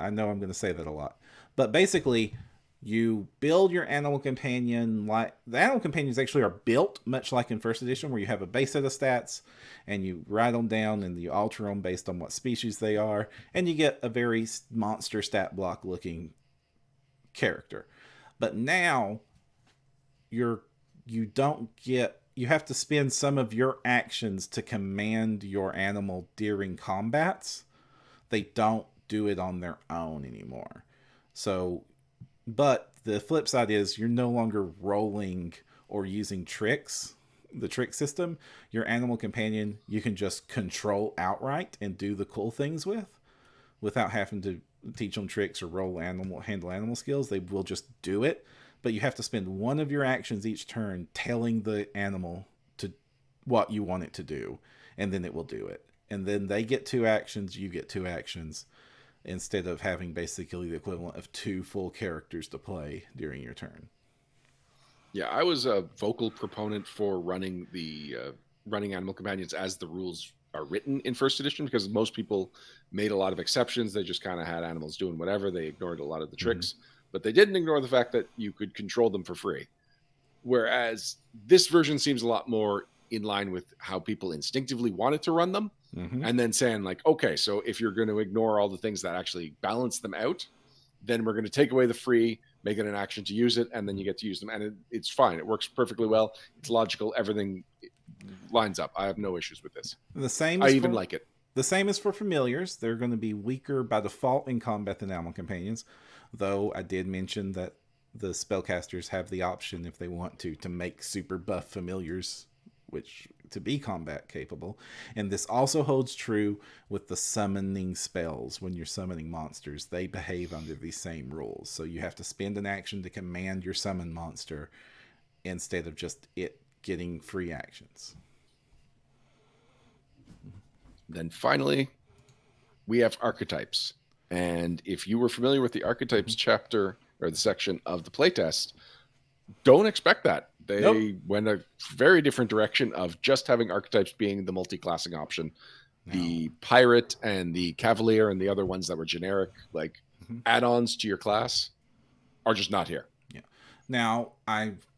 know I'm going to say that a lot, but basically you build your animal companion. Like the animal companions actually are built much like in first edition, where you have a base set of stats and you write them down and you alter them based on what species they are, and you get a very monster stat block looking character. But now you have to spend some of your actions to command your animal during combats. They don't do it on their own anymore. So, but the flip side is you're no longer rolling or using tricks, the trick system. Your animal companion, you can just control outright and do the cool things with, without having to teach them tricks or handle animal skills. They will just do it. But you have to spend one of your actions each turn telling the animal to what you want it to do, and then it will do it. And then they get 2 actions, you get 2 actions, instead of having basically the equivalent of 2 full characters to play during your turn. Yeah, I was a vocal proponent for running animal companions as the rules are written in first edition, because most people made a lot of exceptions. They just kind of had animals doing whatever. They ignored a lot of the tricks, but they didn't ignore the fact that you could control them for free. Whereas this version seems a lot more in line with how people instinctively wanted to run them, Mm-hmm. and then saying like, okay, so if you're going to ignore all the things that actually balance them out, then we're going to take away the free, make it an action to use it, and then you get to use them, and it's fine. It works perfectly well. It's logical. Everything lines up. I have no issues with this. The same I is even for, like it. the same is for familiars. They're going to be weaker by default in combat than animal companions, though I did mention that the spellcasters have the option, if they want to make super buff familiars, which to be combat capable. And this also holds true with the summoning spells. When you're summoning monsters, they behave under these same rules. So you have to spend an action to command your summon monster instead of just it getting free actions. Then finally, we have archetypes. And if you were familiar with the archetypes chapter or the section of the playtest, don't expect that. They went a very different direction of just having archetypes being the multi-classing option. No. The pirate and the cavalier and the other ones that were generic, like add-ons to your class, are just not here. Yeah. Now,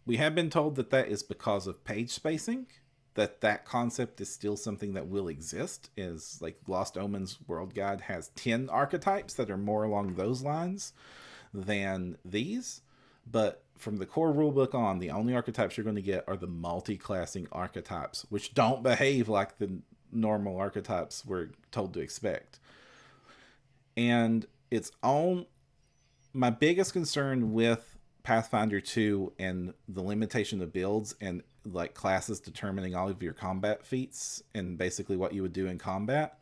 we have been told that is because of page spacing, that concept is still something that will exist. Is like Lost Omens World Guide has 10 archetypes that are more along those lines than these. But from the core rulebook on, the only archetypes you're going to get are the multi-classing archetypes, which don't behave like the normal archetypes we're told to expect. And my biggest concern with Pathfinder 2 and the limitation of builds and like classes determining all of your combat feats and basically what you would do in combat,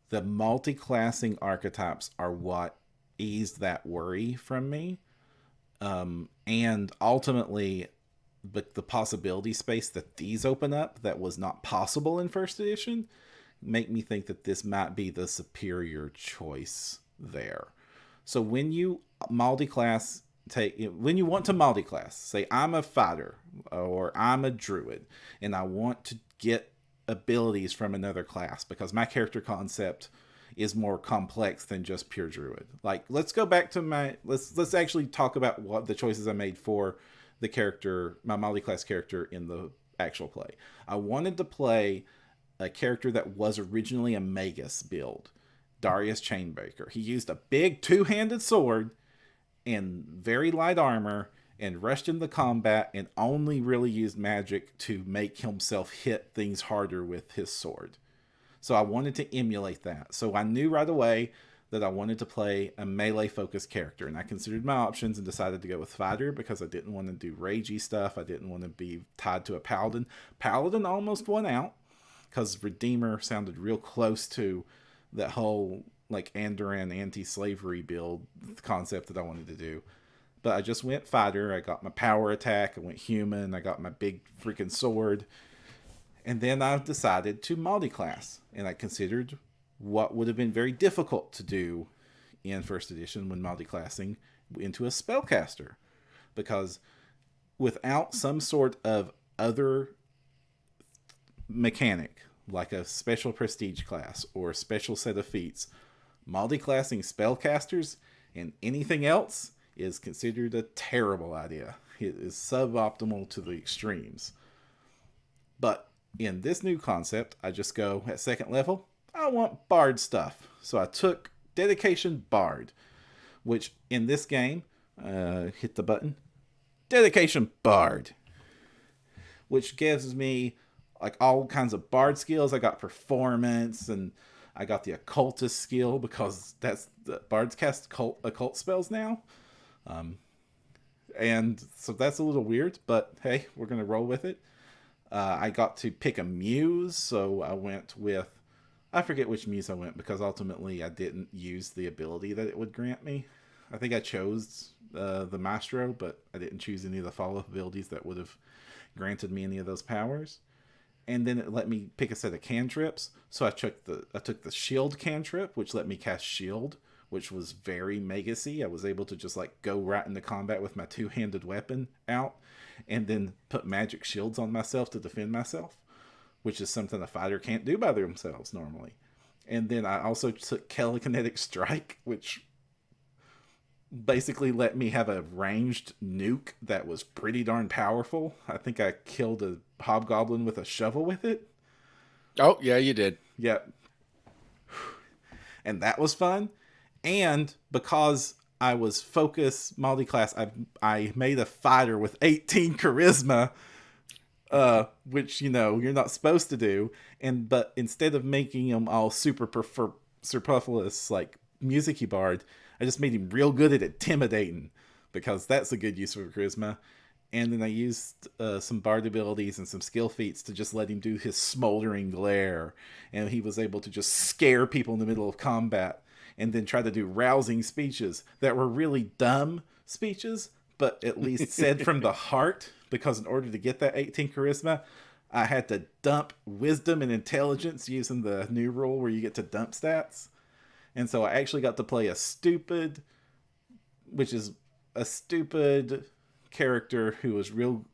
the multi-classing archetypes are what eased that worry from me. And ultimately, the possibility space that these open up that was not possible in first edition make me think that this might be the superior choice there. So when you multi-class, when you want to multi-class, say I'm a fighter or I'm a druid and I want to get abilities from another class because my character concept is more complex than just pure druid. Like, let's go back to let's actually talk about what the choices I made for the character, my multi-class character in the actual play. I wanted to play a character that was originally a Magus build, Darius Chainbreaker. He used a big two-handed sword and very light armor and rushed into combat and only really used magic to make himself hit things harder with his sword. So I wanted to emulate that. So I knew right away that I wanted to play a melee-focused character, and I considered my options and decided to go with fighter because I didn't want to do ragey stuff. I didn't want to be tied to a paladin. Paladin almost won out because Redeemer sounded real close to that whole like Andoran anti-slavery build concept that I wanted to do. But I just went fighter. I got my power attack. I went human. I got my big freaking sword. And then I decided to multi-class. And I considered what would have been very difficult to do in first edition when multi-classing into a spellcaster. Because without some sort of other mechanic, like a special prestige class or a special set of feats, multi-classing spellcasters and anything else is considered a terrible idea. It is suboptimal to the extremes. But in this new concept, I just go at second level, I want bard stuff. So I took Dedication Bard, which in this game, hit the button, Dedication Bard, which gives me like all kinds of bard skills. I got performance and I got the occultist skill because that's the bards cast occult spells now. And so that's a little weird, but hey, we're going to roll with it. I got to pick a muse, so I went with, I forget which muse I went because ultimately I didn't use the ability that it would grant me. I think I chose the Maestro, but I didn't choose any of the follow-up abilities that would have granted me any of those powers. And then it let me pick a set of cantrips, so I took the shield cantrip, which let me cast shield, which was very Magus-y. I was able to just like go right into combat with my two-handed weapon out and then put magic shields on myself to defend myself, which is something a fighter can't do by themselves normally. And then I also took Telekinetic Strike, which basically let me have a ranged nuke that was pretty darn powerful. I think I killed a hobgoblin with a shovel with it. Oh, yeah, you did. Yep. And that was fun. And because I was focus multi-class, I made a fighter with 18 charisma, which you're not supposed to do. But instead of making him all superfluous like musicy bard, I just made him real good at intimidating, because that's a good use for charisma. And then I used some bard abilities and some skill feats to just let him do his smoldering glare, and he was able to just scare people in the middle of combat, and then try to do rousing speeches that were really dumb speeches, but at least said from the heart, because in order to get that 18 charisma, I had to dump wisdom and intelligence using the new rule where you get to dump stats. And so I actually got to play a stupid character who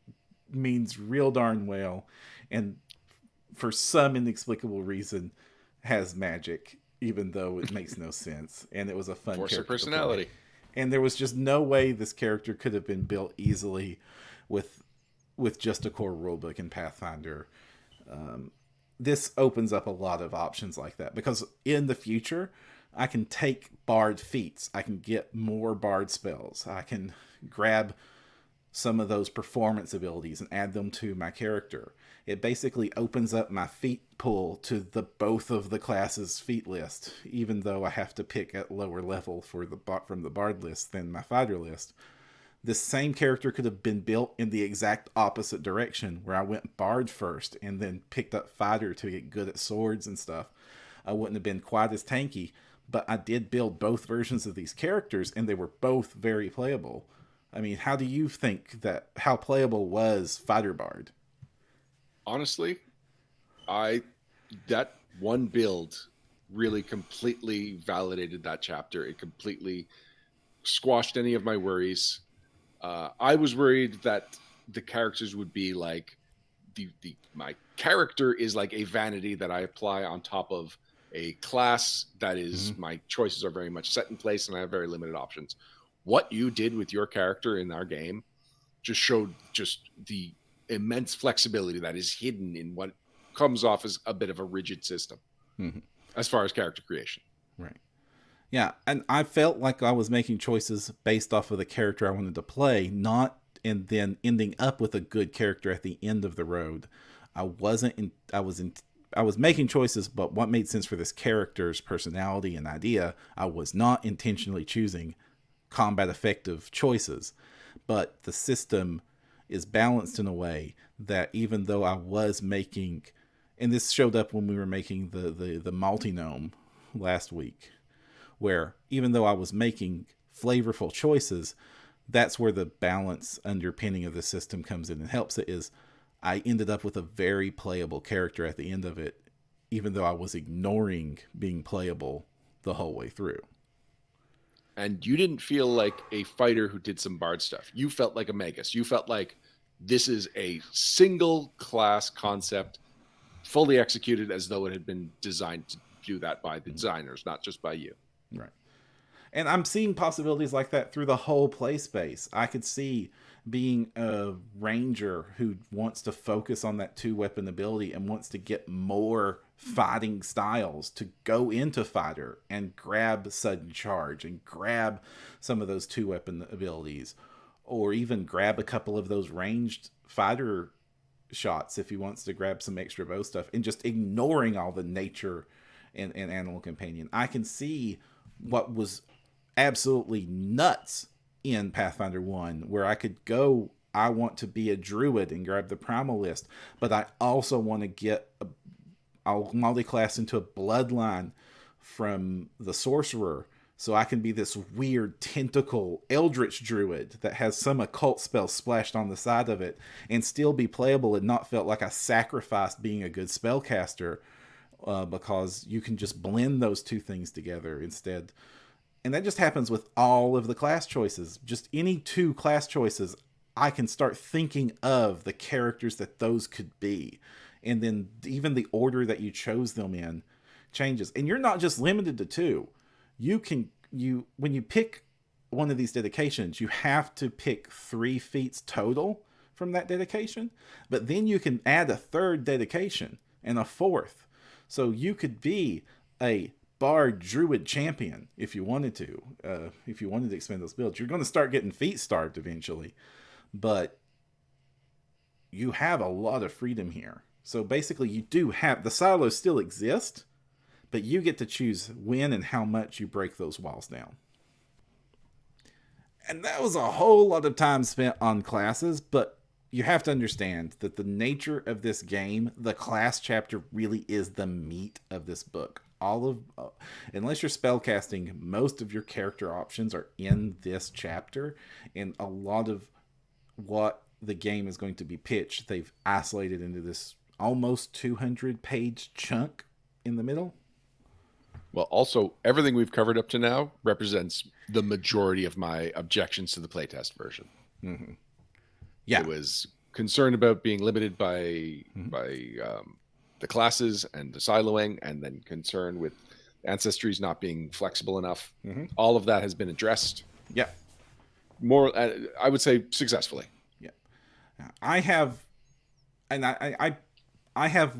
means real darn well, and for some inexplicable reason has magic, even though it makes no sense. And it was a fun Force character her personality. to play. And there was just no way this character could have been built easily with just a core rulebook in Pathfinder. This opens up a lot of options like that, because in the future I can take bard feats, I can get more bard spells, I can grab some of those performance abilities and add them to my character. It basically opens up my feat pool to the both of the classes' feat list, even though I have to pick at lower level from the bard list than my fighter list. This same character could have been built in the exact opposite direction, where I went bard first and then picked up fighter to get good at swords and stuff. I wouldn't have been quite as tanky, but I did build both versions of these characters, and they were both very playable. I mean, how do you think how playable was Fighter Bard? Honestly, that one build really completely validated that chapter. It completely squashed any of my worries. I was worried that the characters would be like my character is like a vanity that I apply on top of a class that is my choices are very much set in place, and I have very limited options. What you did with your character in our game just showed just the immense flexibility that is hidden in what comes off as a bit of a rigid system as far as character creation. Right. Yeah, and I felt like I was making choices based off of the character I wanted to play, and then ending up with a good character at the end of the road. I was making choices, but what made sense for this character's personality and idea, I was not intentionally choosing combat effective choices. But the system is balanced in a way that even though I was making, and this showed up when we were making the multi-gnome last week, where even though I was making flavorful choices, that's where the balance underpinning of the system comes in and helps it. Is I ended up with a very playable character at the end of it, even though I was ignoring being playable the whole way through. And you didn't feel like a fighter who did some bard stuff. You felt like a magus. You felt like this is a single class concept, fully executed as though it had been designed to do that by the designers, not just by you. Right. And I'm seeing possibilities like that through the whole play space. I could see being a ranger who wants to focus on that 2-weapon ability and wants to get more fighting styles to go into fighter and grab sudden charge and grab some of those 2-weapon abilities, or even grab a couple of those ranged fighter shots if he wants to grab some extra bow stuff, and just ignoring all the nature and animal companion. I can see what was absolutely nuts in Pathfinder 1, where I could go, I want to be a druid and grab the primal list, but I also want to I'll multi-class into a bloodline from the sorcerer, so I can be this weird tentacle eldritch druid that has some occult spell splashed on the side of it and still be playable and not felt like I sacrificed being a good spellcaster, because you can just blend those two things together instead. And that just happens with all of the class choices. Just any 2 class choices, I can start thinking of the characters that those could be. And then even the order that you chose them in changes. And you're not just limited to 2. When you pick one of these dedications, you have to pick 3 feats total from that dedication, but then you can add a third dedication and a fourth. So you could be a bard druid champion if you wanted to. If you wanted to expand those builds, you're going to start getting feat starved eventually, but you have a lot of freedom here. So basically, you do have the silos still exist, but you get to choose when and how much you break those walls down. And that was a whole lot of time spent on classes, but you have to understand that the nature of this game, the class chapter really is the meat of this book. Unless you're spellcasting, most of your character options are in this chapter, and a lot of what the game is going to be pitched, they've isolated into this almost 200-page chunk in the middle. Well, also, everything we've covered up to now represents the majority of my objections to the playtest version. Mm-hmm. Yeah. I was concerned about being limited by the classes and the siloing, and then concerned with Ancestries not being flexible enough. Mm-hmm. All of that has been addressed. Yeah. More, I would say, successfully. Yeah. I have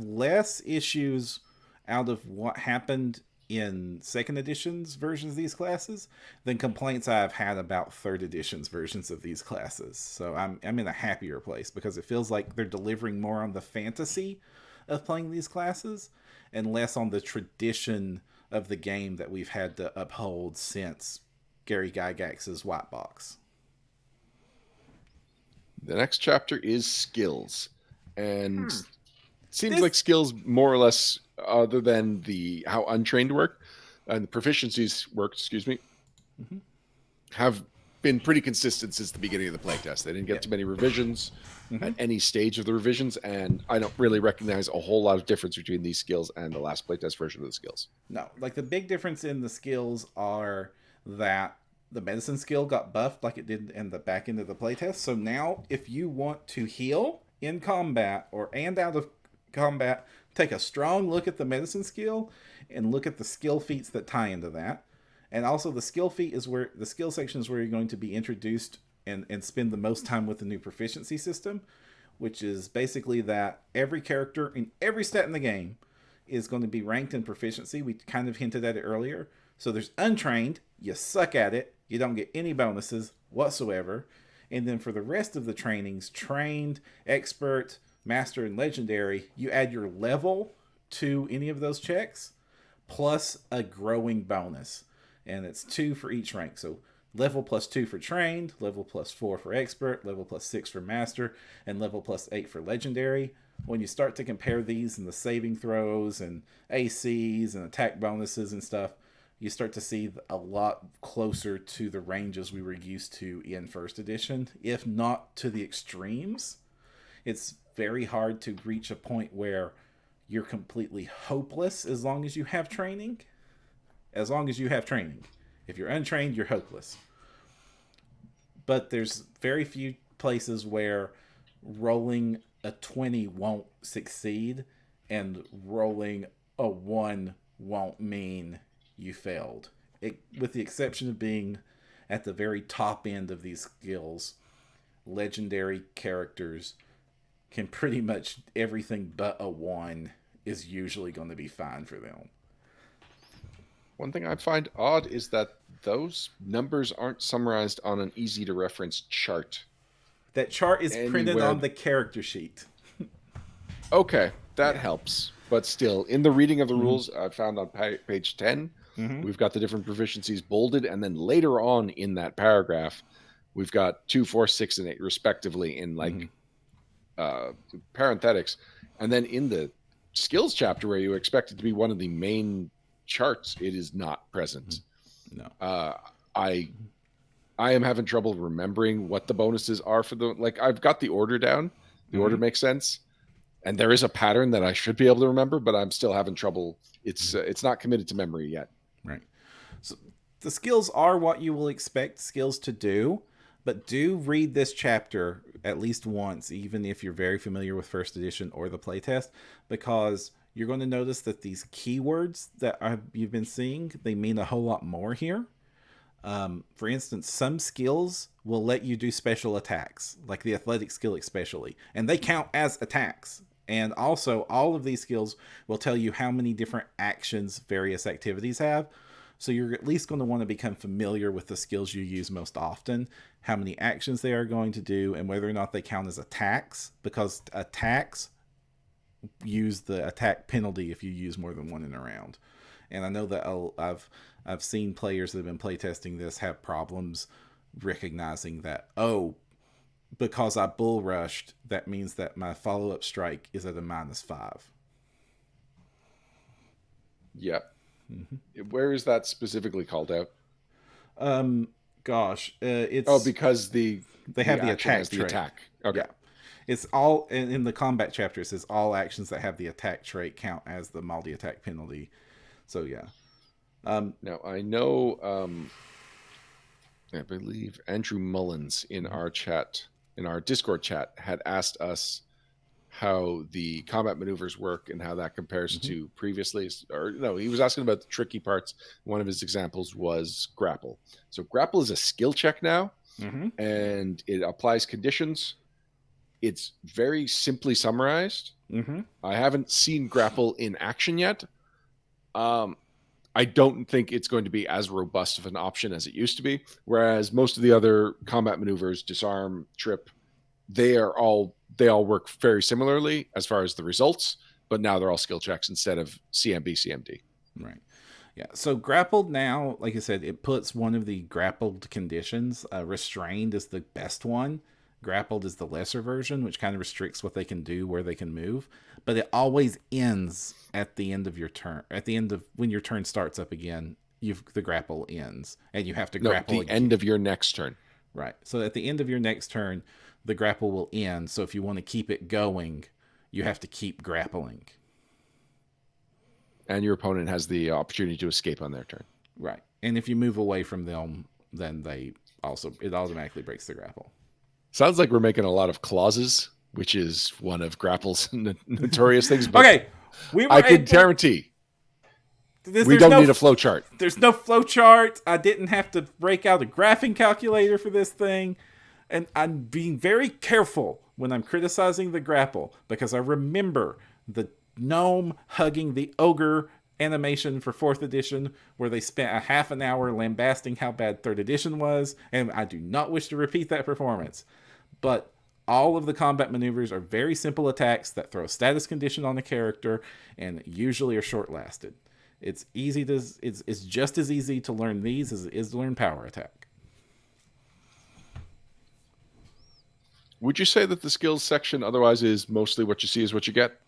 less issues out of what happened in second edition's versions of these classes than complaints I've had about third edition's versions of these classes. So I'm in a happier place because it feels like they're delivering more on the fantasy of playing these classes and less on the tradition of the game that we've had to uphold since Gary Gygax's White Box. The next chapter is skills, and it seems like skills more or less, other than how untrained work and the proficiencies work, have been pretty consistent since the beginning of the playtest. They didn't get too many revisions at any stage of the revisions, and I don't really recognize a whole lot of difference between these skills and the last playtest version of the skills. No, like the big difference in the skills are that the medicine skill got buffed like it did in the back end of the playtest. So now if you want to heal in combat and out of combat, take a strong look at the medicine skill and look at the skill feats that tie into that. And also the skill feat is where the skill section is where you're going to be introduced and spend the most time with the new proficiency system, which is basically that every character in every stat in the game is going to be ranked in proficiency. We kind of hinted at it earlier. So there's untrained, you suck at it, you don't get any bonuses whatsoever. And then for the rest of the trainings, trained, expert, master, and legendary, you add your level to any of those checks, plus a growing bonus. And it's 2 for each rank. So level plus 2 for trained, level plus 4 for expert, level plus 6 for master, and level plus 8 for legendary. When you start to compare these and the saving throws and ACs and attack bonuses and stuff, you start to see a lot closer to the ranges we were used to in first edition, if not to the extremes. It's very hard to reach a point where you're completely hopeless as long as you have training. As long as you have training. If you're untrained, you're hopeless. But there's very few places where rolling a 20 won't succeed and rolling a 1 won't mean you failed. With the exception of being at the very top end of these skills, legendary characters can pretty much everything but a 1 is usually going to be fine for them. One thing I find odd is that those numbers aren't summarized on an easy to reference chart. That chart is printed on the character sheet. Okay, that helps. But still, in the reading of the rules I found on page 10, we've got the different proficiencies bolded, and then later on in that paragraph, we've got 2, 4, 6, and 8 respectively in parenthetics. And then in the skills chapter where you expect it to be one of the main charts, it is not present. No. I am having trouble remembering what the bonuses are for I've got the order down. The order makes sense. And there is a pattern that I should be able to remember, but I'm still having trouble. It's not committed to memory yet. Right. So the skills are what you will expect skills to do, but do read this chapter at least once, even if you're very familiar with first edition or the playtest, because you're going to notice that these keywords that you've been seeing, they mean a whole lot more here. For instance, some skills will let you do special attacks, like the athletic skill especially, and they count as attacks. And also, all of these skills will tell you how many different actions various activities have. So you're at least going to want to become familiar with the skills you use most often, how many actions they are going to do, and whether or not they count as attacks, because attacks use the attack penalty if you use more than one in a round. And I know that I've seen players that have been playtesting this have problems recognizing that, oh, because I bull rushed, that means that my follow-up strike is at a -5. Yeah. Where is that specifically called out? It's because they have the action attack has the trait. attack. Okay. Yeah. It's all in the combat chapter. It says all actions that have the attack trait count as the multi-attack penalty. So yeah. Now I know. I believe Andrew Mullins in our chat, in our Discord chat, had asked us how the combat maneuvers work and how that compares to previously. Or no, he was asking about the tricky parts. One of his examples was grapple. So grapple is a skill check now, and it applies conditions. It's very simply summarized. I haven't seen grapple in action yet. I don't think it's going to be as robust of an option as it used to be. Whereas most of the other combat maneuvers, disarm, trip, they all work very similarly as far as the results, but now they're all skill checks instead of CMB, CMD. Right. Yeah. So grappled now, like I said, it puts one of the grappled conditions. Restrained is the best one. Grappled is the lesser version, which kind of restricts what they can do, where they can move. But it always ends at the end of your turn. At the end of when your turn starts up again, the grapple ends, and you have to grapple at the end of your next turn. Right. So at the end of your next turn, the grapple will end. So if you want to keep it going, you have to keep grappling. And your opponent has the opportunity to escape on their turn. Right. And if you move away from them, then it automatically breaks the grapple. Sounds like we're making a lot of clauses, which is one of grapple's notorious things. But okay. I can guarantee we don't need a flow chart. There's no flow chart. I didn't have to break out a graphing calculator for this thing. And I'm being very careful when I'm criticizing the grapple, because I remember the gnome hugging the ogre animation for 4th edition, where they spent a half an hour lambasting how bad 3rd edition was, and I do not wish to repeat that performance. But all of the combat maneuvers are very simple attacks that throw a status condition on the character and usually are short-lasted. It's just as easy to learn these as it is to learn power attack. Would you say that the skills section otherwise is mostly what you see is what you get?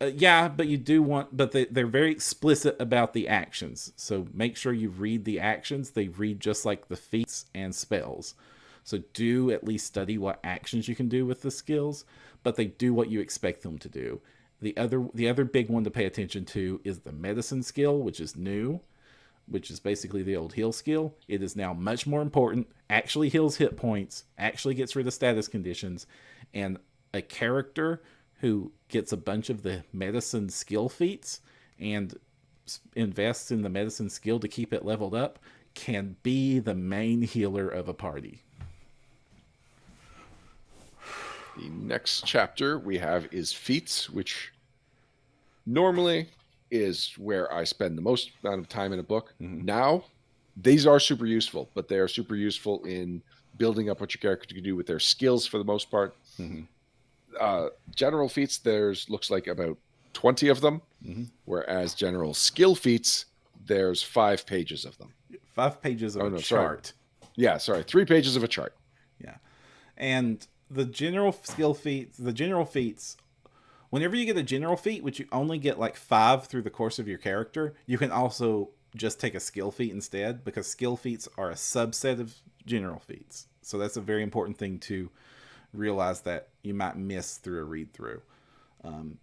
Yeah, but you do want, but they're very explicit about the actions. So make sure you read the actions. They read just like the feats and spells. So do at least study what actions you can do with the skills, but they do what you expect them to do. The other big one to pay attention to is the medicine skill, which is new, which is basically the old heal skill. It is now much more important, actually heals hit points, actually gets rid of status conditions, and a character who gets a bunch of the medicine skill feats and invests in the medicine skill to keep it leveled up can be the main healer of a party. The next chapter we have is feats, which normally is where I spend the most amount of time in a book. Now, these are super useful, but they are super useful in building up what your character can do with their skills for the most part. General feats, looks like about 20 of them, whereas general skill feats, there's 5 pages of them. 5 pages of a chart. Yeah, sorry, 3 pages of a chart. Yeah. And the general skill feats, whenever you get a general feat, which you only get like 5 through the course of your character, you can also just take a skill feat instead, because skill feats are a subset of general feats. So that's a very important thing to realize that you might miss through a read through,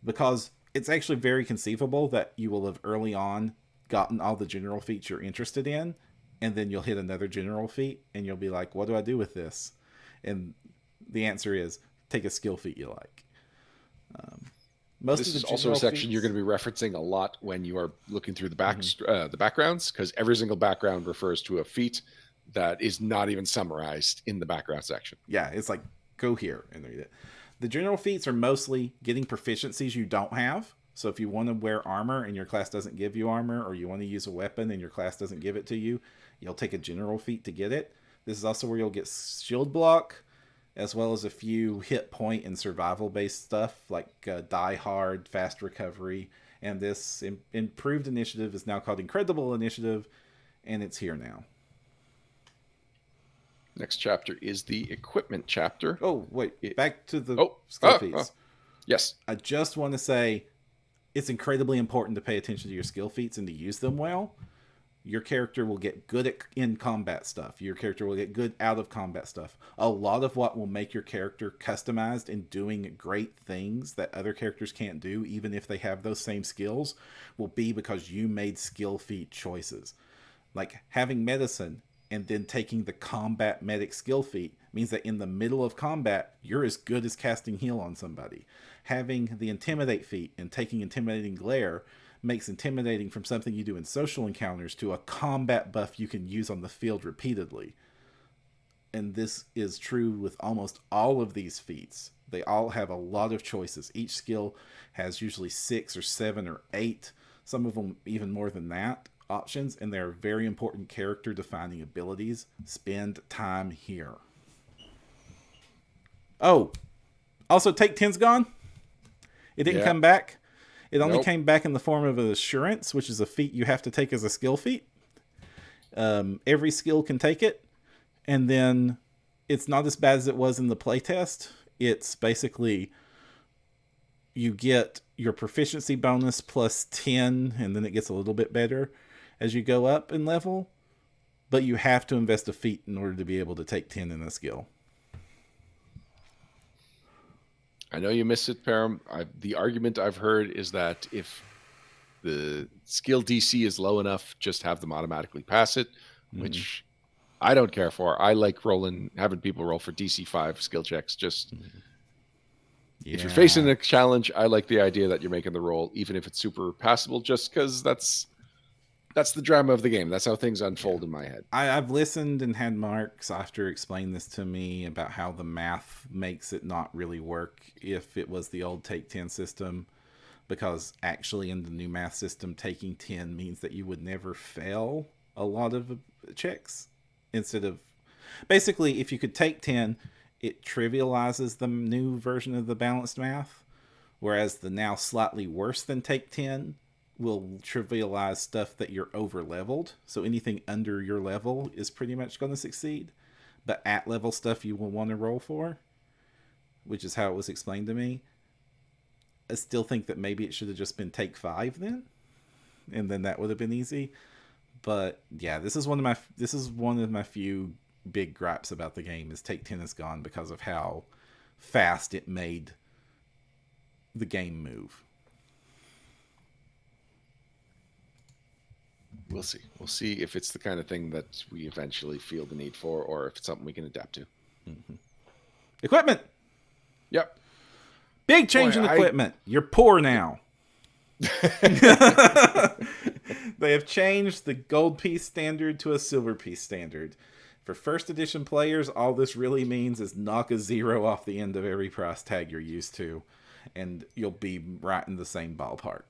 because it's actually very conceivable that you will have early on gotten all the general feats you're interested in, and then you'll hit another general feat and you'll be like, what do I do with this? And the answer is take a skill feat you like. This is also a section you're going to be referencing a lot when you are looking through the backgrounds, because every single background refers to a feat that is not even summarized in the background section. Yeah, it's like, go here and read it. The general feats are mostly getting proficiencies you don't have. So if you want to wear armor and your class doesn't give you armor, or you want to use a weapon and your class doesn't give it to you, you'll take a general feat to get it. This is also where you'll get shield block, as well as a few hit point and survival based stuff like die hard, fast recovery. And this improved initiative is now called Incredible Initiative, and it's here now. Next chapter is the equipment chapter. Oh, wait. Back to the skill feats. Yes. I just want to say it's incredibly important to pay attention to your skill feats and to use them well. Your character will get good at in-combat stuff. Your character will get good out-of-combat stuff. A lot of what will make your character customized and doing great things that other characters can't do, even if they have those same skills, will be because you made skill feat choices. Like having medicine and then taking the combat medic skill feat means that in the middle of combat, you're as good as casting heal on somebody. Having the intimidate feat and taking intimidating glare makes intimidating from something you do in social encounters to a combat buff you can use on the field repeatedly. And this is true with almost all of these feats. They all have a lot of choices. Each skill has usually 6 or 7 or 8, some of them even more than that, options, and they're very important character defining abilities. Spend time here. Oh, also Take 10's gone. It didn't come back. It only came back in the form of an assurance, which is a feat you have to take as a skill feat. Every skill can take it. And then it's not as bad as it was in the playtest. It's basically you get your proficiency bonus plus 10, and then it gets a little bit better as you go up in level. But you have to invest a feat in order to be able to take 10 in a skill. I know you missed it, Param. The argument I've heard is that if the skill DC is low enough, just have them automatically pass it, which I don't care for. I like having people roll for DC 5 skill checks. Just if you're facing a challenge, I like the idea that you're making the roll, even if it's super passable, just because that's the drama of the game. That's how things unfold in my head. I've listened and had Mark Softer explain this to me about how the math makes it not really work if it was the old Take 10 system, because actually in the new math system, taking 10 means that you would never fail a lot of checks. Instead of, basically, if you could take 10, it trivializes the new version of the balanced math, whereas the now slightly worse than Take 10 will trivialize stuff that you're over leveled. So anything under your level is pretty much going to succeed. But at level stuff you will want to roll for, which is how it was explained to me. I still think that maybe it should have just been Take 5 then, and then that would have been easy. But yeah, this is one of my few big gripes about the game is Take 10 is gone because of how fast it made the game move. We'll see. We'll see if it's the kind of thing that we eventually feel the need for, or if it's something we can adapt to. Equipment. Yep. Big change in equipment. You're poor now. They have changed the gold piece standard to a silver piece standard. For first edition players, all this really means is knock a 0 off the end of every price tag you're used to, and you'll be right in the same ballpark.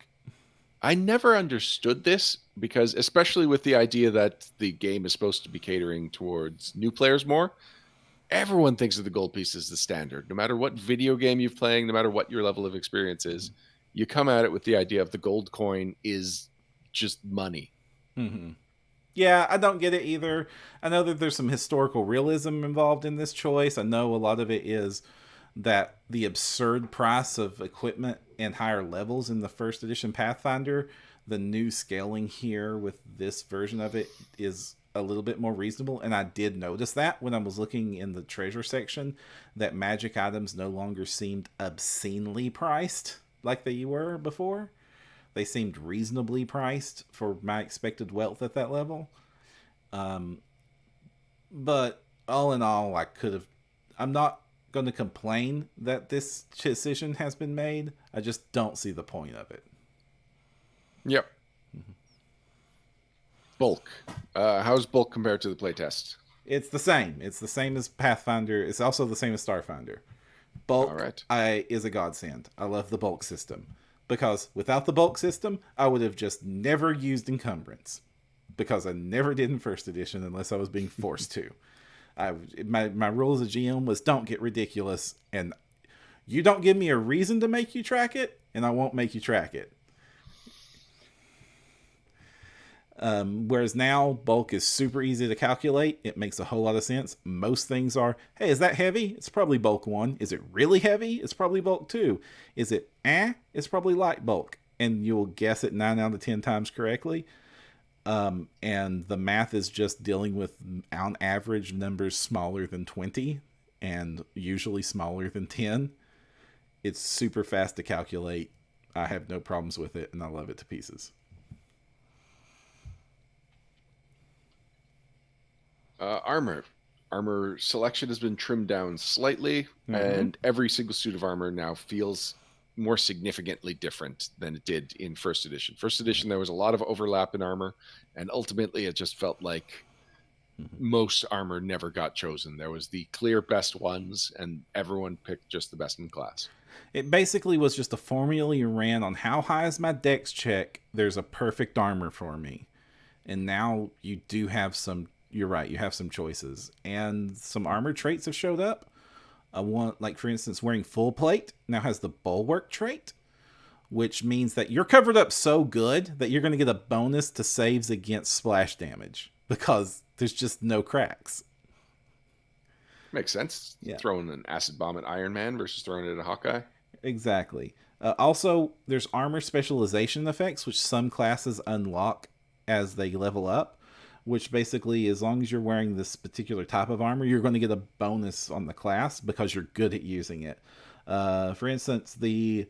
I never understood this because, especially with the idea that the game is supposed to be catering towards new players more, everyone thinks of the gold piece as the standard. No matter what video game you're playing, no matter what your level of experience is, you come at it with the idea of the gold coin is just money. Mm-hmm. Yeah, I don't get it either. I know that there's some historical realism involved in this choice. I know a lot of it is that the absurd price of equipment and higher levels in the first edition Pathfinder, the new scaling here with this version of it is a little bit more reasonable. And I did notice that when I was looking in the treasure section, that magic items no longer seemed obscenely priced like they were before. They seemed reasonably priced for my expected wealth at that level. But all in all, I'm not going to complain that this decision has been made. I just don't see the point of it. Yep. Bulk. How's bulk compared to the playtest? It's the same. It's the same as Pathfinder. It's also the same as Starfinder. All Bulk right. is a godsend. I love the bulk system. Because without the bulk system, I would have just never used encumbrance. Because I never did in first edition unless I was being forced to. My rule as a GM was don't get ridiculous, and you don't give me a reason to make you track it, and I won't make you track it. Whereas now, bulk is super easy to calculate. It makes a whole lot of sense. Most things are, hey, is that heavy? It's probably bulk 1. Is it really heavy? It's probably bulk 2. Is it It's probably light bulk. And you'll guess it 9 out of 10 times correctly. And the math is just dealing with, on average, numbers smaller than 20 and usually smaller than 10. It's super fast to calculate. I have no problems with it, and I love it to pieces. Armor selection has been trimmed down slightly, and every single suit of armor now feels more significantly different than it did in first edition. First edition, there was a lot of overlap in armor, and ultimately it just felt like most armor never got chosen. There was the clear best ones, and everyone picked just the best in class. It basically was just a formula you ran on how high is my dex check, there's a perfect armor for me. And now you do have some, you're right, you have some choices. And some armor traits have showed up. One, like for instance, wearing full plate now has the bulwark trait, which means that you're covered up so good that you're going to get a bonus to saves against splash damage because there's just no cracks. Makes sense. Yeah. Throwing an acid bomb at Iron Man versus throwing it at Hawkeye. Exactly. Also, there's armor specialization effects, which some classes unlock as they level up, which basically, as long as you're wearing this particular type of armor, you're going to get a bonus on the class because you're good at using it. For instance, the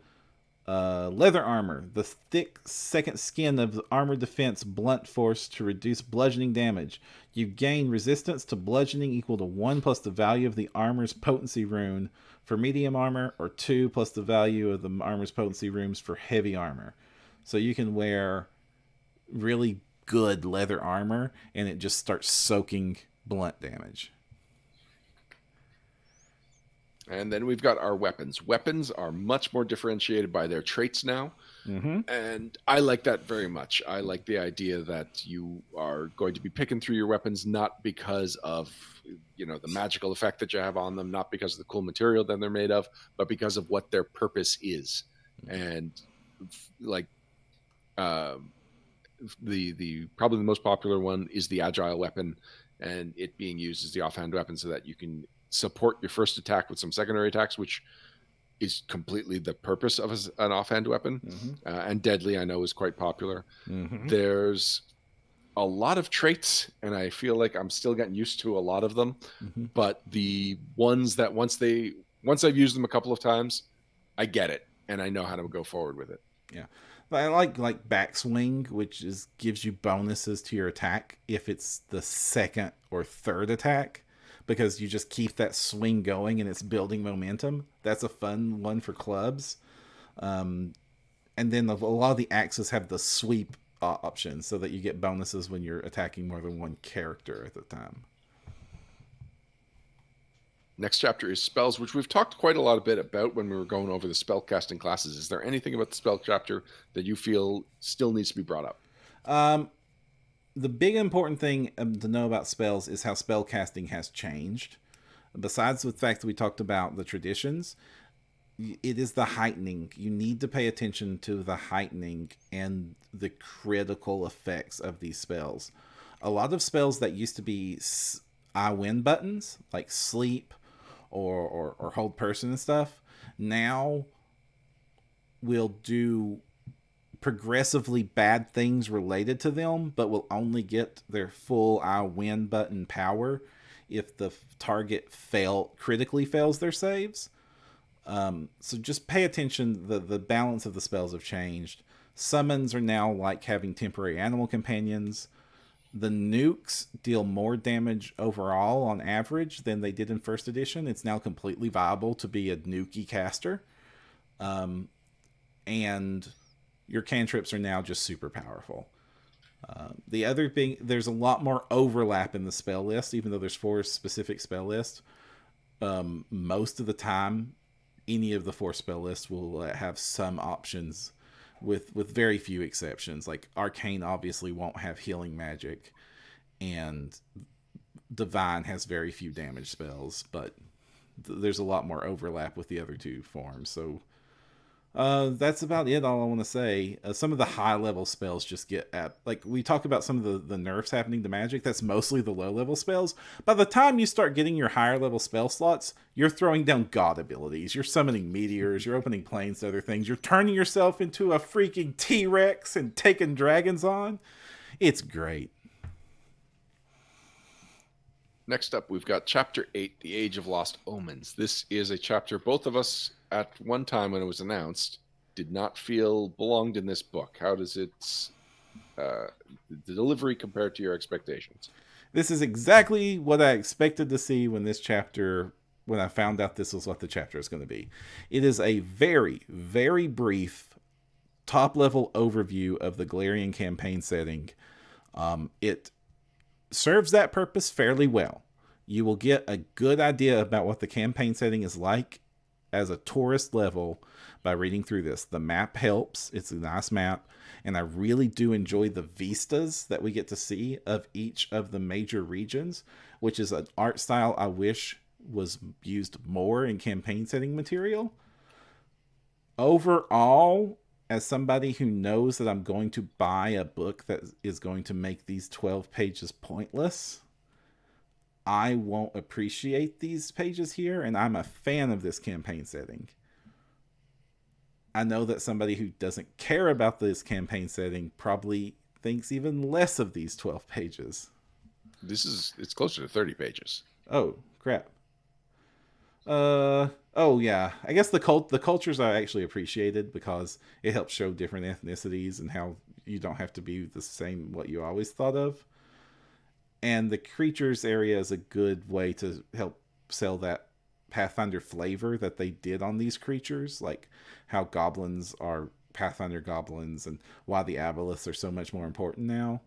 leather armor, the thick second skin of armor defense blunt force to reduce bludgeoning damage. You gain resistance to bludgeoning equal to 1 plus the value of the armor's potency rune for medium armor, or 2 plus the value of the armor's potency runes for heavy armor. So you can wear really good leather armor and it just starts soaking blunt damage. And then we've got our weapons. Weapons are much more differentiated by their traits now. And I like that very much. I like the idea that you are going to be picking through your weapons not because of, you know, the magical effect that you have on them, not because of the cool material that they're made of, but because of what their purpose is. And like the probably the most popular one is the agile weapon, and it being used as the offhand weapon so that you can support your first attack with some secondary attacks, which is completely the purpose of an offhand weapon. And deadly, I know, is quite popular. There's a lot of traits, and I feel like I'm still getting used to a lot of them. But the ones that once I've used them a couple of times, I get it and I know how to go forward with it. Yeah, I like backswing, which gives you bonuses to your attack if it's the second or third attack, because you just keep that swing going and it's building momentum. That's a fun one for clubs. And then a lot of the axes have the sweep option so that you get bonuses when you're attacking more than one character at the time. Next chapter is spells, which we've talked quite a lot about when we were going over the spellcasting classes. Is there anything about the spell chapter that you feel still needs to be brought up? The big important thing to know about spells is how spellcasting has changed. Besides the fact that we talked about the traditions, it is the heightening. You need to pay attention to the heightening and the critical effects of these spells. A lot of spells that used to be I win buttons, like sleep or hold person and stuff, now will do progressively bad things related to them, but will only get their full I win button power if the target critically fails their saves. So just pay attention. The balance of the spells have changed. Summons are now like having temporary animal companions. The nukes deal more damage overall on average than they did in first edition. It's now completely viable to be a nukey caster. And your cantrips are now just super powerful. The other thing, there's a lot more overlap in the spell list, even though there's 4 specific spell lists. Most of the time, any of the 4 spell lists will have some options, with very few exceptions. Like Arcane obviously won't have healing magic, and Divine has very few damage spells, but there's a lot more overlap with the other 2 forms. So that's about it. All I want to say. Some of the high level spells just get at, like we talk about some of the nerfs happening to magic. That's mostly the low level spells. By the time you start getting your higher level spell slots, you're throwing down god abilities. You're summoning meteors. You're opening planes to other things. You're turning yourself into a freaking T-Rex and taking dragons on. It's great. Next up, we've got Chapter 8, The Age of Lost Omens. This is a chapter both of us, at one time when it was announced, did not feel belonged in this book. How does its the delivery compare to your expectations? This is exactly what I expected to see when I found out this was what the chapter is going to be. It is a very, very brief top-level overview of the Galarian campaign setting. It serves that purpose fairly well. You will get a good idea about what the campaign setting is like as a tourist level by reading through this. The map helps. It's a nice map. And I really do enjoy the vistas that we get to see of each of the major regions, which is an art style I wish was used more in campaign setting material. Overall, as somebody who knows that I'm going to buy a book that is going to make these 12 pages pointless, I won't appreciate these pages here, and I'm a fan of this campaign setting. I know that somebody who doesn't care about this campaign setting probably thinks even less of these 12 pages. It's closer to 30 pages. Oh, crap. Oh yeah. I guess the cultures are actually appreciated because it helps show different ethnicities and how you don't have to be the same what you always thought of. And the creatures area is a good way to help sell that Pathfinder flavor that they did on these creatures, like how goblins are Pathfinder goblins and why the aboleths are so much more important now.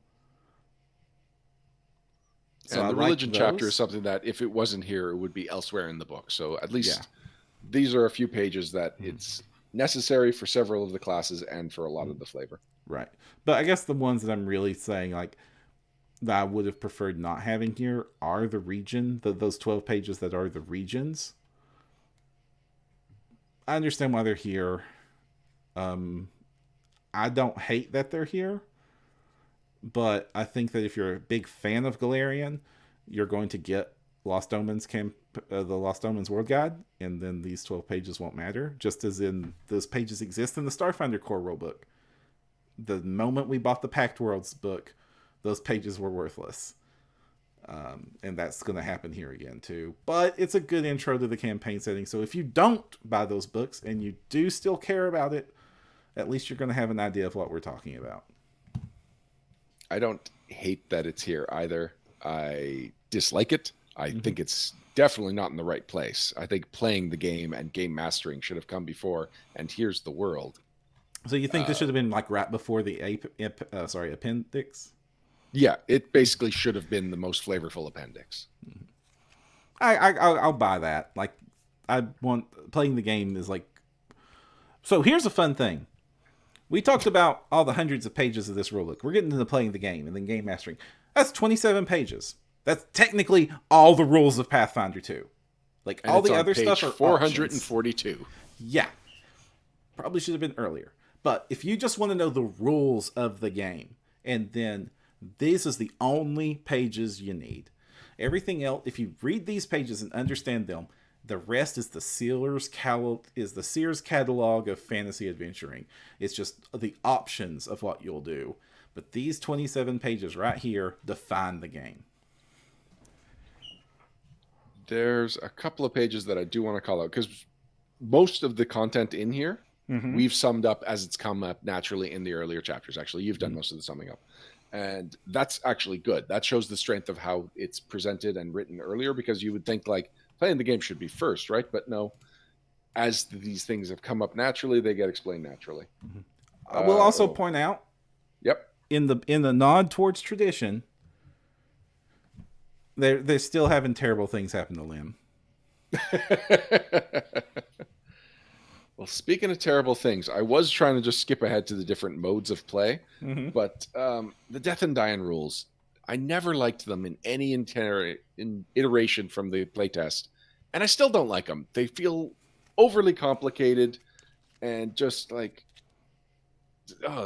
So and the religion chapter is something that if it wasn't here, it would be elsewhere in the book. So at least these are a few pages that it's necessary for several of the classes and for a lot of the flavor. Right. But I guess the ones that I'm really saying, like, that I would have preferred not having here are the region, those 12 pages that are the regions. I understand why they're here. I don't hate that they're here, but I think that if you're a big fan of Galarian, you're going to get Lost Omens the Lost Omens World Guide, and then these 12 pages won't matter, just as in those pages exist in the Starfinder core rulebook. The moment we bought the Pact Worlds book, those pages were worthless. And that's going to happen here again too. But it's a good intro to the campaign setting. So if you don't buy those books and you do still care about it, at least you're going to have an idea of what we're talking about. I don't hate that it's here either. I dislike it. I think it's definitely not in the right place. I think playing the game and game mastering should have come before. And here's the world. So you think this should have been like right before the appendix? Yeah, it basically should have been the most flavorful appendix. I'll buy that. Like, I want playing the game is like. So here's a fun thing. We talked about all the hundreds of pages of this rulebook. We're getting into playing the game and then game mastering. That's 27 pages. That's technically all the rules of Pathfinder 2. Like, and all the other stuff are 442. Options. Yeah. Probably should have been earlier. But if you just want to know the rules of the game, and then this is the only pages you need. Everything else, if you read these pages and understand them, the rest is the Seer's catalog of fantasy adventuring. It's just the options of what you'll do. But these 27 pages right here define the game. There's a couple of pages that I do want to call out, because most of the content in here, we've summed up as it's come up naturally in the earlier chapters. Actually, you've done most of the summing up. And that's actually good. That shows the strength of how it's presented and written earlier, because you would think like playing the game should be first, right? But no, as these things have come up naturally, they get explained naturally. I will also point out, yep, in the nod towards tradition, they're still having terrible things happen to Lim. Well, speaking of terrible things, I was trying to just skip ahead to the different modes of play, but the death and dying rules, I never liked them in any iteration from the playtest, and I still don't like them. They feel overly complicated and just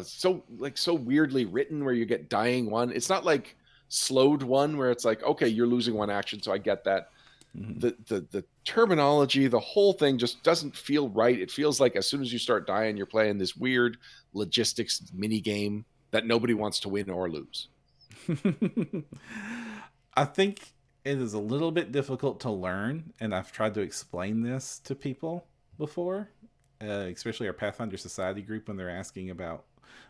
so weirdly written, where you get dying one. It's not like slowed one where it's like, okay, you're losing one action, so I get that. The terminology, the whole thing just doesn't feel right. It feels like as soon as you start dying, you're playing this weird logistics mini game that nobody wants to win or lose. I think it is a little bit difficult to learn, and I've tried to explain this to people before, especially our Pathfinder Society group, when they're asking about,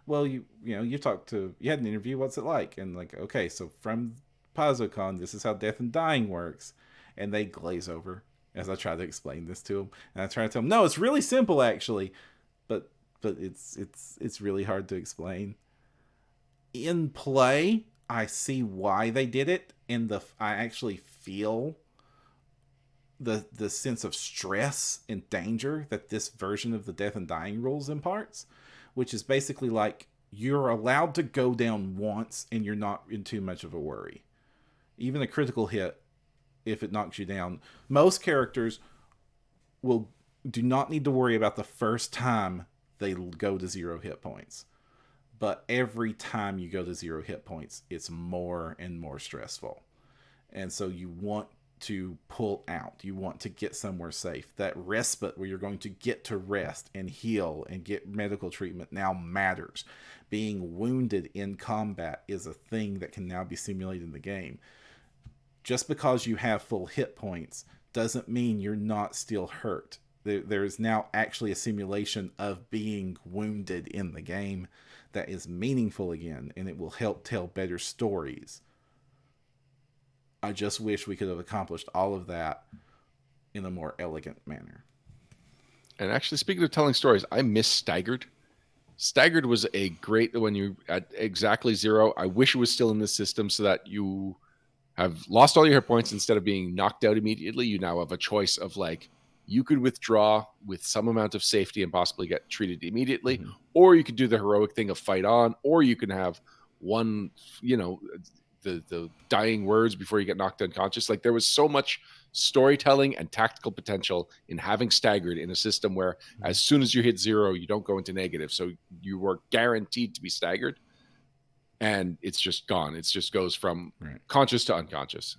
well, you had an interview, what's it like? And like, okay, so from PaizoCon, this is how death and dying works. And they glaze over as I try to explain this to them. And I try to tell them, no, it's really simple actually, but it's really hard to explain. In play, I see why they did it, and I actually feel the sense of stress and danger that this version of the death and dying rules imparts, which is basically like you're allowed to go down once and you're not in too much of a worry. Even a critical hit, if it knocks you down, most characters do not need to worry about the first time they go to 0 hit points. But every time you go to 0 hit points, it's more and more stressful. And so you want to pull out. You want to get somewhere safe. That respite where you're going to get to rest and heal and get medical treatment now matters. Being wounded in combat is a thing that can now be simulated in the game. Just because you have full hit points doesn't mean you're not still hurt. There is now actually a simulation of being wounded in the game that is meaningful again, and it will help tell better stories. I just wish we could have accomplished all of that in a more elegant manner. And actually, speaking of telling stories, I miss Staggered. Staggered was a great, when you at exactly 0, I wish it was still in the system so that you have lost all your hit points. Instead of being knocked out immediately, you now have a choice of like, you could withdraw with some amount of safety and possibly get treated immediately, or you could do the heroic thing of fight on, or you can have one, the dying words before you get knocked unconscious. Like, there was so much storytelling and tactical potential in having Staggered in a system where as soon as you hit 0, you don't go into negative. So you were guaranteed to be staggered. And it's just gone. It just goes from conscious to unconscious.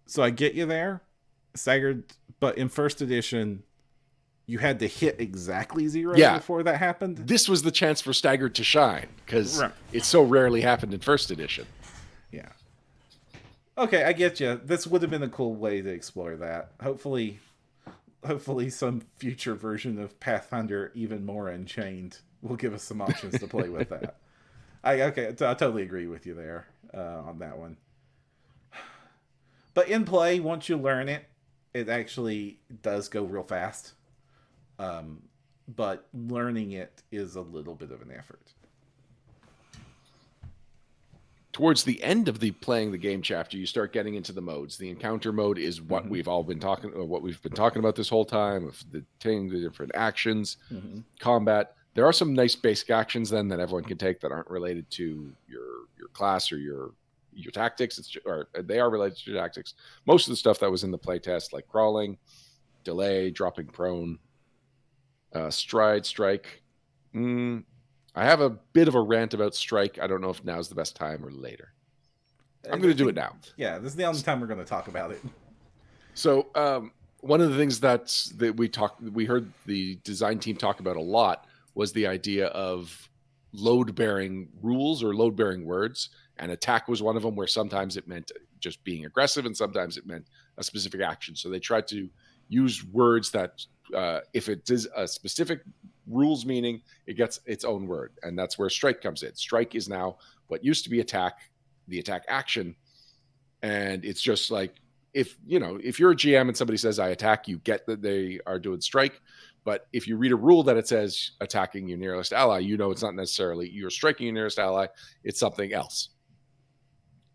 So I get you there, Staggered, but in first edition, you had to hit exactly 0 before that happened. This was the chance for Staggered to shine, because it so rarely happened in first edition. Yeah. Okay, I get you. This would have been a cool way to explore that. Hopefully some future version of Pathfinder even more Unchained will give us some options to play with that. I totally agree with you there on that one. But in play, once you learn it, it actually does go real fast. But learning it is a little bit of an effort. Towards the end of the playing the game chapter, you start getting into the modes. The encounter mode is what we've been talking about this whole time, of the different actions, combat. There are some nice basic actions then that everyone can take that aren't related to your class or your tactics. They are related to your tactics. Most of the stuff that was in the playtest, like crawling, delay, dropping prone, stride, strike. I have a bit of a rant about strike. I don't know if now's the best time or later. I'm going to do it now. Yeah, this is the only time we're going to talk about it. So one of the things that we heard the design team talk about a lot was the idea of load-bearing rules or load-bearing words, and attack was one of them, where sometimes it meant just being aggressive and sometimes it meant a specific action. So they tried to use words that if it is a specific rules meaning, it gets its own word, and that's where strike comes in. Strike is now what used to be attack, the attack action, and it's just like, if you're a GM and somebody says I attack, you get that they are doing strike. But if you read a rule that it says attacking your nearest ally, you know it's not necessarily you're striking your nearest ally. It's something else.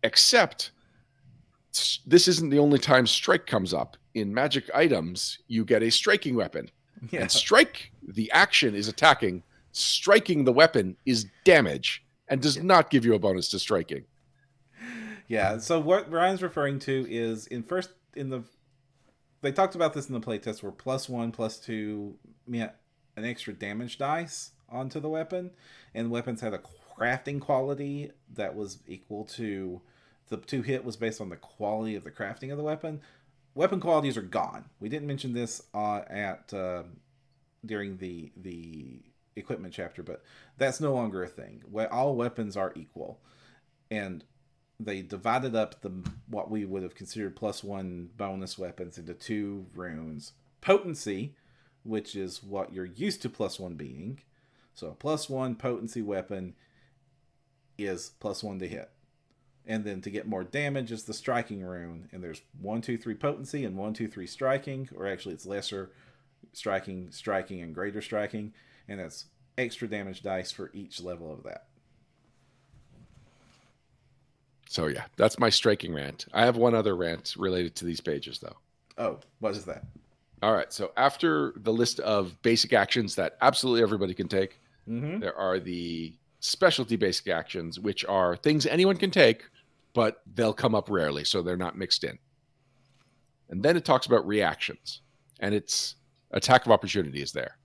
Except this isn't the only time strike comes up. In magic items, you get a striking weapon. Yeah. And strike, the action is attacking. Striking the weapon is damage and does not give you a bonus to striking. Yeah, so what Ryan's referring to is they talked about this in the playtest where +1, +2 meant an extra damage dice onto the weapon, and weapons had a crafting quality that was equal to the 2 hit was based on the quality of the crafting of the weapon. Weapon qualities are gone. We didn't mention this during the equipment chapter, but that's no longer a thing. All weapons are equal, and they divided up what we would have considered +1 bonus weapons into 2 runes. Potency, which is what you're used to +1 being. So a +1 potency weapon is +1 to hit. And then to get more damage is the striking rune. And there's 1, 2, 3 potency and 1, 2, 3 striking. Or actually it's lesser striking, and greater striking. And that's extra damage dice for each level of that. So yeah, that's my striking rant. I have one other rant related to these pages though. Oh, what is that? All right. So after the list of basic actions that absolutely everybody can take, there are the specialty basic actions, which are things anyone can take, but they'll come up rarely, so they're not mixed in. And then it talks about reactions, and it's attack of opportunity is there.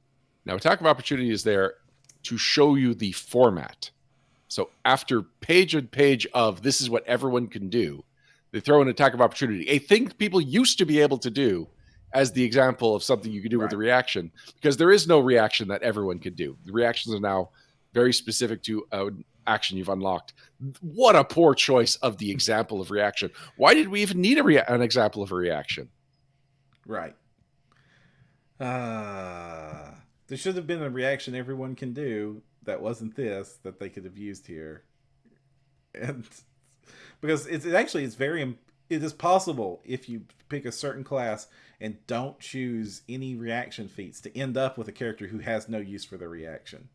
Now, attack of opportunity is there to show you the format. So after page and page of this is what everyone can do, they throw an attack of opportunity, a thing people used to be able to do, as the example of something you could do with a reaction, because there is no reaction that everyone could do. The reactions are now very specific to an action you've unlocked. What a poor choice of the example of reaction. Why did we even need an example of a reaction? Right. There should have been a reaction everyone can do that wasn't this that they could have used here. And because it is possible if you pick a certain class and don't choose any reaction feats to end up with a character who has no use for their reaction.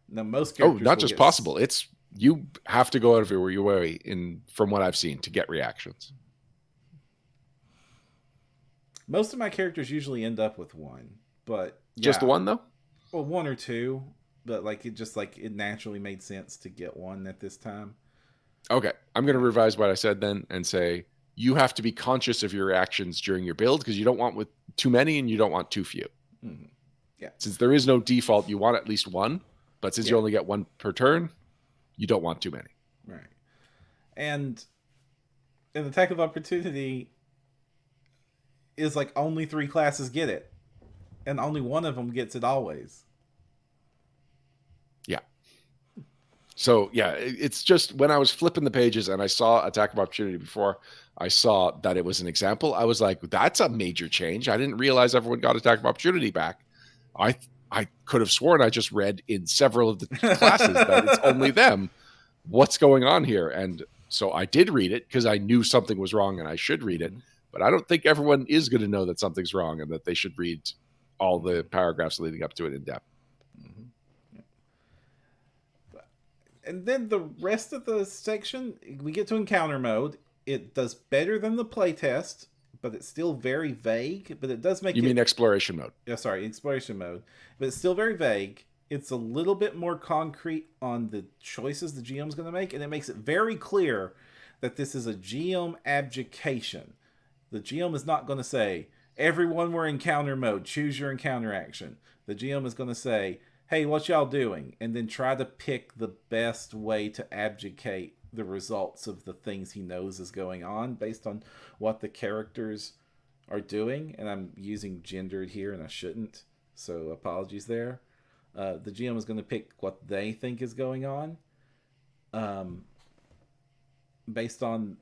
Now, most characters not just possible. It's you have to go out of your way from what I've seen to get reactions. Most of my characters usually end up with one, but just the one though? Well, 1 or 2, but it naturally made sense to get one at this time. Okay, I'm going to revise what I said then and say you have to be conscious of your reactions during your build because you don't want with too many and you don't want too few. Mm-hmm. Yeah. Since there is no default, you want at least one, but since you only get one per turn, you don't want too many. Right. And an attack of opportunity is like only 3 classes get it, and only one of them gets it always. Yeah. So yeah, it's just when I was flipping the pages and I saw attack of opportunity before I saw that it was an example, I was like, that's a major change. I didn't realize everyone got attack of opportunity back. I could have sworn I just read in several of the classes that it's only them. What's going on here? And so I did read it because I knew something was wrong and I should read it. But I don't think everyone is going to know that something's wrong and that they should read all the paragraphs leading up to it in depth. And then the rest of the section, we get to encounter mode. It does better than the playtest, but it's still very vague. But it does make You mean exploration mode? Yeah, sorry, exploration mode. But it's still very vague. It's a little bit more concrete on the choices the GM's going to make, and it makes it very clear that this is a GM abdication. The GM is not going to say, everyone we're in encounter mode, choose your encounter action. The GM is going to say, hey, what y'all doing? And then try to pick the best way to abdicate the results of the things he knows is going on based on what the characters are doing. And I'm using gendered here, and I shouldn't, so apologies there. The GM is going to pick what they think is going on based on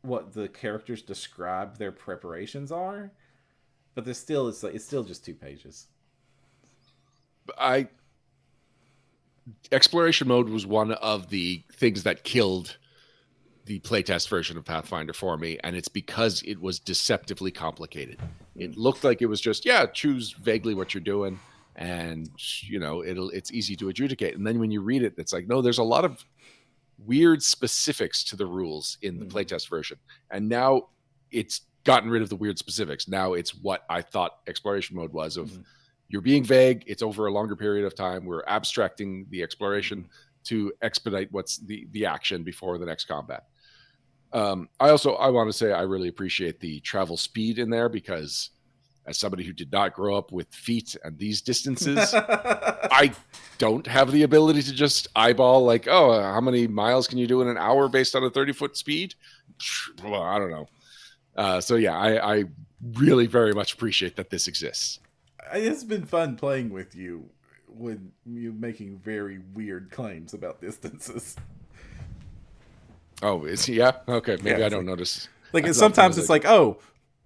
what the characters describe their preparations are. But it's still just 2 pages. Exploration mode was one of the things that killed the playtest version of Pathfinder for me, and it's because it was deceptively complicated. It looked like it was just, choose vaguely what you're doing, and it's easy to adjudicate. And then when you read it, it's like, no, there's a lot of weird specifics to the rules in the playtest version, and now it's gotten rid of the weird specifics. Now it's what I thought exploration mode was of you're being vague. It's over a longer period of time. We're abstracting the exploration to expedite what's the action before the next combat. I want to say I really appreciate the travel speed in there, because as somebody who did not grow up with feet and these distances, I don't have the ability to just eyeball like, how many miles can you do in an hour based on a 30-foot speed? Well, I don't know. I really very much appreciate that this exists. It's been fun playing with you when you're making very weird claims about distances. Oh, is he? Yeah? Okay, maybe I don't notice. Sometimes it's like, oh,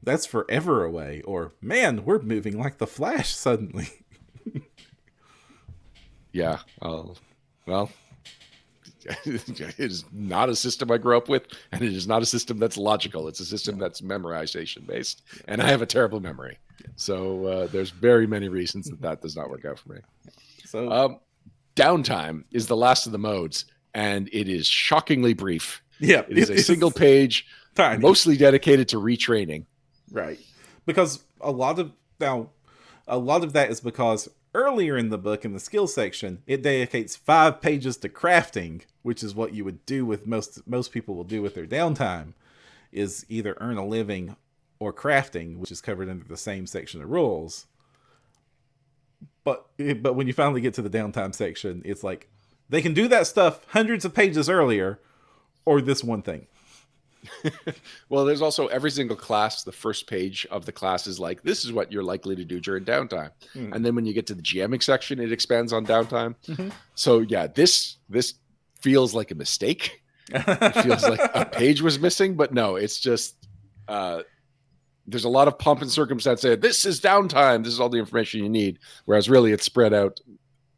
that's forever away. Or, man, we're moving like the Flash suddenly. Yeah. Well, it is not a system I grew up with, and it is not a system that's logical. It's a system that's memorization based, and I have a terrible memory. So there's very many reasons that does not work out for me. So downtime is the last of the modes, and it is shockingly brief. Yeah, it is a single page, tiny, mostly dedicated to retraining. Right, because a lot of that is because earlier in the book, in the skill section, it dedicates 5 pages to crafting, which is what you would do with most people will do with their downtime, is either earn a living or crafting, which is covered under the same section of rules. But when you finally get to the downtime section, it's like they can do that stuff hundreds of pages earlier, or this one thing. Well, there's also every single class. The first page of the class is like, this is what you're likely to do during downtime. And then when you get to the GMing section, it expands on downtime. So yeah, this feels like a mistake. It feels like a page was missing, but no, it's just there's a lot of pomp and circumstance saying this is downtime. This is all the information you need. Whereas really it's spread out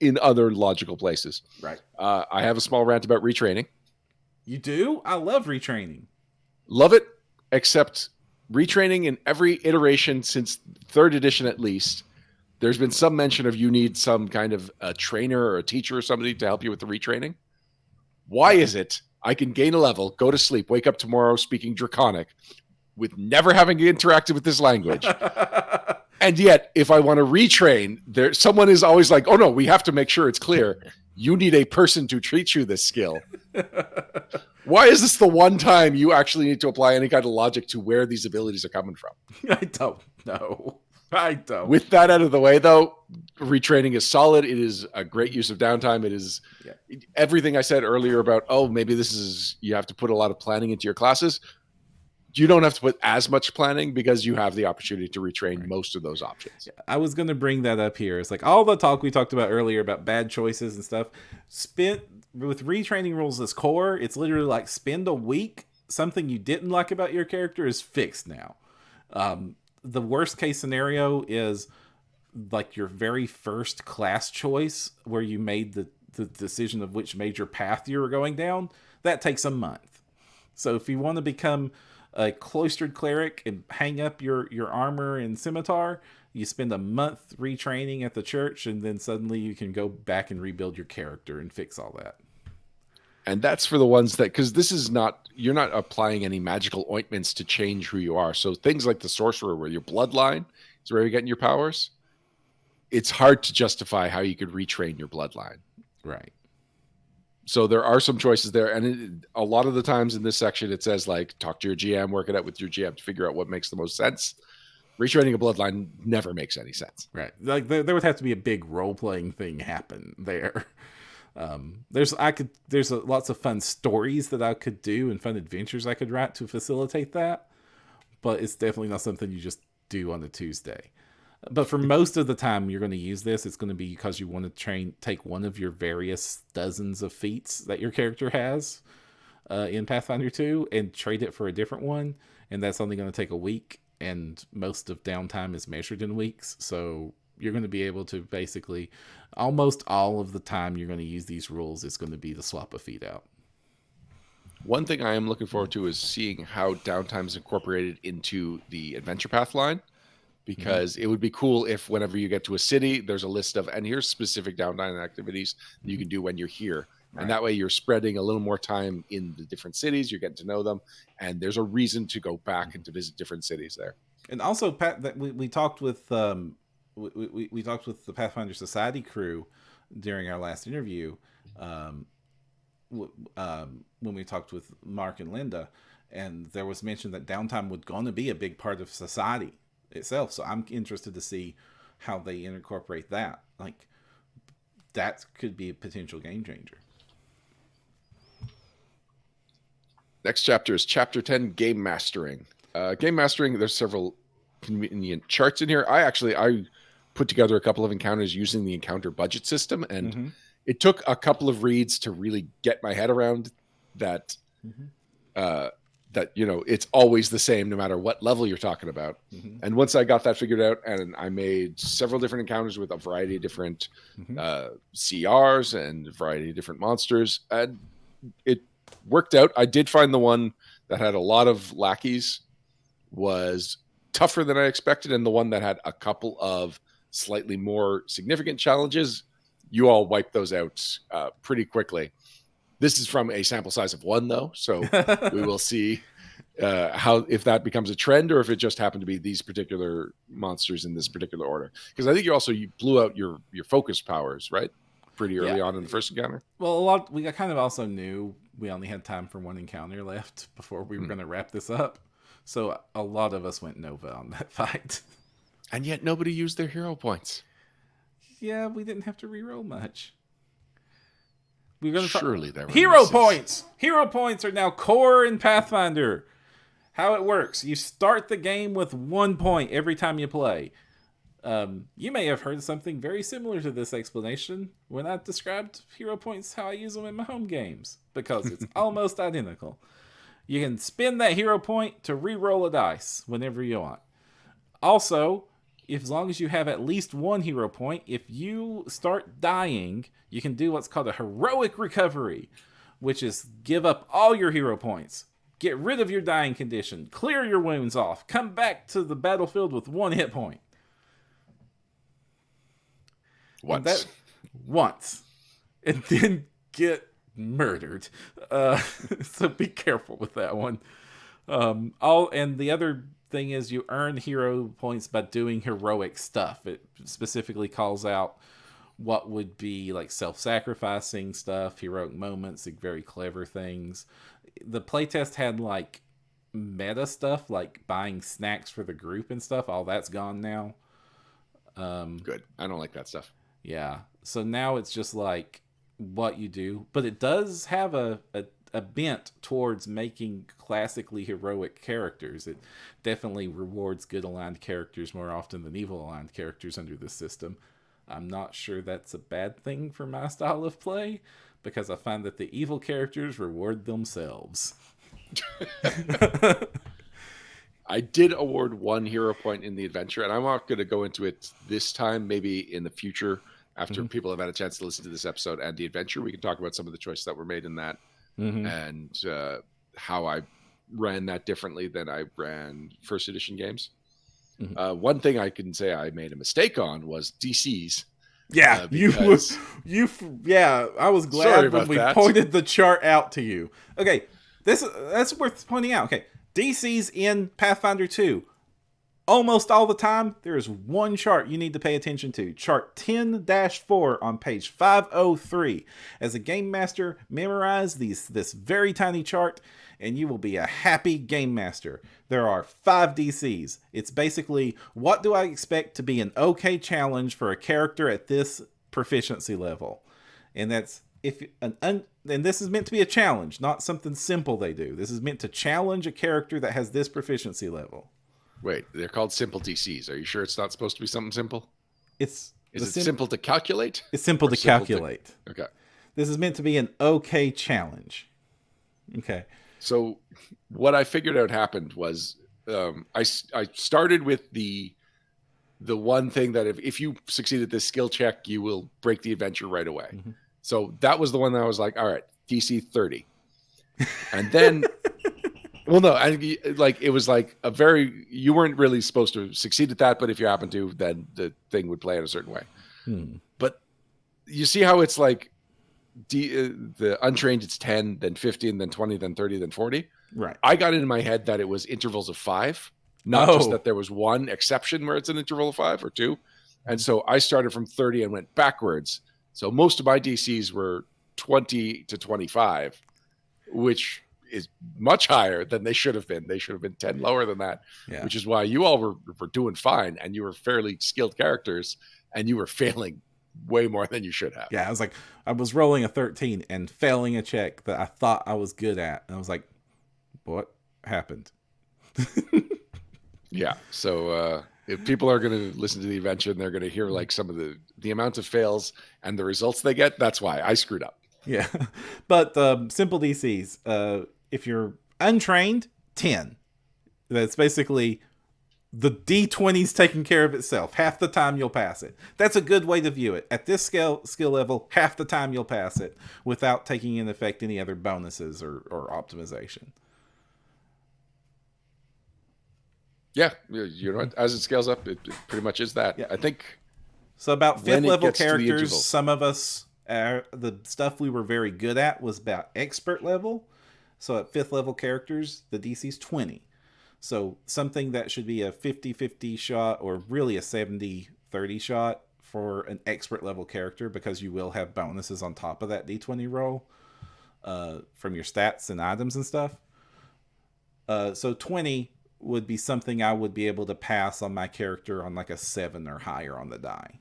in other logical places. Right. I have a small rant about retraining. You do? I love retraining. Love it, except retraining in every iteration since 3rd edition at least, there's been some mention of you need some kind of a trainer or a teacher or somebody to help you with the retraining. Why is it I can gain a level, go to sleep, wake up tomorrow speaking Draconic with never having interacted with this language? And yet, if I want to retrain, someone is always like, oh no, we have to make sure it's clear. You need a person to teach you this skill. Why is this the one time you actually need to apply any kind of logic to where these abilities are coming from? I don't know. I don't. With that out of the way, though, retraining is solid. It is a great use of downtime. It is everything I said earlier about, maybe you have to put a lot of planning into your classes. You don't have to put as much planning because you have the opportunity to retrain most of those options. Yeah, I was going to bring that up here. It's like all the talk we talked about earlier about bad choices and stuff. With retraining rules as core, it's literally like spend a week. Something you didn't like about your character is fixed now. The worst case scenario is like your very first class choice where you made the decision of which major path you were going down. That takes a month. So if you want to become a cloistered cleric and hang up your armor and scimitar, you spend a month retraining at the church, and then suddenly you can go back and rebuild your character and fix all that. And that's for the ones that, because you're not applying any magical ointments to change who you are. So things like the Sorcerer, where your bloodline is where you're getting your powers, it's hard to justify how you could retrain your bloodline. Right. So there are some choices there. And a lot of the times in this section, it says like, talk to your GM, work it out with your GM to figure out what makes the most sense. Retraining a bloodline never makes any sense. Right. Like there would have to be a big role-playing thing happen there. There's lots of fun stories that I could do and fun adventures I could write to facilitate that. But it's definitely not something you just do on a Tuesday. But for most of the time you're going to use this, it's going to be because you want to take one of your various dozens of feats that your character has in Pathfinder 2 and trade it for a different one. And that's only going to take a week. And most of downtime is measured in weeks. So you're going to be able to basically, almost all of the time you're going to use these rules, it's going to be the swap a feat out. One thing I am looking forward to is seeing how downtime is incorporated into the adventure path line, because it would be cool if whenever you get to a city, there's a list of, and here's specific downtime activities you can do when you're here. Right. And that way you're spreading a little more time in the different cities, you're getting to know them, and there's a reason to go back and to visit different cities there. And also, Pat, that we talked with we talked with the Pathfinder Society crew during our last interview, when we talked with Mark and Linda, and there was mention that downtime was going to be a big part of society itself. So I'm interested to see how they incorporate that. Like, that could be a potential game changer. Next chapter is chapter 10, game mastering. Game mastering, there's several convenient charts in here. I put together a couple of encounters using the encounter budget system, and it took a couple of reads to really get my head around that. That, you know, it's always the same no matter what level you're talking about. And once I got that figured out, and I made several different encounters with a variety of different CRs and a variety of different monsters, and it worked out. I did find the one that had a lot of lackeys was tougher than I expected, and the one that had a couple of slightly more significant challenges, you all wiped those out pretty quickly. This is from a sample size of 1, though, so we will see how, if that becomes a trend or if it just happened to be these particular monsters in this particular order. Because I think you blew out your focus powers, right? Pretty early on in the first encounter. Well, we kind of also knew we only had time for 1 encounter left before we were going to wrap this up. So a lot of us went Nova on that fight. And yet nobody used their hero points. Yeah, we didn't have to reroll much. Surely there were hero misses. points. Hero points are now core in Pathfinder. How it works: you start the game with 1 point every time you play. You may have heard something very similar to this explanation when I described hero points, how I use them in my home games, because it's almost identical. You can spend that hero point to re-roll a dice whenever you want. Also, as long as you have at least 1 hero point, if you start dying, you can do what's called a heroic recovery, which is give up all your hero points, get rid of your dying condition, clear your wounds off, come back to the battlefield with 1 hit point. Once. And then get murdered. So be careful with that one. And the other thing is you earn hero points by doing heroic stuff. It specifically calls out what would be like self-sacrificing stuff, heroic moments, like very clever things. The playtest had like meta stuff, like buying snacks for the group and stuff. All that's gone now. Good. I don't like that stuff. Yeah. So now it's just like what you do, but it does have a bent towards making classically heroic characters. It definitely rewards good aligned characters more often than evil aligned characters under this system. I'm not sure that's a bad thing for my style of play, because I find that the evil characters reward themselves. I did award 1 hero point in the adventure, and I'm not going to go into it this time. Maybe in the future, after people have had a chance to listen to this episode and the adventure, we can talk about some of the choices that were made in that and how I ran that differently than I ran first edition games. One thing I can say I made a mistake on was DCs. Yeah, I was glad when we pointed the chart out to you. Okay, that's worth pointing out. Okay, DCs in Pathfinder 2. Almost all the time, there is 1 chart you need to pay attention to. Chart 10-4 on page 503. As a game master, memorize this very tiny chart, and you will be a happy game master. There are 5 DCs. It's basically, what do I expect to be an okay challenge for a character at this proficiency level? And that's and this is meant to be a challenge, not something simple they do. This is meant to challenge a character that has this proficiency level. Wait, they're called simple DCs. Are you sure it's not supposed to be something simple? Is it simple to calculate? It's simple to calculate. Okay. This is meant to be an okay challenge. Okay. So what I figured out happened was I started with the one thing that if you succeed at this skill check, you will break the adventure right away. So that was the one that I was like, all right, DC 30. And then, well, no, like it was like a very, you weren't really supposed to succeed at that, but if you happen to, then the thing would play in a certain way. But you see how it's like the untrained, it's 10, then 15, then 20, then 30, then 40. Right. I got it in my head that it was intervals of 5, not just that there was one exception where it's an interval of 5 or 2. And so I started from 30 and went backwards. So most of my DCs were 20 to 25, which is much higher than they should have been. They should have been 10 lower than that, which is why you all were doing fine, and you were fairly skilled characters, and you were failing way more than you should have. Yeah, I was rolling a 13 and failing a check that I thought I was good at. And I was like, what happened? Yeah. So if people are going to listen to the adventure and they're going to hear like some of the amount of fails and the results they get, that's why I screwed up. Yeah. But simple DCs, if you're untrained, 10. That's basically the D20's taking care of itself. Half the time you'll pass it. That's a good way to view it. At this skill level, half the time you'll pass it without taking into effect any other bonuses or optimization. Yeah, you know, as it scales up, it pretty much is that. Yeah. I think so. About 5th level characters, some of us, the stuff we were very good at was about expert level. So at 5th level characters, the DC's 20. So something that should be a 50-50 shot or really a 70-30 shot for an expert level character, because you will have bonuses on top of that D20 roll from your stats and items and stuff. So 20 would be something I would be able to pass on my character on like a 7 or higher on the die.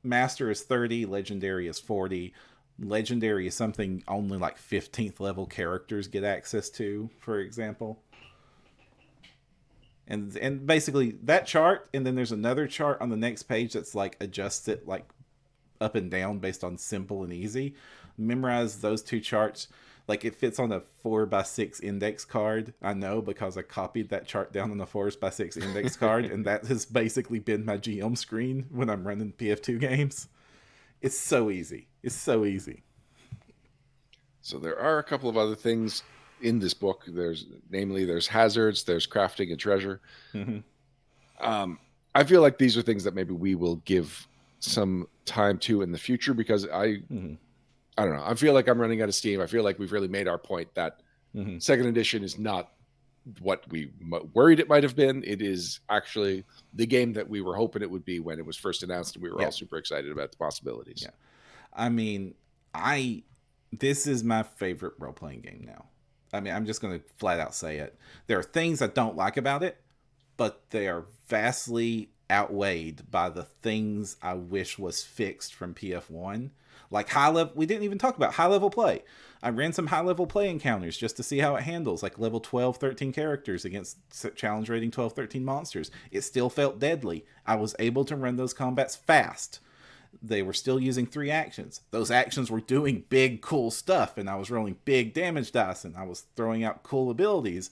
Master is 30, Legendary is 40. Legendary is something only like 15th level characters get access to, for example. And basically that chart, and then there's another chart on the next page that's like adjusted like up and down based on simple and easy. Memorize those two charts. Like it fits on a 4x6 index card. I know because I copied that chart down on a 4x6 index card, and that has basically been my GM screen when I'm running PF2 games. It's so easy. It's so easy. So there are a couple of other things in this book. There's hazards, there's crafting and treasure. I feel like these are things that maybe we will give some time to in the future, because I don't know. I feel like I'm running out of steam. I feel like we've really made our point that second edition is not what we worried it might have been. It is actually the game that we were hoping it would be when it was first announced, and we were all super excited about the possibilities. Yeah. I mean, this is my favorite role-playing game now. I mean, I'm just going to flat out say it. There are things I don't like about it, but they are vastly outweighed by the things I wish was fixed from PF1. Like high level, we didn't even talk about high level play. I ran some high level play encounters just to see how it handles, like level 12, 13 characters against challenge rating 12, 13 monsters. It still felt deadly. I was able to run those combats fast. They were still using 3 actions. Those actions were doing big, cool stuff, and I was rolling big damage dice, and I was throwing out cool abilities.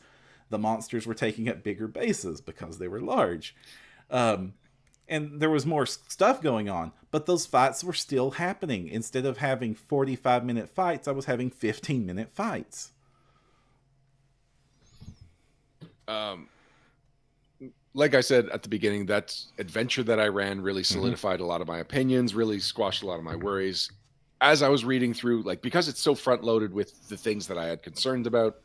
The monsters were taking up bigger bases because they were large. And there was more stuff going on, but those fights were still happening. Instead of having 45-minute fights, I was having 15-minute fights. Like I said at the beginning, that adventure that I ran really solidified a lot of my opinions, really squashed a lot of my worries. As I was reading through, like, because it's so front loaded with the things that I had concerns about,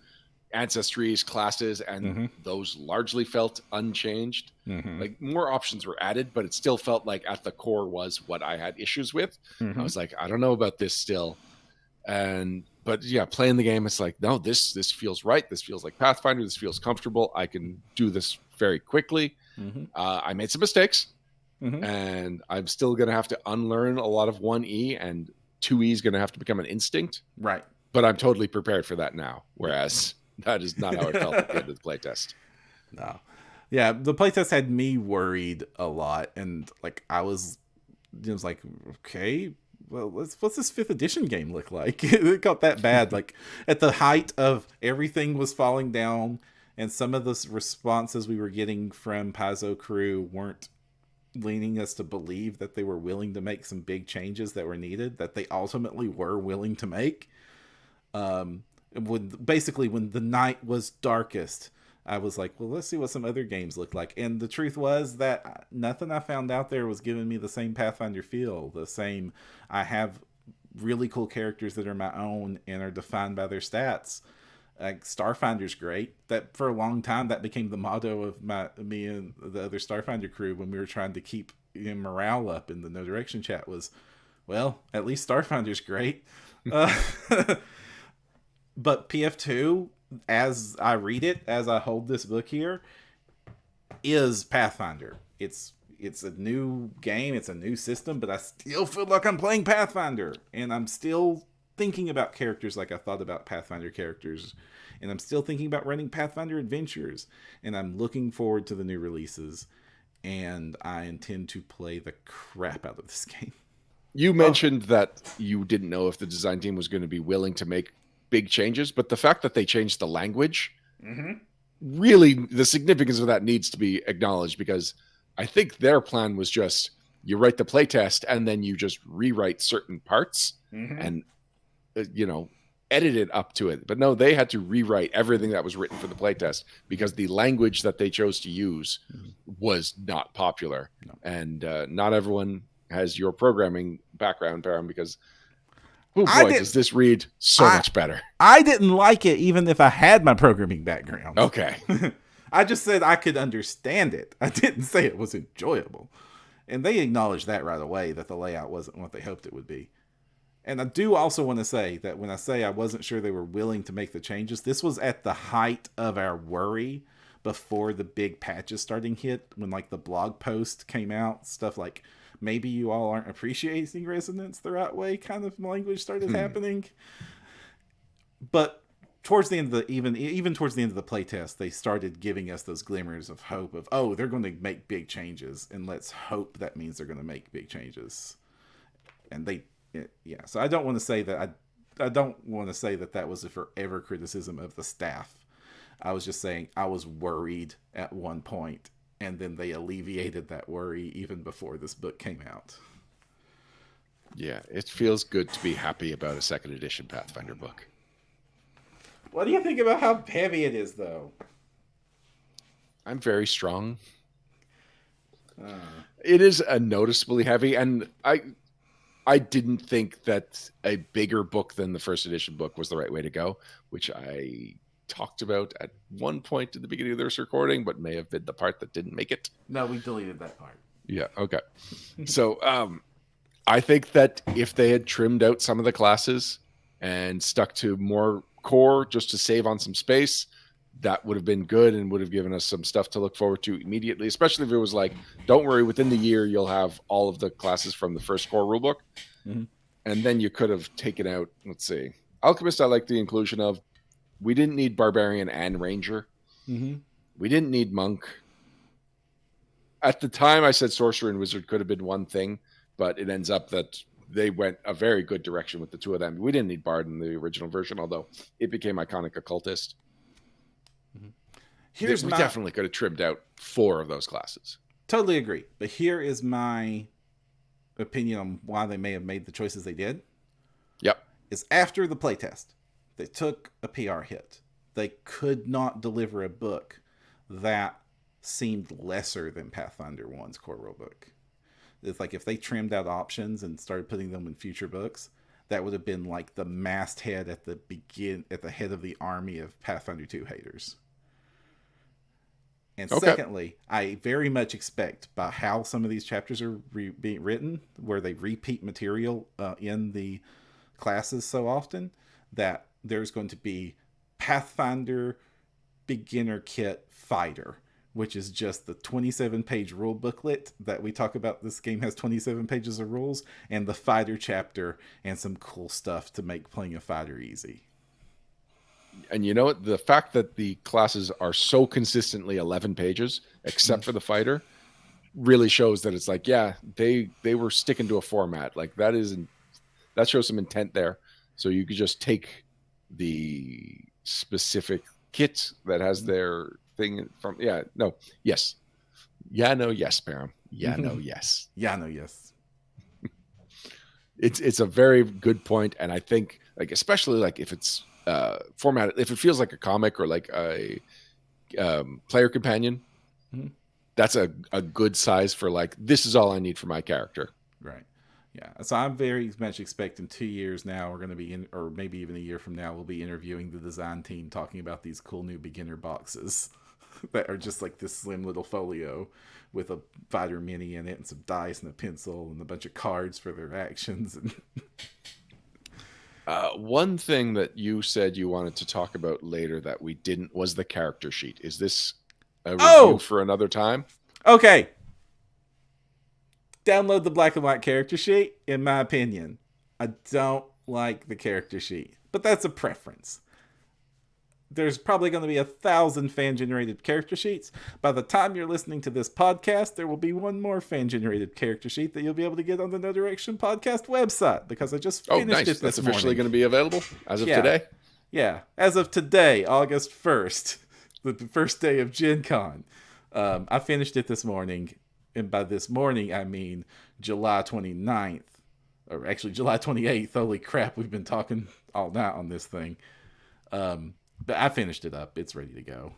Ancestries, classes, and those largely felt unchanged. Like, more options were added, but it still felt like at the core was what I had issues with. I was like, I don't know about this still. But yeah, playing the game, it's like, no, this feels right. This feels like Pathfinder. This feels comfortable. I can do this very quickly. I made some mistakes, and I'm still going to have to unlearn a lot of 1E, and 2E is going to have to become an instinct. Right. But I'm totally prepared for that now, whereas that is not how it felt at the end of the playtest. No. Yeah, the playtest had me worried a lot, and like it was like, okay, well, what's this 5th edition game look like? It got that bad. Like at the height of everything was falling down, and some of the responses we were getting from Paizo crew weren't leaning us to believe that they were willing to make some big changes that were needed, that they ultimately were willing to make. When the night was darkest, I was like, well, let's see what some other games look like. And the truth was that nothing I found out there was giving me the same Pathfinder feel. The same, I have really cool characters that are my own and are defined by their stats. Like Starfinder's great. That for a long time that became the motto of me and the other Starfinder crew when we were trying to keep morale up in the No Direction chat was, well, at least Starfinder's great. But PF2, as I read it, as I hold this book here, is Pathfinder. It's a new game, it's a new system, but I still feel like I'm playing Pathfinder, and I'm still thinking about characters like I thought about Pathfinder characters, and I'm still thinking about running Pathfinder adventures, and I'm looking forward to the new releases, and I intend to play the crap out of this game. You mentioned that you didn't know if the design team was going to be willing to make big changes, but the fact that they changed the language, really, the significance of that needs to be acknowledged, because I think their plan was just you write the playtest and then you just rewrite certain parts and edit it up to it. But no, they had to rewrite everything that was written for the playtest because the language that they chose to use was not popular. No. And not everyone has your programming background, Param, because oh boy, does this read so much better. I didn't like it even if I had my programming background. Okay. I just said I could understand it. I didn't say it was enjoyable. And they acknowledged that right away, that the layout wasn't what they hoped it would be. And I do also want to say that when I say I wasn't sure they were willing to make the changes, this was at the height of our worry before the big patches starting hit, when like the blog post came out, stuff like, maybe you all aren't appreciating resonance the right way kind of language started happening. But towards the end of the even towards the end of the playtest, they started giving us those glimmers of hope of, oh, they're going to make big changes, and let's hope that means they're going to make big changes. And so I don't want to say that I don't want to say that that was a forever criticism of the staff. I was just saying I was worried at one point, and then they alleviated that worry even before this book came out. Yeah, it feels good to be happy about a second edition Pathfinder book. What do you think about how heavy it is, though? I'm very strong. It is a noticeably heavy, and I didn't think that a bigger book than the first edition book was the right way to go, which I talked about at one point at the beginning of this recording, but may have been the part that didn't make it. No, we deleted that part. Yeah, okay. So I think that if they had trimmed out some of the classes and stuck to more core just to save on some space, that would have been good and would have given us some stuff to look forward to immediately, especially if it was like, don't worry, within the year you'll have all of the classes from the first core rulebook. And then you could have taken out, let's see, Alchemist I like the inclusion of. We didn't need Barbarian and Ranger. We didn't need Monk. At the time, I said Sorcerer and Wizard could have been one thing, but it ends up that they went a very good direction with the two of them. We didn't need Bard in the original version, although it became iconic Occultist. We definitely could have trimmed out 4 of those classes. Totally agree. But here is my opinion on why they may have made the choices they did. Yep. Is after the playtest, they took a PR hit. They could not deliver a book that seemed lesser than Pathfinder 1's core rulebook. It's like if they trimmed out options and started putting them in future books, that would have been like the masthead at the head of the army of Pathfinder 2 haters. And secondly, I very much expect by how some of these chapters are being written, where they repeat material in the classes so often, that there's going to be Pathfinder Beginner Kit Fighter, which is just the 27-page rule booklet that we talk about. This game has 27 pages of rules, and the fighter chapter and some cool stuff to make playing a fighter easy. And you know what? The fact that the classes are so consistently 11 pages, except for the fighter, really shows that it's like, yeah, they were sticking to a format. Like that shows some intent there. So you could just take the specific kit that has their thing from, yes, Param. Yes. It's a very good point, and I think like especially like if it's format it. If it feels like a comic or like a player companion, that's a good size for like, this is all I need for my character. Right. Yeah. So I'm very much expecting 2 years now we're going to be in, or maybe even a year from now, we'll be interviewing the design team talking about these cool new beginner boxes that are just like this slim little folio with a fighter mini in it and some dice and a pencil and a bunch of cards for their actions. And one thing that you said you wanted to talk about later that we didn't was the character sheet. Is this a review for another time? Okay. Download the black and white character sheet, in my opinion. I don't like the character sheet, but that's a preference. There's probably going to be 1,000 fan-generated character sheets. By the time you're listening to this podcast, there will be one more fan-generated character sheet that you'll be able to get on the No Direction podcast website, because I just finished it this That's morning. officially going to be available as of today? Yeah. As of today, August 1st, the first day of Gen Con. I finished it this morning. And by this morning, I mean July 29th. Or actually July 28th. Holy crap, we've been talking all night on this thing. But I finished it up. It's ready to go.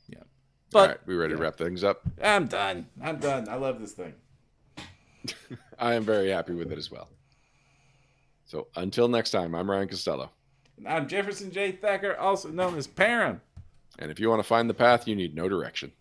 Yeah. But, all right, we ready to wrap things up? I'm done. I love this thing. I am very happy with it as well. So until next time, I'm Ryan Costello. And I'm Jefferson J. Thacker, also known as Param. And if you want to find the path, you need no direction.